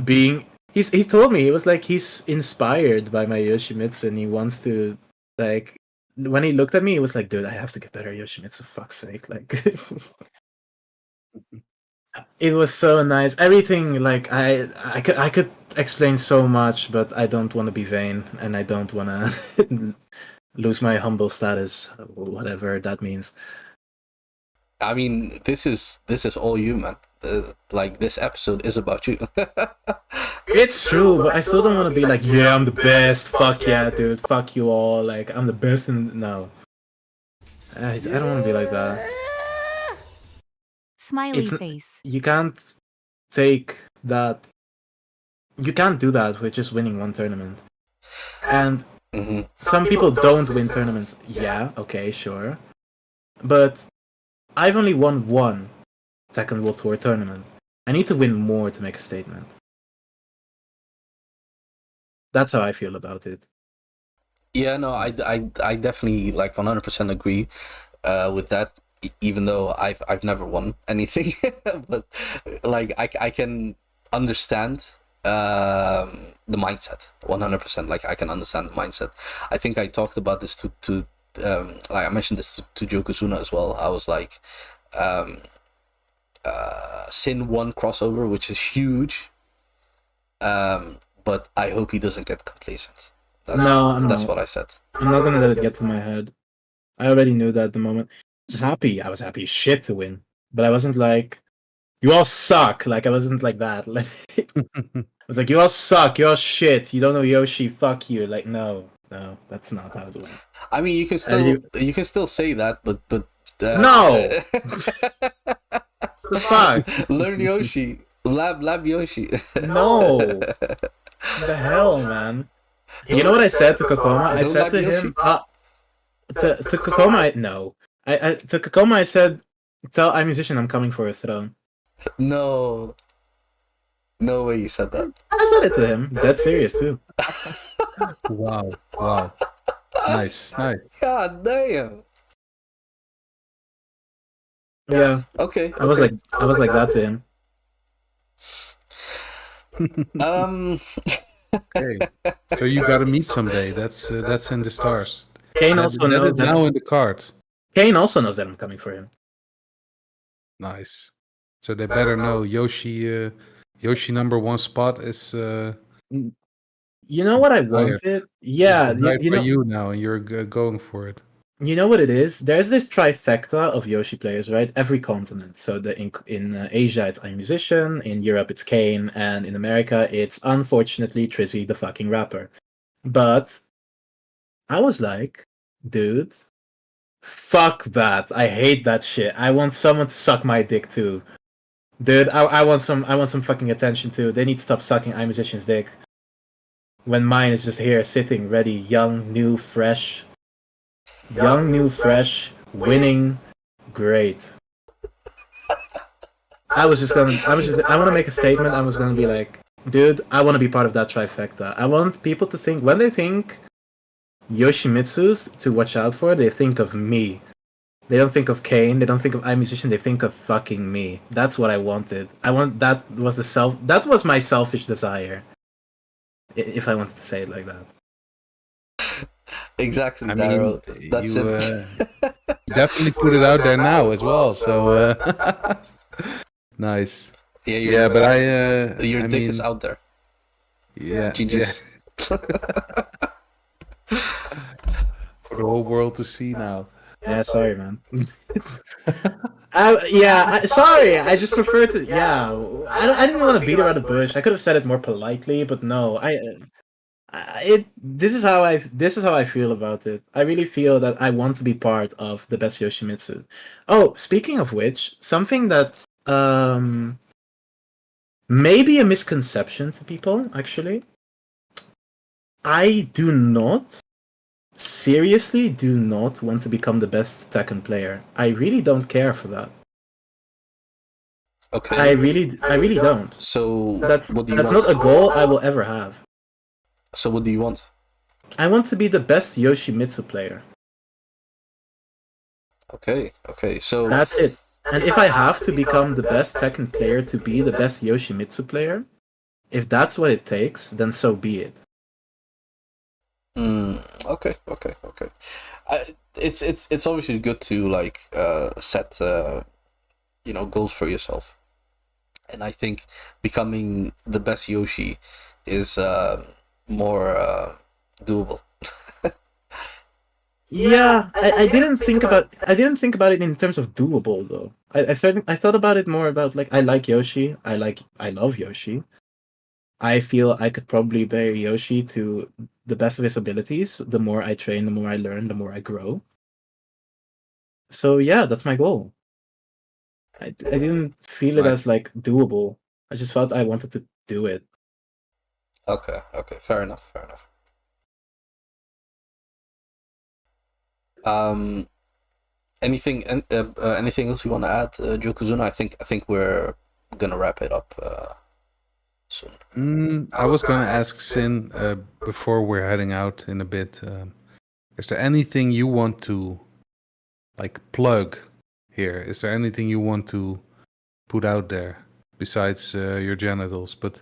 Speaker 3: being. He told me, he was like, he's inspired by my Yoshimitsu and he wants to, like, when he looked at me, he was like, "Dude, I have to get better at Yoshimitsu, fuck's sake!" Like. It was so nice. Everything, like, I could explain so much, but I don't want to be vain and I don't want to lose my humble status, whatever that means.
Speaker 1: I mean, this is all you, man. Like, this episode is about you.
Speaker 3: It's true, but I still don't want to be like, "Yeah, I'm the best. Fuck yeah, dude. Fuck you all. Like, I'm the best." No, I don't want to be like that.
Speaker 4: Smiley
Speaker 3: It's
Speaker 4: face.
Speaker 3: you can't take that. You can't do that with just winning one tournament. And
Speaker 1: Mhm.
Speaker 3: some people don't win tournaments. Yeah, okay, sure. But I've only won one Tekken World Tour tournament. I need to win more to make a statement. That's how I feel about it.
Speaker 1: Yeah, no, I definitely, like, 100% agree with that. Even though I've never won anything, but, like, I can understand the mindset 100%. Like, I can understand the mindset. I think I talked about this to like, I mentioned this to Yokozuna as well. I was like, Sin 1 crossover, which is huge. But I hope he doesn't get complacent. That's what I said.
Speaker 3: I'm not gonna let it get to my head. I already knew that at the moment. I was happy as shit to win. But I wasn't like, you all suck. Like, I wasn't like that. Like, I was like, you all suck. You all shit. You don't know Yoshi. Fuck you. Like, no, that's not how it went.
Speaker 1: I mean, you can still say that, but
Speaker 3: no. The fuck?
Speaker 1: Learn Yoshi. Lab Yoshi.
Speaker 3: No. The hell, man. You know what I said to Kokoma? I said to him, to Kokoma, to Kokoma, I said, tell iMusician I'm coming for his throne.
Speaker 1: No way you said that.
Speaker 3: I said it to him. That's serious too.
Speaker 2: Wow. Nice.
Speaker 1: God damn.
Speaker 3: Yeah.
Speaker 1: Okay.
Speaker 3: I was like that to him.
Speaker 2: Okay. So you gotta meet someday. That's in the stars.
Speaker 3: Kane also knows
Speaker 2: that is now in the cards.
Speaker 3: Kane also knows that I'm coming for him.
Speaker 2: Nice. So they better know Yoshi. Yoshi #1 spot is.
Speaker 3: You know what I wanted? Yeah,
Speaker 2: you know. You now, and you're going for it.
Speaker 3: You know what it is? There's this trifecta of Yoshi players, right? Every continent. So in Asia, it's iMusician. In Europe, it's Kane. And in America, it's unfortunately Trizzy the fucking rapper. But I was like, dude, fuck that. I hate that shit. I want someone to suck my dick too. Dude, I want some fucking attention too. They need to stop sucking iMusician's dick. When mine is just here, sitting, ready, young, new, fresh. Young, new, fresh, winning, great. I want to make a statement. I was gonna be like, dude, I want to be part of that trifecta. I want people to think, when they think Yoshimitsu's to watch out for, they think of me. They don't think of Kane, they don't think of iMusician, they think of fucking me. That's what I wanted. That was my selfish desire. If I wanted to say it like that.
Speaker 1: Exactly, Daryl. That's
Speaker 2: it. You definitely put it out there now as well. So nice.
Speaker 1: Yeah,
Speaker 2: but
Speaker 1: your dick is out there.
Speaker 2: Yeah.
Speaker 1: Jesus.
Speaker 2: Yeah. For the whole world to see now.
Speaker 3: Yeah, sorry, man. Sorry. I just prefer to. Yeah, I didn't want to beat around the bush. I could have said it more politely, but no. This is how I feel about it. I really feel that I want to be part of the best Yoshimitsu. Oh, speaking of which, something that maybe a misconception to people, actually. I seriously do not want to become the best Tekken player. I really don't care for that.
Speaker 1: Okay.
Speaker 3: I really don't.
Speaker 1: So
Speaker 3: that's not a goal I will ever have.
Speaker 1: So what do you want?
Speaker 3: I want to be the best Yoshimitsu player.
Speaker 1: Okay. So
Speaker 3: that's it. And if I have to become the best Tekken player to be the best Yoshimitsu player, if that's what it takes, then so be it.
Speaker 1: Okay. It's obviously good to like set goals for yourself, and I think becoming the best Yoshi is more doable.
Speaker 3: Yeah, I didn't think about it in terms of doable though. I thought about it more about like I like Yoshi. I love Yoshi. I feel I could probably bear Yoshi to the best of his abilities. The more I train, the more I learn, the more I grow. So yeah, that's my goal. I didn't feel it as like doable. I just felt I wanted to do it.
Speaker 1: Okay, fair enough. Anything else you want to add, Jokuzuna? I think we're gonna wrap it up soon.
Speaker 2: I was gonna ask Sin before we're heading out in a bit. Is there anything you want to like plug here? Is there anything you want to put out there besides your genitals? But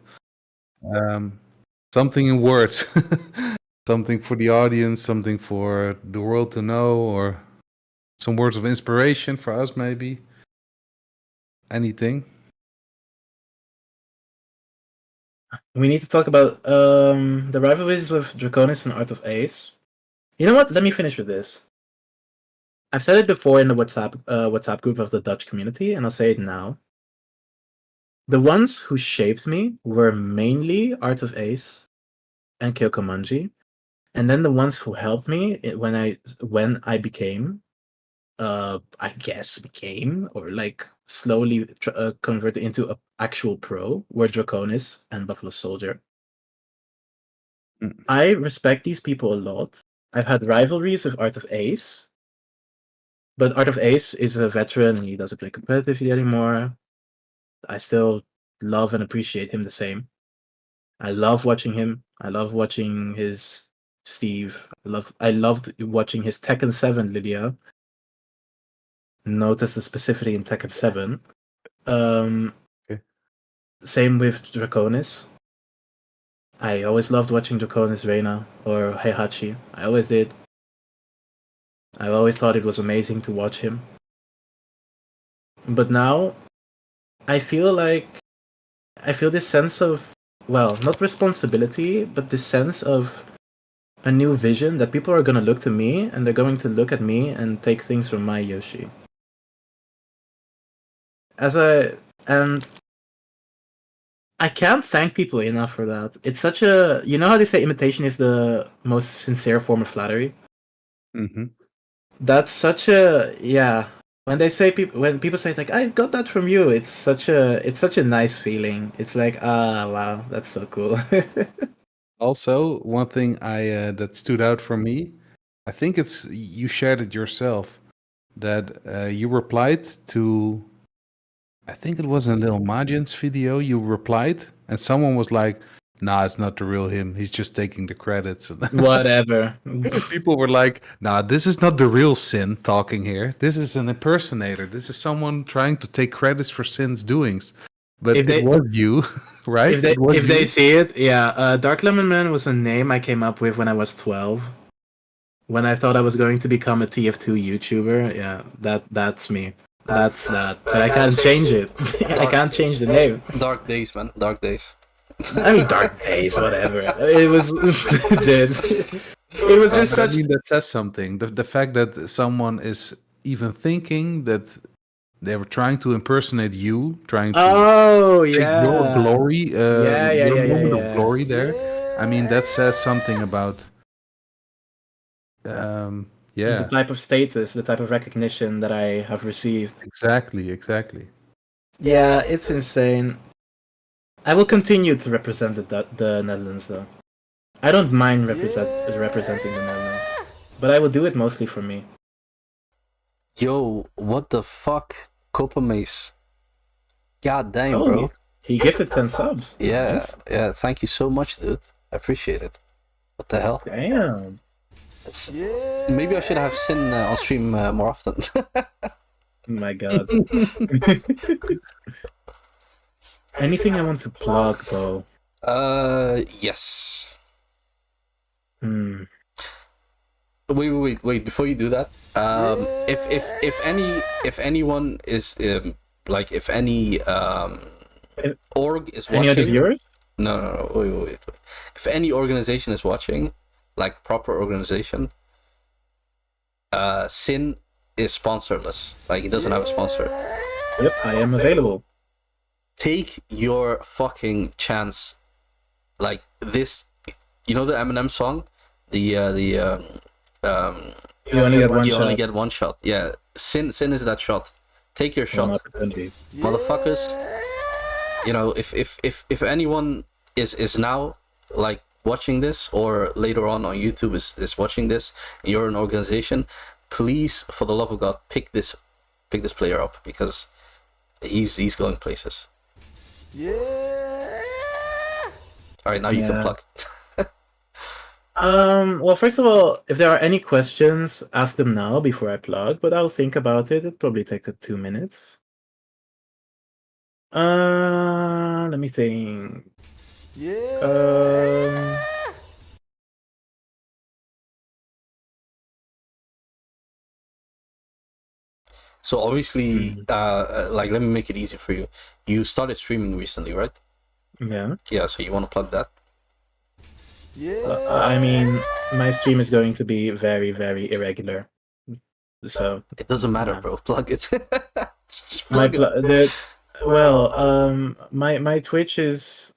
Speaker 2: something in words, something for the audience, something for the world to know, or some words of inspiration for us, maybe. anything?
Speaker 3: We need to talk about the rivalries with Draconis and Art of Ace. You know what? Let me finish with this. I've said it before in the WhatsApp group of the Dutch community, and I'll say it now. The ones who shaped me were mainly Art of Ace and Kyoko Manji, and then the ones who helped me when I became, I guess became or like slowly converted into an actual pro were Draconis and Buffalo Soldier.
Speaker 2: Mm.
Speaker 3: I respect these people a lot. I've had rivalries with Art of Ace, but Art of Ace is a veteran and he doesn't play competitively anymore. I still love and appreciate him the same. I love watching him. I love watching his Steve. I loved watching his Tekken 7 Lydia. Notice the specificity in Tekken 7.
Speaker 2: Okay.
Speaker 3: Same with Draconis. I always loved watching Draconis Reina or Heihachi. I always did. I always thought it was amazing to watch him. But now I feel this sense of, well, not responsibility, but this sense of a new vision that people are going to look to me and they're going to look at me and take things from my Yoshi. And I can't thank people enough for that. It's such a, you know how they say imitation is the most sincere form of flattery?
Speaker 2: Mm-hmm.
Speaker 3: That's such a, yeah. When people say like I got that from you, it's such a nice feeling. It's like, wow, that's so cool.
Speaker 2: Also, one thing that stood out for me, I think it's you shared it yourself that you replied to, I think it was a Little Majin's video. You replied, and someone was like, "Nah, it's not the real him. He's just taking the credits."
Speaker 3: Whatever.
Speaker 2: People were like, "Nah, this is not the real Sin talking here. This is an impersonator. This is someone trying to take credits for Sin's doings." But
Speaker 3: If
Speaker 2: it
Speaker 3: they
Speaker 2: was you, right? It was
Speaker 3: if they
Speaker 2: you.
Speaker 3: see it, yeah. Dark Lemon Man was a name I came up with when I was 12. When I thought I was going to become a TF2 YouTuber, yeah, that's me. That's that. But I can't change it. I can't change the name.
Speaker 1: Dark days, man. Dark days.
Speaker 3: I mean, Dark Days, whatever. It was, dude. It was just
Speaker 2: But I
Speaker 3: such.
Speaker 2: mean, that says something. The fact that someone is even thinking that they were trying to impersonate you, trying to
Speaker 3: Oh
Speaker 2: take your
Speaker 3: yeah.
Speaker 2: glory, your
Speaker 3: Yeah.
Speaker 2: moment of glory there. I mean, that says something about,
Speaker 3: The
Speaker 2: yeah,
Speaker 3: type of status, the type of recognition that I have received.
Speaker 2: exactly.
Speaker 3: Yeah, it's insane. I will continue to represent the Netherlands, though. I don't mind representing the Netherlands, but I will do it mostly for me.
Speaker 1: Yo, what the fuck? Copper Mace. God damn,
Speaker 3: Oh,
Speaker 1: bro.
Speaker 3: he gifted 10 subs.
Speaker 1: Yeah,
Speaker 3: Nice.
Speaker 1: yeah. Thank you so much, dude. I appreciate it. What the hell?
Speaker 3: Damn.
Speaker 1: Maybe I should have Sin on stream more often.
Speaker 3: Oh my god. Anything I want to plug, though?
Speaker 1: Yes.
Speaker 3: Hmm.
Speaker 1: Wait. Before you do that, if anyone is like if any org is
Speaker 3: Any other
Speaker 1: watching.
Speaker 3: viewers?
Speaker 1: No. Wait. If any organization is watching, like proper organization, Sin is sponsorless. Like he doesn't have a sponsor.
Speaker 3: Yep, I am available.
Speaker 1: Take your fucking chance. Like this, you know the Eminem song,
Speaker 3: You only get one
Speaker 1: you
Speaker 3: shot.
Speaker 1: only get one shot. Yeah, Sin is that shot. Take your
Speaker 3: One
Speaker 1: shot,
Speaker 3: opportunity.
Speaker 1: motherfuckers. You know, if anyone is now like watching this or later on YouTube is watching this, and you're an organization, please, for the love of God, pick this player up because he's going places. All right, now you can
Speaker 3: Yeah.
Speaker 1: plug.
Speaker 3: Well, first of all, if there are any questions, ask them now before I plug, but I'll think about it. It'll probably take 2 minutes. Let me think.
Speaker 1: So obviously,
Speaker 3: Mm.
Speaker 1: like, let me make it easy for you. You started streaming recently, right?
Speaker 3: Yeah.
Speaker 1: Yeah. So you want to plug that?
Speaker 4: Yeah.
Speaker 3: I mean, my stream is going to be very, very irregular. So,
Speaker 1: It doesn't matter,
Speaker 3: nah.
Speaker 1: bro. Plug it. Just
Speaker 3: My
Speaker 1: plug it.
Speaker 3: my Twitch is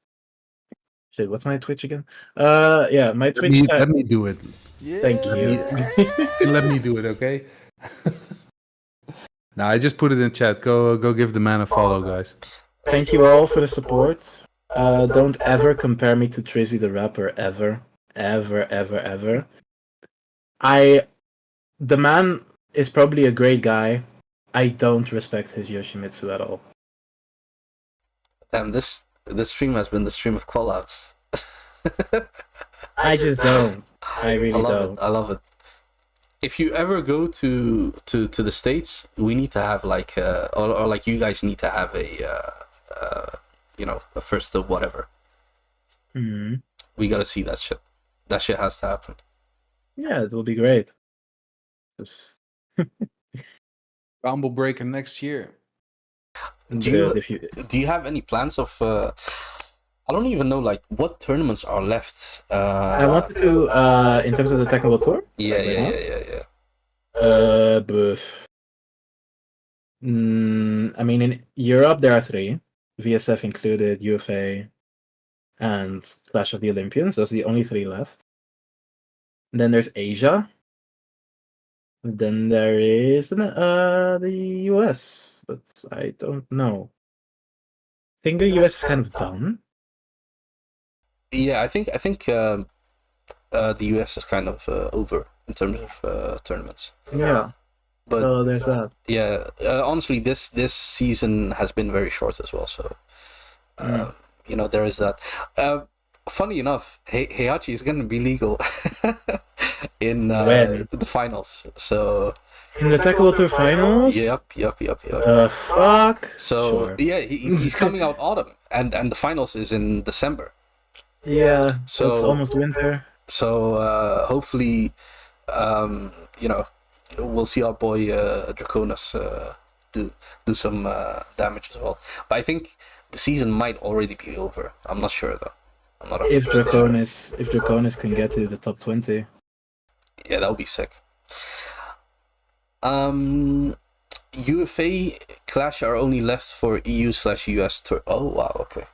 Speaker 3: shit. What's my Twitch again? Yeah, my
Speaker 2: Let
Speaker 3: Twitch.
Speaker 2: me let me do it.
Speaker 4: Yeah.
Speaker 3: Thank you.
Speaker 2: Let me do it, okay? Now I just put it in chat. Go give the man a follow, guys.
Speaker 3: Thank you all for the support. Don't ever compare me to Trizzy the rapper, ever, ever, ever, ever. The man is probably a great guy. I don't respect his Yoshimitsu at all.
Speaker 1: Damn, this stream has been the stream of callouts.
Speaker 3: I just don't. I
Speaker 1: I
Speaker 3: really
Speaker 1: love
Speaker 3: don't.
Speaker 1: it. I love it. If you ever go to the States, we need to have like or like you guys need to have a first of whatever.
Speaker 3: Hmm.
Speaker 1: We gotta see that shit. That shit has to happen.
Speaker 3: Yeah, it will be great. Just,
Speaker 2: Rumble Breaker next year.
Speaker 3: dude, if you,
Speaker 1: Do you have any plans of? I don't even know like what tournaments are left.
Speaker 3: I wanted to, in terms of the technical tour.
Speaker 1: Yeah,
Speaker 3: like right
Speaker 1: yeah,
Speaker 3: now,
Speaker 1: yeah, yeah,
Speaker 3: But I mean, in Europe there are 3, VSF included, UFA, and Clash of the Olympians. Those are the only 3 left. Then there's Asia. Then there is the US, but I don't know. I think the US is kind of done.
Speaker 1: yeah. I think the US is kind of over in terms of tournaments.
Speaker 3: Yeah.
Speaker 1: But
Speaker 3: So there's that.
Speaker 1: yeah, honestly, this season has been very short as well. So there is that. Funny enough, Heihachi is going to be legal in
Speaker 3: When?
Speaker 1: the finals. So
Speaker 3: In the Technical Tour finals?
Speaker 1: yep.
Speaker 3: The fuck?
Speaker 1: So
Speaker 3: Sure.
Speaker 1: yeah, he's coming out autumn, and the finals is in December.
Speaker 3: Yeah,
Speaker 1: So
Speaker 3: it's almost winter.
Speaker 1: So hopefully, we'll see our boy Draconis do some damage as well. But I think the season might already be over. I'm not sure though. I'm not.
Speaker 3: If
Speaker 1: 100%
Speaker 3: Draconis, can get to the top 20.
Speaker 1: Yeah, that would be sick. UFA Clash are only left for EU/US tour. Oh wow, okay.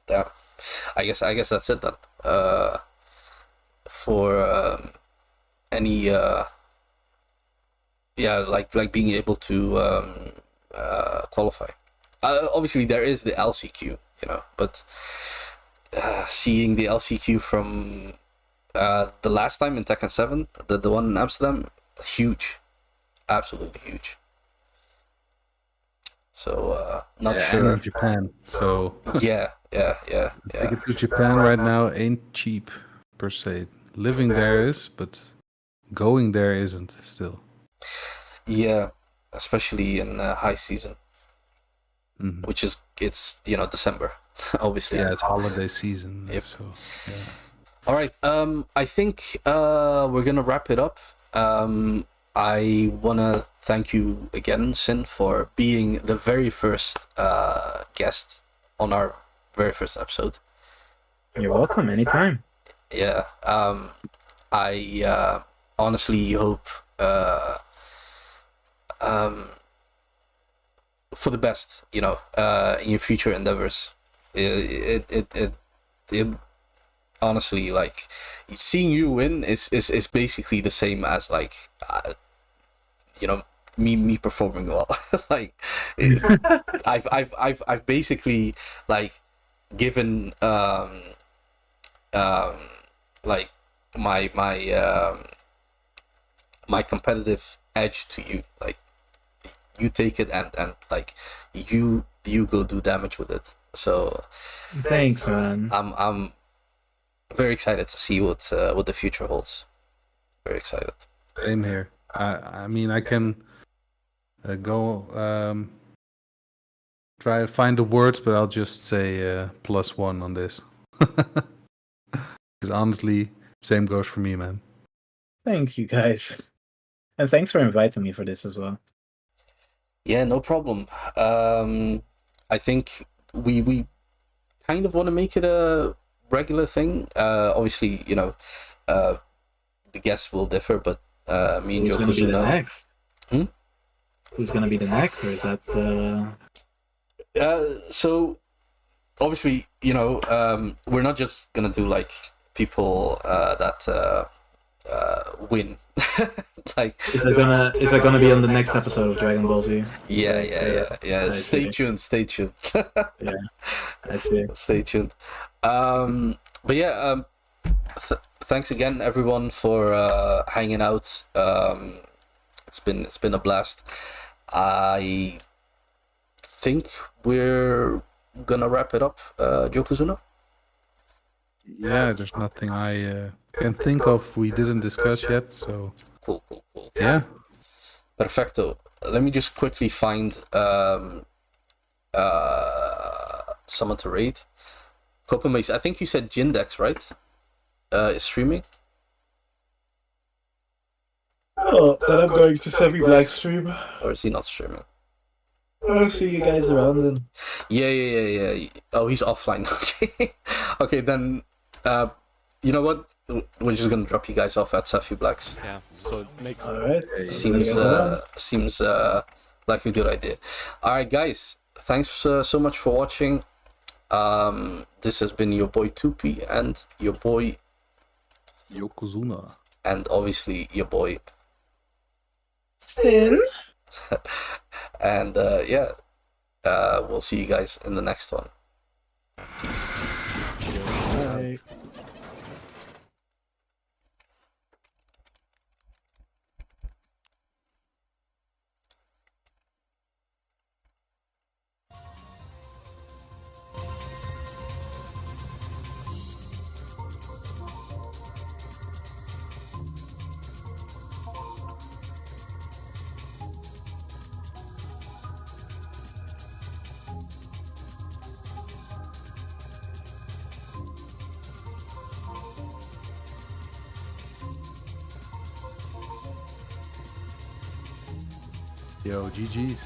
Speaker 1: Damn. I guess that's it then. For any like being able to qualify. Obviously there is the LCQ, but seeing the LCQ from the last time in Tekken 7, the one in Amsterdam, huge, absolutely huge. So not
Speaker 2: And
Speaker 1: sure.
Speaker 2: in Japan. So
Speaker 1: Yeah.
Speaker 2: ticket to Japan right now ain't cheap per se. Living there is, but going there isn't still.
Speaker 1: Yeah, especially in high season, which is it's December, obviously.
Speaker 2: Yeah, it's holiday season.
Speaker 1: Yep.
Speaker 2: So yeah.
Speaker 1: All right. I think we're gonna wrap it up. I wanna thank you again, Sin, for being the very first guest on our very first episode.
Speaker 3: You're welcome, anytime.
Speaker 1: Yeah. I honestly hope for the best, in your future endeavors. It honestly, like, seeing you win is basically the same as like me performing well. Like I've basically like given like my competitive edge to you. Like, you take it and like you go do damage with it. So
Speaker 3: Thanks, man.
Speaker 1: I'm very excited to see what the future holds. Very excited.
Speaker 2: Same here. I mean, I can go try to find the words, but I'll just say +1 on this. Because honestly, same goes for me, man.
Speaker 3: Thank you, guys. And thanks for inviting me for this as well.
Speaker 1: Yeah, no problem. I think we kind of want to make it a regular thing. Obviously, the guests will differ, but me and
Speaker 3: Who's gonna be the
Speaker 1: Yokozuna.
Speaker 3: next?
Speaker 1: Hmm?
Speaker 3: Who's gonna be the next, or is that?
Speaker 1: So obviously, we're not just gonna do like people that win. Like,
Speaker 3: Is that gonna be on the next episode of Dragon Ball Z?
Speaker 1: yeah,
Speaker 3: Like,
Speaker 1: yeah.
Speaker 3: I
Speaker 1: Stay
Speaker 3: see.
Speaker 1: tuned. Stay tuned.
Speaker 3: Yeah, I see.
Speaker 1: Stay tuned. But yeah, thanks again, everyone, for hanging out. It's been a blast. I think we're gonna wrap it up, Yokozuna.
Speaker 2: Yeah, there's nothing I can think of we didn't discuss yet. So
Speaker 1: Cool.
Speaker 2: yeah,
Speaker 1: Perfecto. Let me just quickly find someone to raid. Copenhagen, I think you said Jindex, right? Is streaming?
Speaker 3: Oh, then I'm going to semi-black stream.
Speaker 1: Or is he not streaming?
Speaker 3: I'll see you guys around then.
Speaker 1: Yeah. Oh, he's offline. Okay. Okay, then, you know what? We're just gonna drop you guys off at Safi Blacks.
Speaker 4: Yeah, so it makes
Speaker 3: Alright.
Speaker 1: Seems like a good idea. All right, guys. Thanks so much for watching. This has been your boy Tupi and your boy,
Speaker 2: Yokozuna.
Speaker 1: and obviously your boy.
Speaker 3: Sin.
Speaker 1: And we'll see you guys in the next one. Peace.
Speaker 3: Bye.
Speaker 2: Yo, GG's.